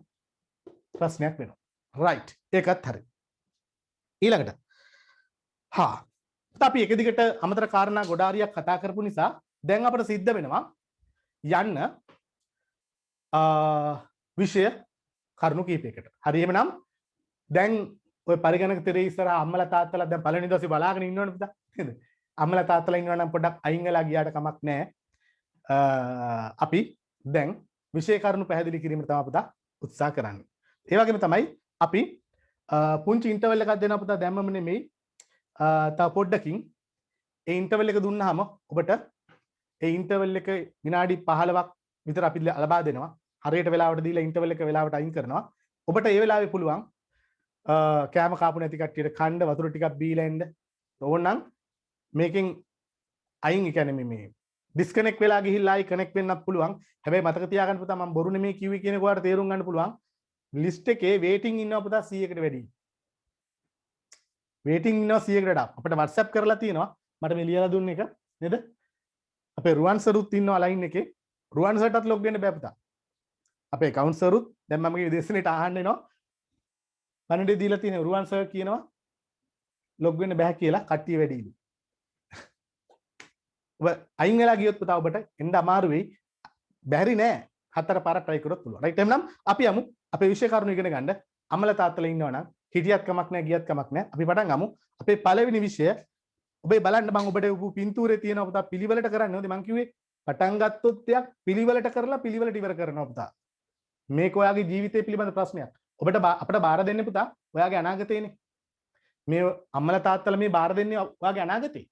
ප්‍රශ්නයක් වෙනවා. රයිට්. ඒකත් හරි. ඊළඟට අපි එක දිගට අමතර කාරණා ගොඩාරියක් කතා කරපු නිසා දැන් අපිට සිද්ධ වෙනවා යන්න විෂය කරුණු කීපයකට. හරි එහෙමනම් දැන් ඔය පරිගණක තෙරේ ඉස්සරහ අම්මලා තාත්තලා දැන් පළවෙනි දවසේ බලාගෙන ඉන්නවනේ පුතා. නේද? අම්මලා තාත්තලා ඉන්නවා නම් පොඩ්ඩක් අයින් වෙලා ගියාට කමක් නැහැ. අපි දැන් විෂය කරුණු පැහැදිලි කිරීමට තමයි පුතා උත්සාහ කරන්නේ. ඒ වගේම තමයි අපි පුංචි ඉන්ටර්වල් එකක් දෙනවා පුතා දැම්මම නෙමෙයි. තව පොඩ්ඩකින් ඒ ඉන්ටර්වල් එක දුන්නාම ඔබට ඒ ඉන්ටර්වල් එක විනාඩි 15ක් විතර අපි ලබා දෙනවා. හරියට වෙලාවට දීලා ඉන්ටර්වල් එක වෙලාවට අයින් කරනවා. ඔබට ඒ වෙලාවේ පුළුවන් කෑම කාපු නැති කට්ටියට කන්න වතුර ටිකක් බීලා එන්න. ඕනනම් මේකෙන් අයින් ඒ කියන්නේ මේ ඩිස්කනෙක්ට් වෙලා ගිහිල්ලා ආයි කනෙක්ට් වෙන්නත් පුළුවන්. හැබැයි මතක තියාගන්න පුතා මම බොරු නෙමෙයි කිව්වේ කියන කොහාට තේරුම් ගන්න පුළුවන්. ලිස්ට් එකේ වේටිං ඉන්නවා පුතා 100කට වැඩි. වේටිං ඉන්නවා 100කට වඩා. අපිට WhatsApp කරලා තියෙනවා. මට මේ ලියලා දුන්න එක නේද? අපේ රුවන් සරුත් ඉන්නවා ලයින් එකේ. රුවන් සර්ටත් ලොග් වෙන්න බෑ පුතා. අපේ account සරුත් දැන් මම මේ දේශනෙට අහන්න එනවා. පණිඩේ දීලා තියෙන රුවන් සර් කියනවා ලොග් වෙන්න බෑ කියලා කට්ටිය වැඩිලු. ඔබ අයින් වෙලා ගියොත් පුතා ඔබට එන්න අමාරු වෙයි. බැරි නෑ. 4 පාරක් try කරොත් පුළුවන්. right එහෙනම් අපි යමු අපේ විෂය කරුණු ඉගෙන ගන්න. අම්මලා තාත්තලා ඉන්නවා නම් හිටියත් කමක් නෑ ගියත් කමක් නෑ. අපි පටන් ගමු. අපේ පළවෙනි විෂය ඔබේ බලන්න මම ඔබට පින්තූරේ තියෙනවා පුතා පිළිවෙලට කරන්න ඕනේ. මම කිව්වේ පටන් ගත්තොත් යක් පිළිවෙලට කරලා පිළිවෙලට ඉවර කරනවා පුතා. මේක ඔයාගේ ජීවිතය පිළිබඳ ප්‍රශ්නයක්. ඔබට අපිට බාර දෙන්න පුතා ඔයාගේ අනාගතේනේ. මේ අම්මලා තාත්තලා මේ බාර දෙන්නේ ඔයාගේ අනාගතේ.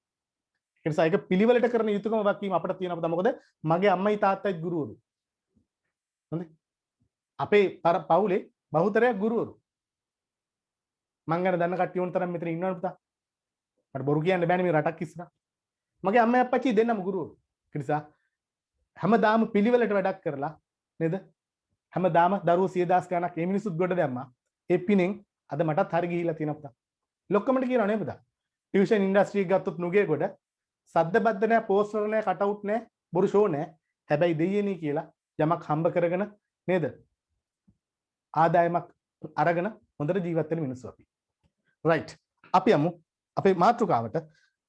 ඒ නිසා ඒක පිළිවෙලට කරන යුතුයකම වක්කීම අපිට තියෙනවා පුතා. මොකද මගේ අම්මයි තාත්තයි ගුරුවරු. හොඳයි. අපේ පවුලේ බහුතරයක් ගුරුවරු. මං ගැන දන්න කට්ටිය ඕන තරම් මෙතන ඉන්නවනේ පුතා. මට බොරු කියන්න බෑනේ මේ රටක් ඉස්සරහ. මගේ අම්මයි අප්පච්චි දෙන්නම ගුරුවරු. ඒ නිසා හැමදාම පිළිවෙලට වැඩක් කරලා නේද? හැමදාම දරුවෝ 100,000 ගණක් මේ මිනිස්සුත් ගොඩ දැම්මා. ඒ පිනෙන් අද මටත් හරි ගිහිලා තියෙනවා පුතා. ලොක්කමට කියනවා නේ පුතා. ටියුෂන් ඉන්ඩස්ට්‍රි එක ගත්තොත් නුගේ ගොඩ සද්ද බද්ද නැහැ, පෝස්ටර් නැහැ, කටවුට් නැහැ, බොරු ෂෝ නැහැ. හැබැයි දෙයියනේ කියලා යමක් හම්බ කරගෙන නේද? ආදායමක් අරගෙන හොඳට ජීවත් වෙන මිනිස්සු අපි. රයිට්. අපි යමු අපේ මාතෘකාවට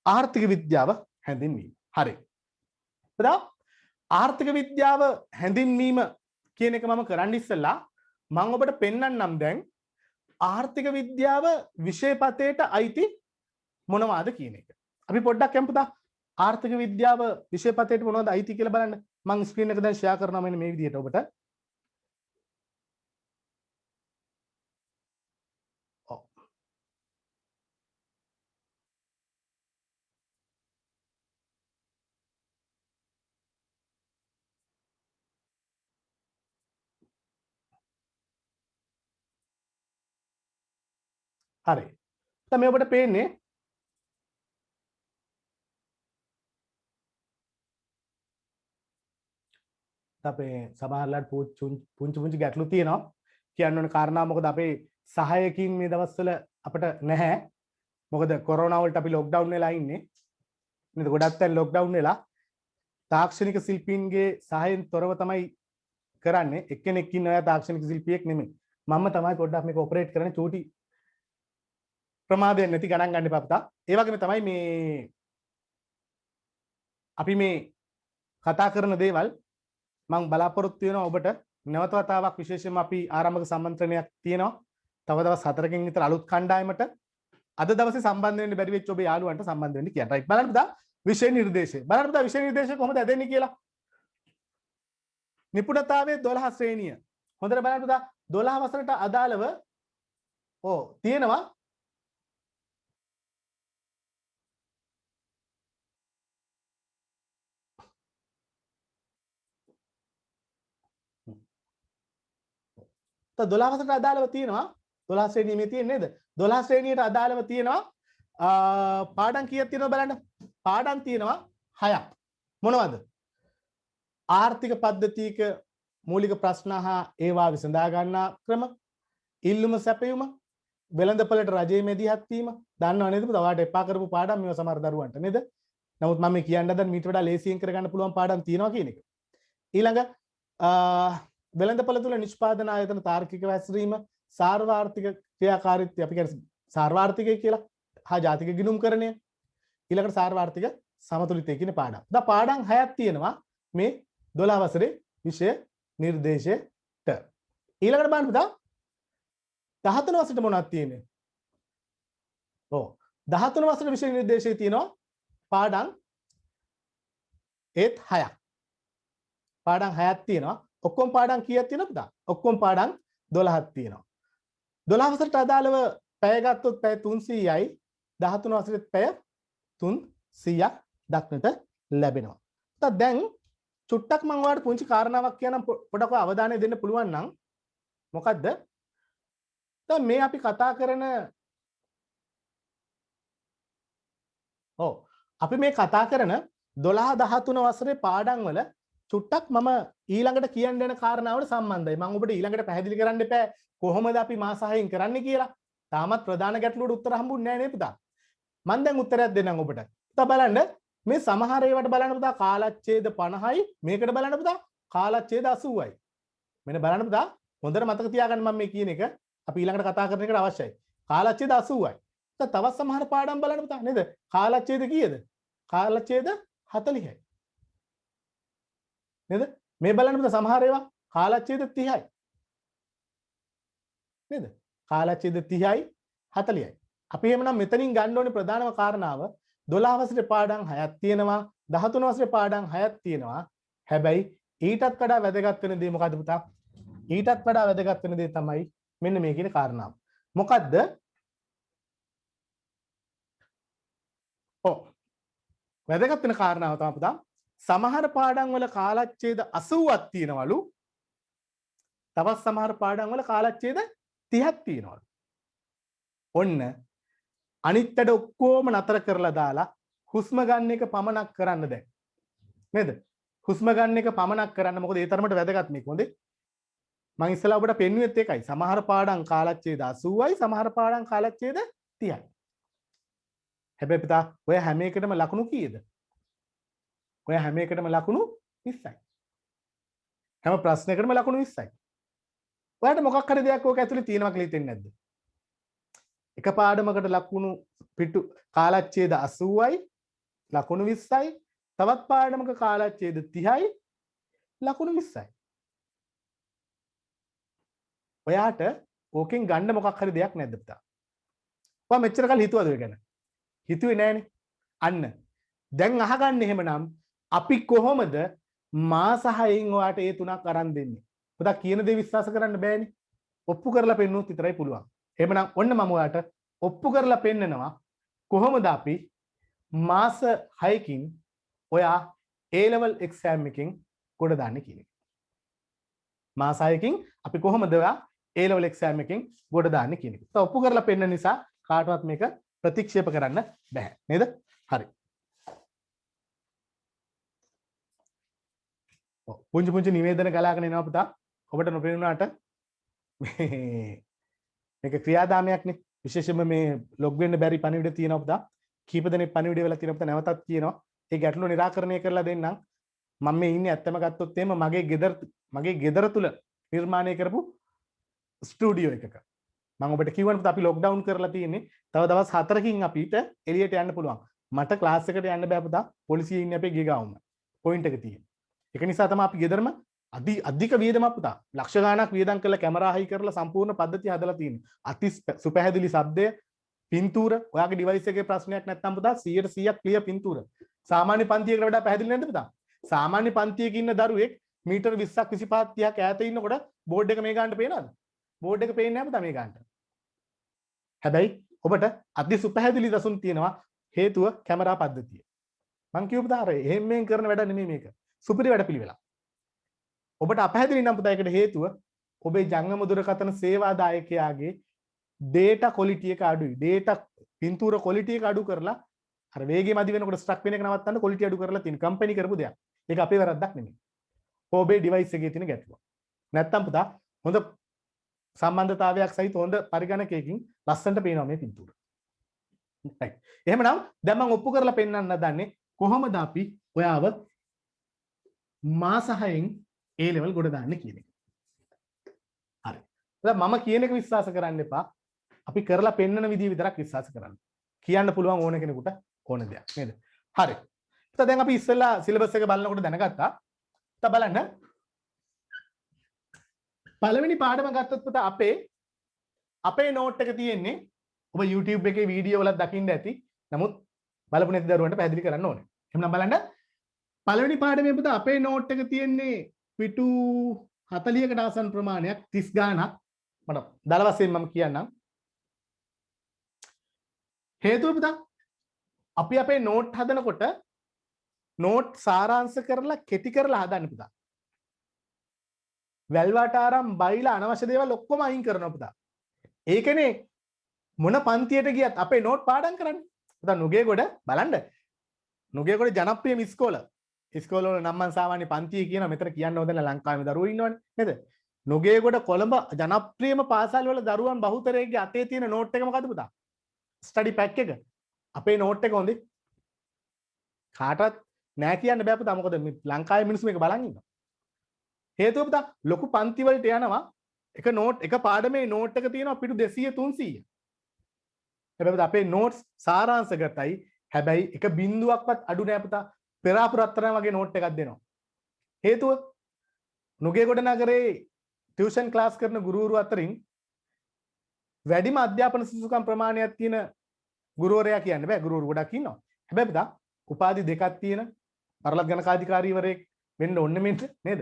ආර්ථික විද්‍යාව හැඳින්වීම. හරි. පුතා ආර්ථික විද්‍යාව හැඳින්වීම කියන එක මම කරන්න ඉස්සෙල්ලා මම ඔබට පෙන්වන්නම් දැන් ආර්ථික විද්‍යාව විෂයපතේට අයිති මොනවාද කියන එක. අපි පොඩ්ඩක් යමු පුතා. ආර්ථික විද්‍යාව විෂයපතේට මොනවද අයිති කියලා බලන්න. මම ස්ක්‍රීන් එක දැන් ෂෙයා කරනවා මෙන්න මේ විදිහට ඔබට. හරි. දැන් මේ ඔබට පේන්නේ අපේ සමහරලාට පුංචි ගැටලු තියෙනවා. කියන්න ඕන කාරණා මොකද අපේ සහායකින් මේ දවස්වල අපිට නැහැ. මොකද කොරෝනා වලට අපි ලොක්ඩවුන් වෙලා ඉන්නේ. නේද? ගොඩක් තැන් ලොක්ඩවුන් වෙලා තාක්ෂණික ශිල්පීන්ගේ සහායෙන් තොරව තමයි කරන්නේ. එක්කෙනෙක් ඉන්න අය තාක්ෂණික ශිල්පියෙක් නෙමෙයි. මම තමයි පොඩ්ඩක් මේක ඔපරේට් කරන්නේ චූටි ප්‍රමාදයක් නැති ගණන් ගන්න එපා පුතා. ඒ වගේම තමයි මේ අපි මේ කතා කරන දේවල් මම බලාපොරොත්තු වෙනවා ඔබට නැවත වතාවක් විශේෂයෙන්ම අපි ආරම්භක සම්මන්ත්‍රණයක් තියෙනවා. තව දවස් 4කින් විතර අලුත් කණ්ඩායමට අද දවසේ සම්බන්ධ වෙන්න බැරි වෙච්ච ඔබේ යාළුවන්ට සම්බන්ධ වෙන්න කියන්න. රයිට් බලන්න පුතා විෂය නිර්දේශය. බලන්න පුතා විෂය නිර්දේශය කොහොමද ඇදෙන්නේ කියලා. නිපුණතාවයේ 12 ශ්‍රේණිය. හොඳට බලන්න පුතා 12 වසරට අදාළව තියෙනවා તો 12 වසරට අදාළව තියෙනවා 12 ශ්‍රේණිය මේ තියෙන්නේ නේද 12 ශ්‍රේණියට අදාළව තියෙනවා පාඩම් කීයක් තියෙනවද බලන්න පාඩම් තියෙනවා 6ක් මොනවද ආර්ථික පද්ධතියක මූලික ප්‍රශ්න හා ඒවා විසඳා ගන්නා ක්‍රම ඉල්ලුම සැපයුම වෙළඳපළට රජයේ මැදිහත් වීම දන්නව නේද පුතාට එපා කරපු පාඩම් මේවා සමහර දරුවන්ට නේද නමුත් මම කියන්න හදන මීට වඩා ලේසියෙන් කරගන්න පුළුවන් පාඩම් තියෙනවා කියන එක ඊළඟ වෙළඳපළ තුල නිෂ්පාදන ආයතන තාර්කික වැසීම සාර්වාර්ථික ක්‍රියාකාරීත්වය අපි කියන්නේ සාර්වාර්ථිකය කියලා හා ජාතික ගිණුම්කරණය ඊළඟට සාර්වාර්ථික සමතුලිතය කියන පාඩම්. දැන් පාඩම් 6ක් තියෙනවා මේ 12 වසරේ විෂය නිර්දේශයට. ඊළඟට බලන්න පුතා 13 වසරේට මොනවද තියෙන්නේ? 13 වසරේ විෂය නිර්දේශයේ තියෙනවා පාඩම් ඒත් 6ක්. පාඩම් 6ක් තියෙනවා. ඔක්කොම පාඩම් කීයක් තියෙනවද පුතා? ඔක්කොම පාඩම් 12ක් තියෙනවා. 12 වසරට අදාළව පැය ගත්තොත් පැය 300යි 13 වසරේත් පැය 300ක් දක්නට ලැබෙනවා. දැන් චුට්ටක් මම ඔයාලට පුංචි කාරණාවක් කියනම් පොඩක් අවධානය දෙන්න පුළුවන් නම් මොකද්ද? දැන් මේ අපි කතා කරන අපි මේ කතා කරන 12 13 වසරේ පාඩම් වල චුට්ටක් මම ඊළඟට කියන්න යන කාරණාවට සම්බන්ධයි. මම ඔබට ඊළඟට පැහැදිලි කරන්න එපා කොහොමද අපි මාස 6න් කරන්නේ කියලා. තාමත් ප්‍රධාන ගැටලුවට උත්තර හම්බුන්නේ නැහැ නේ පුතා. මම දැන් උත්තරයක් දෙන්නම් ඔබට. පුතා බලන්න මේ සමහර ඒවාට බලන්න පුතා කාලච්ඡේද 50යි මේකට බලන්න පුතා කාලච්ඡේද 80යි. මෙන්න බලන්න පුතා හොඳට මතක තියාගන්න මම මේ කියන එක අපි ඊළඟට කතා කරන එකට අවශ්‍යයි. කාලච්ඡේද 80යි. තවත් සමහර පාඩම් බලන්න පුතා නේද? කාලච්ඡේද කීයද? කාලච්ඡේද 40යි. නේද? මේ බලන්න පුතා සමහර ඒවා කාලච්ඡේද 30යි. නේද? කාලච්ඡේද 30යි 40යි. අපි එහෙමනම් මෙතනින් ගන්න ඕනේ ප්‍රධානම කාරණාව 12 වසරේ පාඩම් 6ක් තියෙනවා 13 වසරේ පාඩම් 6ක් තියෙනවා. හැබැයි ඊටත් වඩා වැදගත් වෙන දේ මොකද්ද පුතා? ඊටත් වඩා වැදගත් වෙන දේ තමයි මෙන්න මේ කියන කාරණාව. මොකද්ද? ඔව්. වැදගත් වෙන කාරණාව තමයි පුතා සමහර පාඩම් වල කාලච්ඡේද 80ක් තියෙනවලු. තවත් සමහර පාඩම් වල කාලච්ඡේද 30ක් තියෙනවලු. ඔන්න අනිත් වැඩ ඔක්කොම නතර කරලා දාලා හුස්ම ගන්න එක පමණක් කරන්න දැන්. නේද? හුස්ම ගන්න එක පමණක් කරන්න. මොකද ඒ තරමට වැදගත් මේක. හොඳේ. මම ඉස්සලා ඔබට පෙන්වුවෙත් ඒකයි. සමහර පාඩම් කාලච්ඡේද 80යි, සමහර පාඩම් කාලච්ඡේද 30යි. හැබැයි පුතා ඔය හැම එකටම ලකුණු කීයද? ඔය හැම එකටම ලකුණු 20යි. හැම ප්‍රශ්නයකටම ලකුණු 20යි. ඔයාලට මොකක් හරි දෙයක් ඕක ඇතුලේ තියෙනවා කියලා හිතෙන්නේ නැද්ද? එක පාඩමකට ලකුණු පිටු කාලච්ඡේද 80යි ලකුණු 20යි, තවත් පාඩමක කාලච්ඡේද 30යි ලකුණු 20යි. ඔයාට ඕකෙන් ගන්න මොකක් හරි දෙයක් නැද්ද පුතා? ඔයා මෙච්චර කල් හිතුවද ඔය ගැන? හිතුවේ නෑනේ. අන්න. දැන් අහගන්න එහෙමනම් අපි කොහොමද මාස 6න් ඔයාට ඒ තුනක් අරන් දෙන්නේ? පුතා කියන දේ විශ්වාස කරන්න බෑනේ. ඔප්පු කරලා පෙන්නුවොත් විතරයි පුළුවන්. එහෙමනම් ඔන්න මම ඔයාට ඔප්පු කරලා පෙන්නනවා කොහොමද අපි මාස 6කින් ඔයා A level exam එකකින් ගොඩ දාන්නේ කියන එක. මාස 6කින් අපි කොහොමද ඔයා A level exam එකකින් ගොඩ දාන්නේ කියන එක. ඔප්පු කරලා පෙන්නන නිසා කාටවත් මේක ප්‍රතික්ෂේප කරන්න බෑ. නේද? හරි. පුංචි පුංචි නිවේදන ගලාගෙන එනවා පුතා. ඔබට නොපෙනුනාට මේක ක්‍රියාදාමයක්නේ. විශේෂයෙන්ම මේ ලොග් වෙන්න බැරි පණිවිඩ තියෙනවා පුතා. කීප දෙනෙක් පණිවිඩ වෙලා තියෙනවා පුතා. නැවතත් කියනවා. ඒ ගැටලුව निराකරණය කරලා දෙන්නම්. මම මේ ඉන්නේ ඇත්තම ගත්තොත් එහෙම මගේ ගෙදර තුල නිර්මාණය කරපු ස්ටුඩියෝ එකක. මම ඔබට කිව්වනේ පුතා අපි ලොක්ඩවුන් කරලා තියෙන්නේ. තව දවස් 4කින් අපිට එළියට යන්න පුළුවන්. මට ක්ලාස් එකට යන්න බෑ පුතා. පොලිසිය ඉන්නේ අපේ ගෙගාවුම. පොයින්ට් එක තියෙන්නේ. ඒක නිසා තමයි අපි ගෙදරම අධික වියදමක් පුතා. ලක්ෂ ගාණක් වියදම් කරලා කැමරා හයි කරලා සම්පූර්ණ පද්ධතිය හදලා තියෙන්නේ. අති සුපැහැදිලි ශබ්දය, පින්තූර, ඔයාගේ ඩිවයිස් එකේ ප්‍රශ්නයක් නැත්නම් පුතා 100% ක්ලියර් පින්තූර. සාමාන්‍ය පන්තියකට වඩා පැහැදිලි නැද්ද පුතා? සාමාන්‍ය පන්තියක ඉන්න දරුවෙක් මීටර 20ක් 25ක් 30ක් ඈත ඉන්නකොට බෝඩ් එක මේ ගන්නට පේනවද? බෝඩ් එක පේන්නේ නැහැ පුතා මේ ගන්නට. හැබැයි ඔබට අති සුපැහැදිලි දසුන් තියෙනවා හේතුව කැමරා පද්ධතිය. මං කියපු පුතා අර එහෙම මෙන් කරන වැඩ නෙමෙයි මේක. සුපිරි වැඩ පිළිවෙලක්. ඔබට අපහැදිලි නම් පුතා ඒකට හේතුව ඔබේ ජංගම දුරකථන සේවා දායකයාගේ data quality එක අඩුයි. data පින්තූර quality එක අඩු කරලා අර වේගය මදි වෙනකොට ස්ට්‍රක් වෙන එක නවත්තන්න quality අඩු කරලා තියෙන කම්පැනි කරපු දෙයක්. ඒක අපේ වැරද්දක් නෙමෙයි. ඔබේ device එකේ තියෙන ගැටලුව. නැත්තම් පුතා හොඳ සම්බන්ධතාවයක් සහිත හොඳ පරිගණකයකින් ලස්සනට පේනවා මේ පින්තූර. right. එහෙමනම් දැන් මම ඔප්පු කරලා පෙන්නන්න හදන්නේ කොහොමද අපි ඔයාව මාස 6න් A level ගොඩ දාන්නේ කියන එක. හරි. දැන් මම කියන එක විශ්වාස කරන්න එපා. අපි කරලා පෙන්නන විදිහ විතරක් විශ්වාස කරන්න. කියන්න පුළුවන් ඕන කෙනෙකුට ඕන දෙයක් නේද? හරි. දැන් අපි ඉස්සෙල්ලා සිලබස් එක බලනකොට දැනගත්තා. බලන්න පළවෙනි පාඩම ගත්තොත් පුතා අපේ නෝට් එක තියෙන්නේ ඔබ YouTube එකේ වීඩියෝ වල දකින්න ඇති. නමුත් බලපු නැති දරුවන්ට පැහැදිලි කරන්න ඕනේ. එහෙනම් බලන්න පළවෙනි පාඩමේ පුතා අපේ නෝට් එක තියෙන්නේ පිටු 40කට ආසන්න ප්‍රමාණයක් 30 ගාණක්. මම දල වශයෙන් මම කියන්නම්. හේතුව පුතා අපි අපේ නෝට් හදනකොට නෝට් සාරාංශ කරලා කෙටි කරලා හදන්න පුතා. වැල්වට ආරම් බයිලා අනවශ්‍ය දේවල් ඔක්කොම අයින් කරනවා පුතා. ඒකනේ මොන පන්තියට ගියත් අපේ නෝට් පාඩම් කරන්නේ. පුතා නුගේගොඩ බලන්න. නුගේගොඩ ජනප්‍රියම ඉස්කෝල. ඉස්කෝල වල නම් මම සාමාන්‍ය පන්තිය කියනවා. මෙතන කියන්න හොදන ලංකාවේ දරුවෝ ඉන්නවනේ නේද? නුගේගොඩ කොළඹ ජනප්‍රියම පාසල් වල දරුවන් බහුතරයේ අතේ තියෙන නෝට් එක මොකද්ද පුතා? ස්ටඩි පැක් එක. අපේ නෝට් එක හොඳේ. කාටවත් නෑ කියන්න බෑ පුතා. මොකද මේ ලංකාවේ මිනිස්සු මේක බලන් ඉන්නවා. හේතුව පුතා ලොකු පන්ති වලට යනවා එක නෝට් එක පාඩමේ නෝට් එක තියෙනවා පිටු 200 300. හැබැයි අපේ නෝට්ස් සාරාංශගතයි. හැබැයි එක බිඳුවක්වත් අඩු නෑ පුතා. පෙරාපු රත්තරන් වගේ නෝට් එකක් දෙනවා. හේතුව නුගේගොඩ නගරේ ටියුෂන් ක්ලාස් කරන ගුරුවරු අතරින් වැඩිම අධ්‍යාපන සුසුකම් ප්‍රමාණයක් තියෙන ගුරුවරයා කියන්න බෑ. ගුරුවරු ගොඩක් ඉන්නවා. හැබැයි පුතා උපාධි දෙකක් තියෙන පරලත් ගණකාධිකාරීවරයෙක් වෙන්න ඕනේ මෙන්න නේද?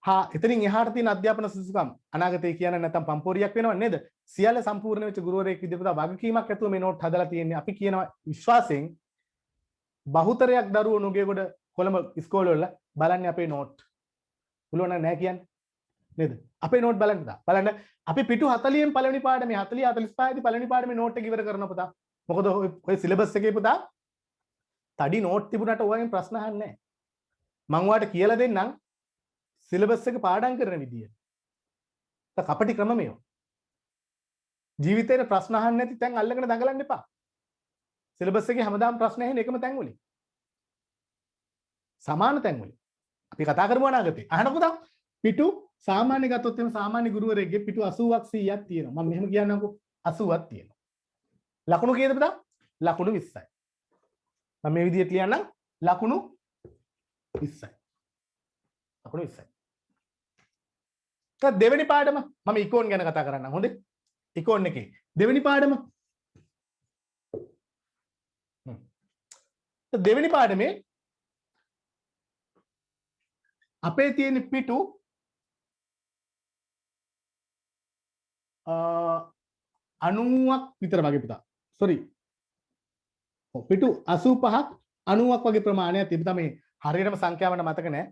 හා එතනින් එහාට තියෙන අධ්‍යාපන සුසුකම් අනාගතේ කියන්නේ නැත්තම් පම්පෝරියක් වෙනව නේද? සියල්ල සම්පූර්ණ වෙච්ච ගුරුවරයෙක් විදිහට වගකීමක් ඇතුව මේ නෝට් හදලා තියෙන්නේ. අපි කියනවා විශ්වාසයෙන් බහුතරයක් දරුවෝ නුගේගොඩ කොළඹ ඉස්කෝලවල බලන්නේ අපේ නෝට්. පුළුවන් නෑ කියන්නේ. නේද? අපේ නෝට් බලන්න පුතා. බලන්න අපි පිටු 40න් පළවෙනි පාඩමේ 40 45 දී පළවෙනි පාඩමේ නෝට් එක ඉවර කරනවා පුතා. මොකද ඔය සිලබස් එකේ පුතා තඩි නෝට් තිබුණාට ඔයගෙන් ප්‍රශ්න අහන්නේ නැහැ. මම ඔයාලට කියලා දෙන්නම් සිලබස් එක පාඩම් කරන විදිය. කපටි ක්‍රම මේවා. ජීවිතේට ප්‍රශ්න අහන්නේ නැති තැන් අල්ලගෙන දඟලන්න එපා. සිලබස් එකේ හැමදාම ප්‍රශ්න ඇහෙන එකම තැන් වලින්. සමාන තැන් වලින්. අපි කතා කරමු අනාගතේ. අහනකො තමයි පිටු සාමාන්‍ය ගත්තොත් එimhe සාමාන්‍ය ගුරුවරයෙක්ගේ පිටු 80ක් 100ක් තියෙනවා. මම මෙහෙම කියන්නම්කෝ 80ක් තියෙනවා. ලකුණු කීයද පුතා? ලකුණු 20යි. මම මේ විදිහට ලියන්නම් ලකුණු 20යි. ලකුණු 20යි. දෙවෙනි පාඩම මම ඉකෝන් ගැන කතා කරන්නම්. හොඳේ? ඉකෝන් එකේ දෙවෙනි පාඩම. දෙවෙනි පාඩමේ අපේ තියෙන පිටු 90ක් විතර වගේ පුතා. සෝරි. පිටු 85ක් 90ක් වගේ ප්‍රමාණයක් තිබුණා. මේ හරියටම සංඛ්‍යාව මට මතක නැහැ.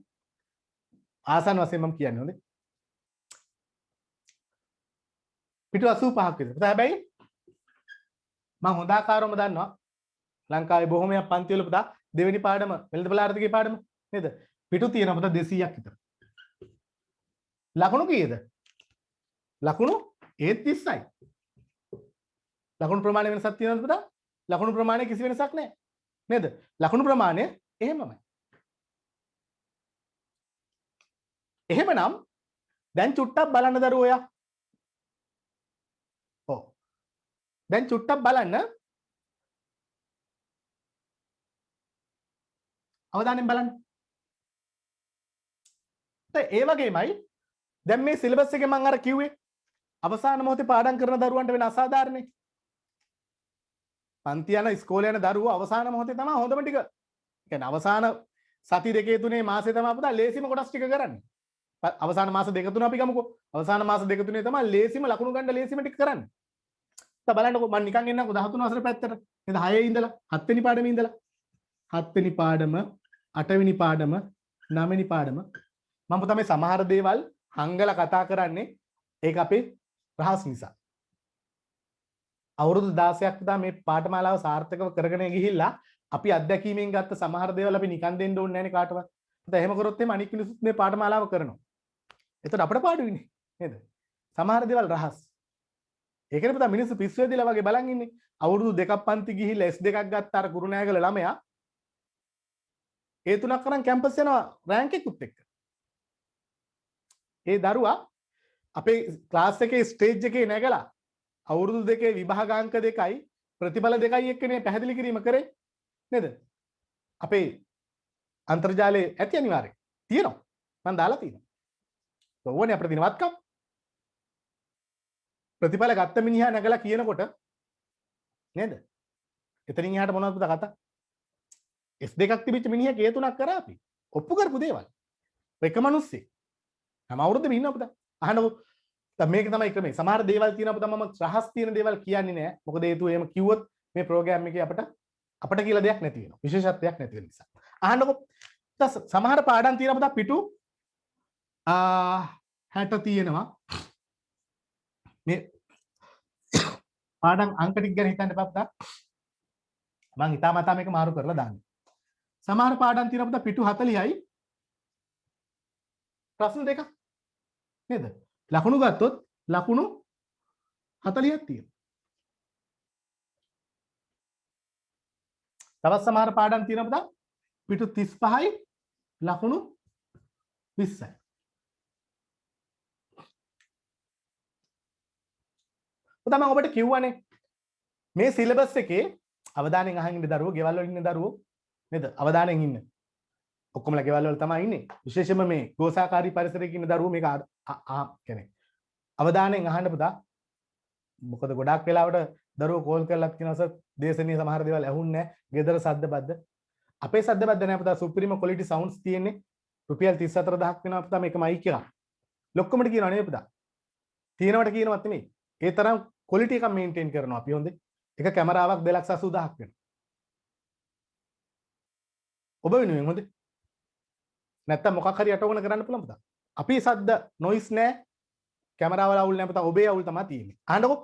ආසන්න වශයෙන් මම කියන්නේ හොඳේ. පිටු 85ක් විතර. හැබැයි මම හොඳ ආකාරවම දන්නවා ලංකාවේ බොහොමයක් පන්ති වල පුතා දෙවෙනි පාඩම වෙළඳපොළ ආර්ථිකයේ පාඩම නේද? පිටු තියෙනවා පුතා 200ක් විතර. ලකුණු කීයද? ලකුණු ඒත් 30යි. ලකුණු ප්‍රමාණය වෙනසක් තියෙනවද පුතා? ලකුණු ප්‍රමාණය කිසි වෙනසක් නැහැ. නේද? ලකුණු ප්‍රමාණය එහෙමමයි. එහෙමනම් දැන් චුට්ටක් බලන්න දරුවෝ ඔයා. ඔව්. දැන් චුට්ටක් බලන්න. අවධානයෙන් බලන්න. ඒ වගේමයි දැන් මේ සිලබස් එකේ මම අර කිව්වේ අවසාන මොහොතේ පාඩම් කරන දරුවන්ට වෙන අසාධාරණේ. පන්ති යන ඉස්කෝලේ යන දරුවෝ අවසාන මොහොතේ තමයි හොඳම ටික. කියන්නේ අවසාන සති දෙකේ තුනේ මාසේ තමයි පුතා ලේසිම කොටස් ටික කරන්නේ. අවසාන මාස දෙක තුන අපි ගමුකෝ. අවසාන මාස දෙක තුනේ තමයි ලේසිම ලකුණු ගන්න ලේසිම ටික කරන්නේ. දැන් බලන්නකෝ මම නිකන් එන්නකෝ 13 වසරේ පැත්තට. නේද 6 ඉඳලා 7 වෙනි පාඩමේ ඉඳලා 7 වෙනි පාඩම 8 වෙනි පාඩම 9 වෙනි පාඩම මම පුතා මේ සමහර දේවල් හංගලා කතා කරන්නේ ඒක අපේ රහස් නිසා. අවුරුදු 16ක් පුතා මේ පාඨමාලාව සාර්ථකව කරගෙන ගිහිල්ලා අපි අත්දැකීමෙන් ගත්ත සමහර දේවල් අපි නිකන් දෙන්න ඕනේ නැහැ නේ කාටවත්. පුතා එහෙම කරොත් එහම අනික් මිනිස්සුත් මේ පාඨමාලාව කරනවා. එතකොට අපිට පාඩුයිනේ නේද? සමහර දේවල් රහස්. ඒකනේ පුතා මිනිස්සු පිස්සු වෙදිලා වගේ බලන් ඉන්නේ. අවුරුදු දෙකක් පන්ති ගිහිල්ලා S2ක් ගත්ත අර කුරුණෑගල ළමයා ඒ තුනක් කරන් කැම්පස් යනවා රෑන්ක් එකකුත් එක්ක. ඒ දරුවා අපේ ක්ලාස් එකේ ස්ටේජ් එකේ නැගලා අවුරුදු දෙකේ විභාගාංක දෙකයි ප්‍රතිඵල දෙකයි එක්කනේ පැහැදිලි කිරීම කරේ නේද? අපේ අන්තර්ජාලයේ ඇති අනිවාර්යයෙන් තියෙනවා. මම දාලා තියෙනවා. ඕවනේ අපිට දින වත්කම්. ප්‍රතිඵල ගත්ත මිනිහා නැගලා කියනකොට නේද? එතනින් එහාට මොනවද පුතා කතා? S2ක් තිබිච්ච මිනිහා K3ක් කරා අපි. ඔප්පු කරපු දේවල්. එක මිනිස්සෙක්. හැම අවුරුද්දෙම ඉන්නවා පුතා. අහනකො දැන් මේක තමයි ක්‍රමය. සමහර දේවල් තියෙනවා පුතා මම රහස් තියෙන දේවල් කියන්නේ නැහැ. මොකද හේතුව එහෙම කිව්වොත් මේ ප්‍රෝග්‍රෑම් එකේ අපිට කියලා දෙයක් නැති වෙනවා. විශේෂත්වයක් නැති වෙන නිසා. අහනකො සමහර පාඩම් තියෙනවා පුතා පිටු 60 තියෙනවා. මේ පාඩම් අංක ටික ගැන හිතන්න එපා පුතා. මම හිතාමතා මේක මාරු කරලා දාන්න. සමහර පාඩම් තියෙනවා පුතා පිටු 40යි. ප්‍රශ්න දෙකක් නේද? ලකුණු ගත්තොත් ලකුණු 40ක් තියෙනවා. තවත් සමහර පාඩම් තියෙනවා පුතා පිටු 35යි ලකුණු 20යි. පුතා මම ඔබට කිව්වනේ මේ සිලබස් එකේ අවධානයෙන් අහන් ඉන්න දරුවෝ, ගෙවල් වල ඉන්න දරුවෝ නේද? අවධානයෙන් ඉන්න. ඔක්කොමලා ගෙවල් වල තමයි ඉන්නේ. විශේෂයෙන්ම මේ ගෝසාකාරී පරිසරයක ඉන්න දරුවෝ මේක කියන්නේ අවධානයෙන් අහන්න පුතා. මොකද ගොඩාක් වෙලාවට දරුවෝ කෝල් කරලාත් කියනවා සර් දේශනීය සමහර දේවල් ඇහුන්නේ නැහැ. ගෙදර සද්ද බද්ද. අපේ සද්ද බද්ද නැහැ පුතා. සුපිරිම ක්වොලිටි සවුන්ඩ්ස් තියෙන්නේ. රුපියල් 34000ක් වෙනවා පුතා මේක මයික් එක. ලොක්කමට කියනවා නෙවෙයි පුතා. තියෙනවට කියනවත් නෙමෙයි. ඒ තරම් ක්වොලිටි එකක් මේන්ටේන් කරනවා අපි හොඳේ. එක කැමරාවක් 280000ක් වෙනවා. ඔබ වෙනුවෙන් හොඳේ. නැත්තම් මොකක් හරි යටවගෙන කරන්න පුළුවන් පුතා. අපි සද්ද නොයිස් නෑ. කැමරාවල අවුල් නෑ පුතා. ඔබේ අවුල් තමයි තියෙන්නේ. අහන්නකෝ.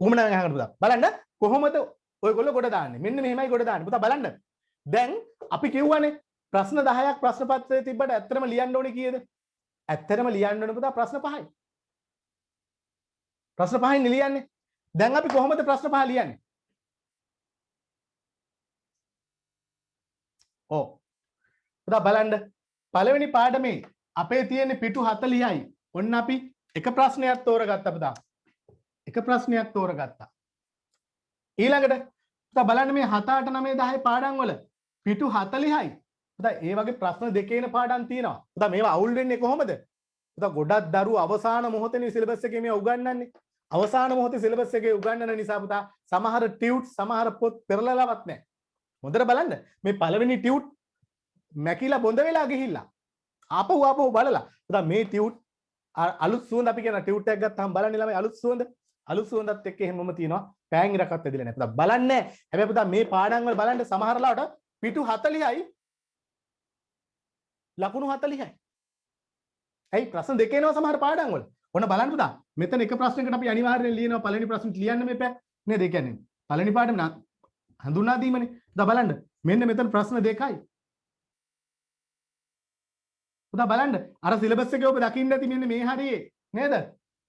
කොහොමද අහන්න පුතා. බලන්න කොහොමද ඔයගොල්ලෝ ගොඩ දාන්නේ. මෙන්න මෙහෙමයි ගොඩ දාන්නේ. පුතා බලන්න. දැන් අපි කිව්වනේ ප්‍රශ්න 10ක් ප්‍රශ්න පත්‍රයේ තිබ්බට ඇත්තටම ලියන්න ඕනේ කීයද? ඇත්තටම ලියන්න ඕනේ පුතා ප්‍රශ්න 5යි. ප්‍රශ්න 5යි ලියන්නේ. දැන් අපි කොහොමද ප්‍රශ්න 5 ලියන්නේ? ඔව්. පුතා බලන්න පළවෙනි පාඩමේ අපේ තියෙන පිටු 40යි. ඔන්න අපි එක ප්‍රශ්නයක් තෝරගත්තා පුතා. එක ප්‍රශ්නයක් තෝරගත්තා. ඊළඟට පුතා බලන්න මේ 7 8 9 10 පාඩම් වල පිටු 40යි. පුතා ඒ වගේ ප්‍රශ්න දෙකේන පාඩම් තියෙනවා. පුතා මේවා අවුල් වෙන්නේ කොහොමද? පුතා ගොඩක් දරුවෝ අවසාන මොහොතේ සිලබස් එකේ මේවා උගන්වන්නේ. අවසාන මොහොතේ සිලබස් එකේ උගන්වන නිසා පුතා සමහර ටියුට් සමහර පොත් පෙරලලවත් නැහැ. හොඳට බලන්න මේ පළවෙනි ටියුට් මැකිලා බොඳ වෙලා ගිහිල්ලා ආපහු බලලා පුතා මේ ටියුට් අලුත් සුවඳ අපි කියන ටියුට් එකක් ගත්තාම බලන්නේ ළමයි අලුත් සුවඳත් එක්ක එහෙමම තියෙනවා පෑන් ඉරක්වත් ඇදිලා නැහැ. පුතා බලන්නේ හැබැයි පුතා මේ පාඩම් වල බලන්න සමහර ලාවට පිටු 40යි ලකුණු 40යි. ඇයි ප්‍රශ්න දෙක එනවා සමහර පාඩම් වල. ඔන්න බලන්න පුතා. මෙතන එක ප්‍රශ්නයකට අපි අනිවාර්යයෙන් ලියනවා පළවෙනි ප්‍රශ්නෙට ලියන්න මේපෑ. නේද? ඒ කියන්නේ පළවෙනි පාඩම හඳුනා දීමනේ. පුතා බලන්න. මෙන්න මෙතන ප්‍රශ්න දෙකයි. පුතා බලන්න. අර සිලබස් එකේ ඔබ දකින්න ඇති මෙන්න මේ හරියේ. නේද?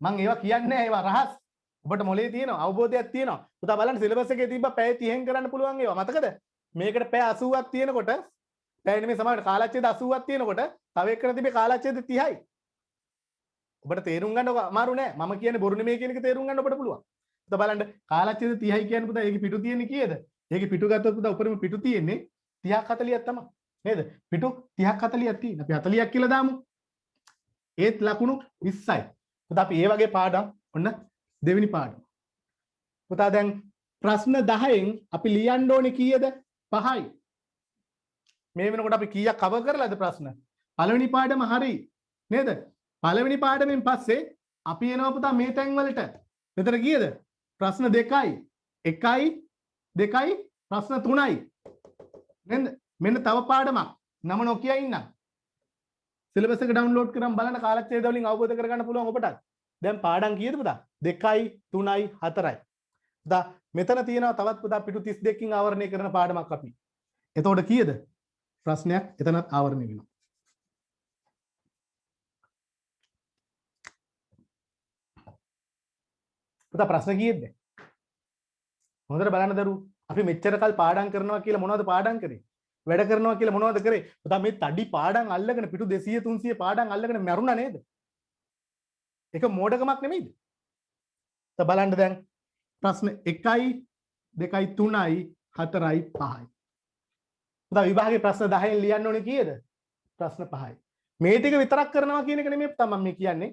මම ඒවා කියන්නේ නැහැ. ඒවා රහස්. ඔබට මොලේ තියෙනවා. අවබෝධයක් තියෙනවා. පුතා බලන්න සිලබස් එකේ තිබ්බ පැය 30න් කරන්න පුළුවන් ඒවා. මතකද? මේකට පැය 80ක් තියෙනකොට පැය නෙමෙයි සමහරට කාලච්ඡේද 80ක් තියෙනකොට තව එකට තිබේ කාලච්ඡේද 30යි. ඔබට තේරුම් ගන්න අමාරු නෑ. මම කියන්නේ බොරු නෙමෙයි කියන එක තේරුම් ගන්න ඔබට පුළුවන්. පුතා බලන්න කාලච්ඡේද 30යි කියන්නේ පුතා ඒකේ පිටු තියෙන්නේ කීයද? ඒකේ පිටු ගත්තොත් පුතා උඩරම පිටු තියෙන්නේ 30ක් 40ක් තමයි. නේද? පිටු 30ක් 40ක් තියෙන. අපි 40ක් කියලා දාමු. ඒත් ලකුණු 20යි. පුතා අපි ඒ වගේ පාඩම් ඔන්න දෙවෙනි පාඩම. පුතා දැන් ප්‍රශ්න 10න් අපි ලියන්න ඕනේ කීයද? 5යි. මේ වෙනකොට අපි කීයක් කවර් කරලාද ප්‍රශ්න? පළවෙනි පාඩම හරි. නේද? පළවෙනි පාඩමෙන් පස්සේ අපි එනවා පුතා මේ තැන් වලට. මෙතන කීයද? ප්‍රශ්න 2යි. 1යි 2යි ප්‍රශ්න 3යි. නේද? මෙන්න තව පාඩමක්. නම නොකිය ඉන්නම්. සිලබස් එක ඩවුන්ලෝඩ් කරන් බලන්න කාලච්ඡේද වලින් අවබෝධ කරගන්න පුළුවන් ඔබට. දැන් පාඩම් කීයද පුතා? 2යි 3යි 4යි. පුතා මෙතන තියෙනවා තවත් පුතා පිටු 32කින් ආවරණය කරන පාඩමක් අපි. එතකොට කීයද? ප්‍රශ්නයක් එතනත් ආවරණය වෙනවා. පුතා ප්‍රශ්න කීයද? හොඳට බලන්න දරුවෝ. අපි මෙච්චර කල් පාඩම් කරනවා කියලා මොනවද පාඩම් කරේ? වැඩ කරනවා කියලා මොනවද කරේ? පුතා මේ තඩි පාඩම් අල්ලගෙන පිටු 200 300 පාඩම් අල්ලගෙන මැරුණා නේද? ඒක මෝඩකමක් නෙමෙයිද? පුතා බලන්න දැන් ප්‍රශ්න 1යි 2යි 3යි 4යි 5යි. පුතා විභාගයේ ප්‍රශ්න 10න් ලියන්න ඕනේ කීයද? ප්‍රශ්න 5යි. මේ ටික විතරක් කරනවා කියන එක නෙමෙයි පුතා මම මේ කියන්නේ.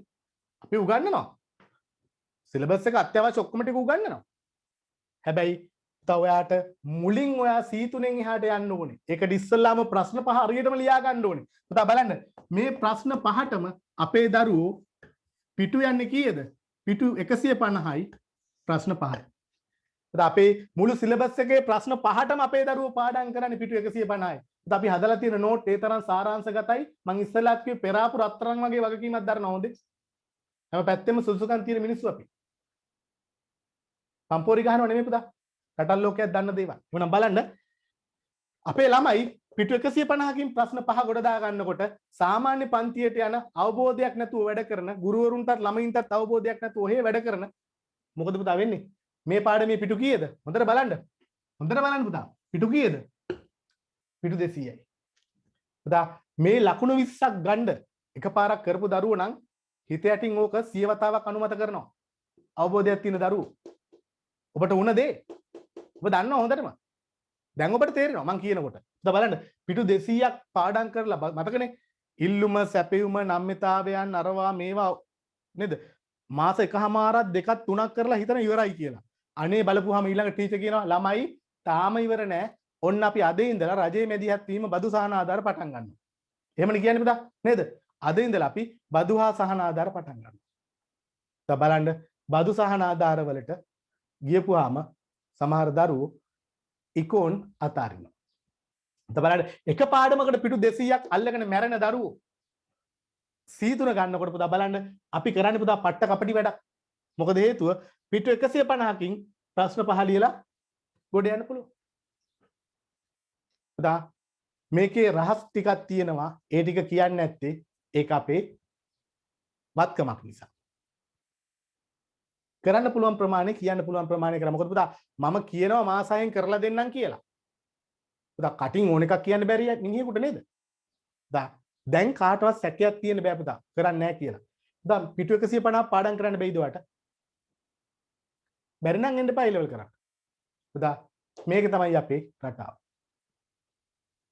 අපි උගන්වනවා. සිලබස් එක අත්‍යවශ්‍ය ඔක්කොම ටික උගන්වනවා. හැබැයි පුතා ඔයාට මුලින් ඔයා C3න් එහාට යන්න ඕනේ. ඒකට ඉස්සෙල්ලාම ප්‍රශ්න 5 හරියටම ලියා ගන්න ඕනේ. පුතා බලන්න මේ ප්‍රශ්න 5ටම අපේ දරුවෝ පිටු යන්නේ කීයද? පිටු 150යි ප්‍රශ්න 5යි. අපේ මුළු සිලබස් එකේ ප්‍රශ්න 5ටම අපේ දරුවෝ පාඩම් කරන්නේ පිටු 150යි. අපි හදලා තියෙන නෝට් ඒ තරම් සාරාංශගතයි. මම ඉස්සෙල්ලාත් කිව්වේ පෙරාපු රත්තරන් වගේ වගකීමක් දරනවා හොඳේ. හැම පැත්තෙම සුසුකම් තියෙන මිනිස්සු අපි. පම්පෝරි ගහනව නෙමෙයි පුතා. රටල් ලෝකයක් දන්න දේවල්. එහෙනම් බලන්න අපේ ළමයි පිටු 150කින් ප්‍රශ්න 5 ගොඩ දා ගන්නකොට සාමාන්‍ය පන්තියට යන අවබෝධයක් නැතුව වැඩ කරන ගුරුවරුන්ටත් ළමයින්ටත් අවබෝධයක් නැතුව ඔහේ වැඩ කරන මොකද පුතා වෙන්නේ? මේ පාඩමේ පිටු කීයද? හොඳට බලන්න. හොඳට බලන්න පුතා. පිටු කීයද? පිටු 200යි. පුතා මේ ලකුණු 20ක් ගන්න එකපාරක් කරපු දරුවෝ නම් හිත යටින් ඕක 100 වතාවක් අනුමත කරනවා. අවබෝධයක් තියෙන දරුවෝ. ඔබට වුණ දේ ඔබ දන්නවා හොඳටම. දැන් ඔබට තේරෙනවා මං කියනකොට. පුතා බලන්න පිටු 200ක් පාඩම් කරලා මතකනේ ඉල්ලුම සැපයුම නම්මිතාවයන් අරවා මේවා නේද? මාස එකමාරක් දෙකක් තුනක් කරලා හිතන ඉවරයි කියලා. අනේ බලපුවාම ඊළඟ ටීචර් කියනවා ළමයි තාම ඉවර නෑ. ඔන්න අපි අද ඉඳලා රජයේ මැදිහත් වීම බදු සහන ආධාර පටන් ගන්නවා. එහෙමනේ කියන්නේ පුතා නේද? අද ඉඳලා අපි බදු හා සහන ආධාර පටන් ගන්නවා. දැන් බලන්න බදු සහන ආධාර වලට ගියපුවාම සමහර දරුවෝ ඉකෝන් අතාරිනවා. දැන් බලන්න එක පාඩමකට පිටු 200ක් අල්ලගෙන මැරෙන දරුවෝ C3 ගන්නකොට පුතා බලන්න අපි කරන්නේ පුතා පට්ට කපටි වැඩක්. මොකද හේතුව පිටු 150කින් ප්‍රශ්න 5 ලියලා ගොඩ යන්න පුළුවන්. පුතා මේකේ රහස් ටිකක් තියෙනවා. ඒ ටික කියන්නේ නැත්තේ ඒක අපේ වත්කමක් නිසා. කරන්න පුළුවන් ප්‍රමාණය කියන්න පුළුවන් ප්‍රමාණය කරා. මොකද පුතා මම කියනවා මාස 6න් කරලා දෙන්නම් කියලා. පුතා කටින් ඕන එකක් කියන්න බැරි මිනිහෙකුට නේද? දැන් කාටවත් සැකයක් තියෙන්න බෑ පුතා. කරන්නේ නැහැ කියලා. පුතා පිටු 150 පාඩම් කරන්න බැයිද ඔයාට? බැරි නම් එන්න එපා A-level කරන්න. පුතා මේක තමයි අපේ රටාව.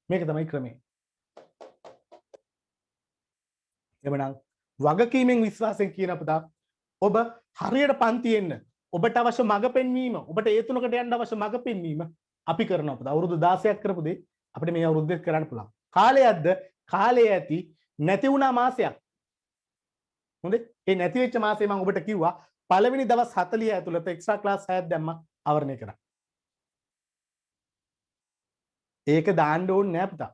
මේක තමයි ක්‍රමය. එබනම් වගකීමෙන් විශ්වාසයෙන් කියන පුතා ඔබ හරියට පන්ති එන්න ඔබට අවශ්‍ය මඟ පෙන්වීම ඔබට ඒ තුනකට යන්න අවශ්‍ය මඟ පෙන්වීම අපි කරනවා පුතා. අවුරුදු 16ක් කරපු දේ අපිට මේ අවුරුද්දේ කරන්න පුළුවන්. කාලයක්ද කාලය ඇති නැති වුණා මාසයක්. හොඳේ ඒ නැති වෙච්ච මාසේ මම ඔබට කිව්වා පළවෙනි දවස් 40 ඇතුළත එක්ස්ට්‍රා ක්ලාස් 6ක් දැම්මා අවරණය කරා. ඒක දාන්න ඕනේ නෑ පුතා.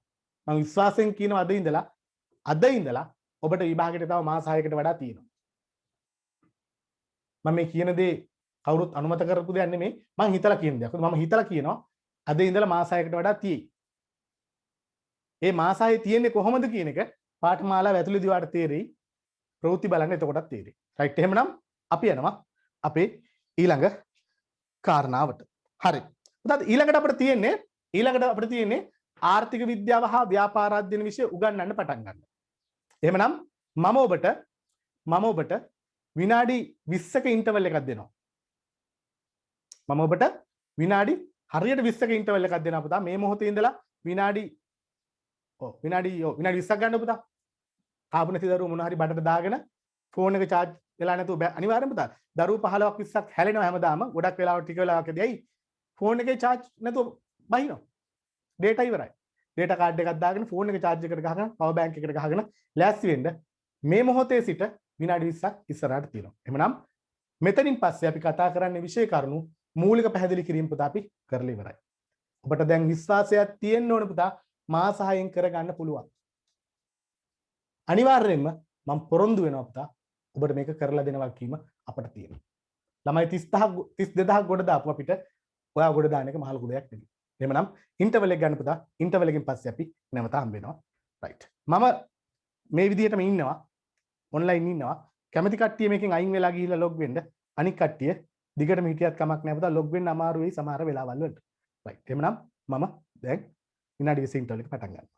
මම විශ්වාසයෙන් කියනවා අද ඉඳලා ඔබට විභාගයට තව මාස 6කට වඩා තියෙනවා. මම මේ කියන දේ කවුරුත් අනුමත කරපු දෙයක් නෙමෙයි මම හිතලා කියන දෙයක්. මම හිතලා කියනවා අද ඉඳලා මාස 6කට වඩා තියෙයි. ඒ මාස 6 තියෙන්නේ කොහොමද කියන එක පාඨමාලාව ඇතුළේදී වාට තේරෙයි. ප්‍රවෘත්ති බලන්න එතකොටත් තේරෙයි. රයිට් එහෙමනම් අපි යනවා අපේ ඊළඟ කාරණාවට. හරි. පුතාත් ඊළඟට අපිට තියෙන්නේ ආර්ථික විද්‍යාව හා ව්‍යාපාර අධ්‍යයන විෂය උගන්වන්න පටන් ගන්න. එහෙමනම් මම ඔබට විනාඩි 20ක ඉන්ටර්වල් එකක් දෙනවා. මම ඔබට විනාඩි හරියට 20ක ඉන්ටර්වල් එකක් දෙනවා පුතා. මේ මොහොතේ ඉඳලා විනාඩි 20ක් ගන්න පුතා. කාපු නැති දරුවෝ මොන හරි බඩට දාගෙන ෆෝන් එක charge වෙලා නැතුව අනිවාර්යෙන්ම පුතා. දරුවෝ 15ක් 20ක් හැලෙනවා හැමදාම. ගොඩක් වෙලාවට ටික වෙලාවකදී ඇයි ෆෝන් එකේ charge නැතුව බහිනවා. data ඉවරයි. data card එකක් දාගෙන ෆෝන් එක charge එකට ගහගෙන power bank එකට ගහගෙන ලෑස්ති වෙන්න මේ මොහොතේ සිට විනාඩි 20ක් ඉස්සරහට තියෙනවා. එහෙනම් මෙතනින් පස්සේ අපි කතා කරන්නේ විෂය කරුණු මූලික පැහැදිලි කිරීම පුතා අපි කරලා ඉවරයි. ඔබට දැන් විශ්වාසයක් තියෙන්න ඕන පුතා මාස 6න් කරගන්න පුළුවන්. අනිවාර්යයෙන්ම මම පොරොන්දු වෙනවා පුතා ඔබට මේක කරලා දෙනවා කීම අපට තියෙනවා. ළමයි 32000ක් ගොඩ දාපුවා අපිට ඔයා ගොඩ දාන එක මහ ලොකු දෙයක් නෙමෙයි. එහෙමනම් ඉන්ටර්වල් එක ගන්න පුතා. ඉන්ටර්වල් එකෙන් පස්සේ අපි නැවත හම්බ වෙනවා. රයිට්. මම මේ විදිහටම ඉන්නවා. ඔන්ලයින් ඉන්නවා. කැමති කට්ටිය මේකෙන් අයින් වෙලා ගිහිල්ලා ලොග් වෙන්න. අනික් කට්ටිය දිගටම හිටියත් කමක් නැහැ පුතා. ලොග් වෙන්න අමාරු වෙයි සමහර වෙලාවල් වලට. රයිට්. එහෙමනම් මම දැන් විනාඩි 20 ඉන්ටර්වල් එක පටන් ගන්නවා.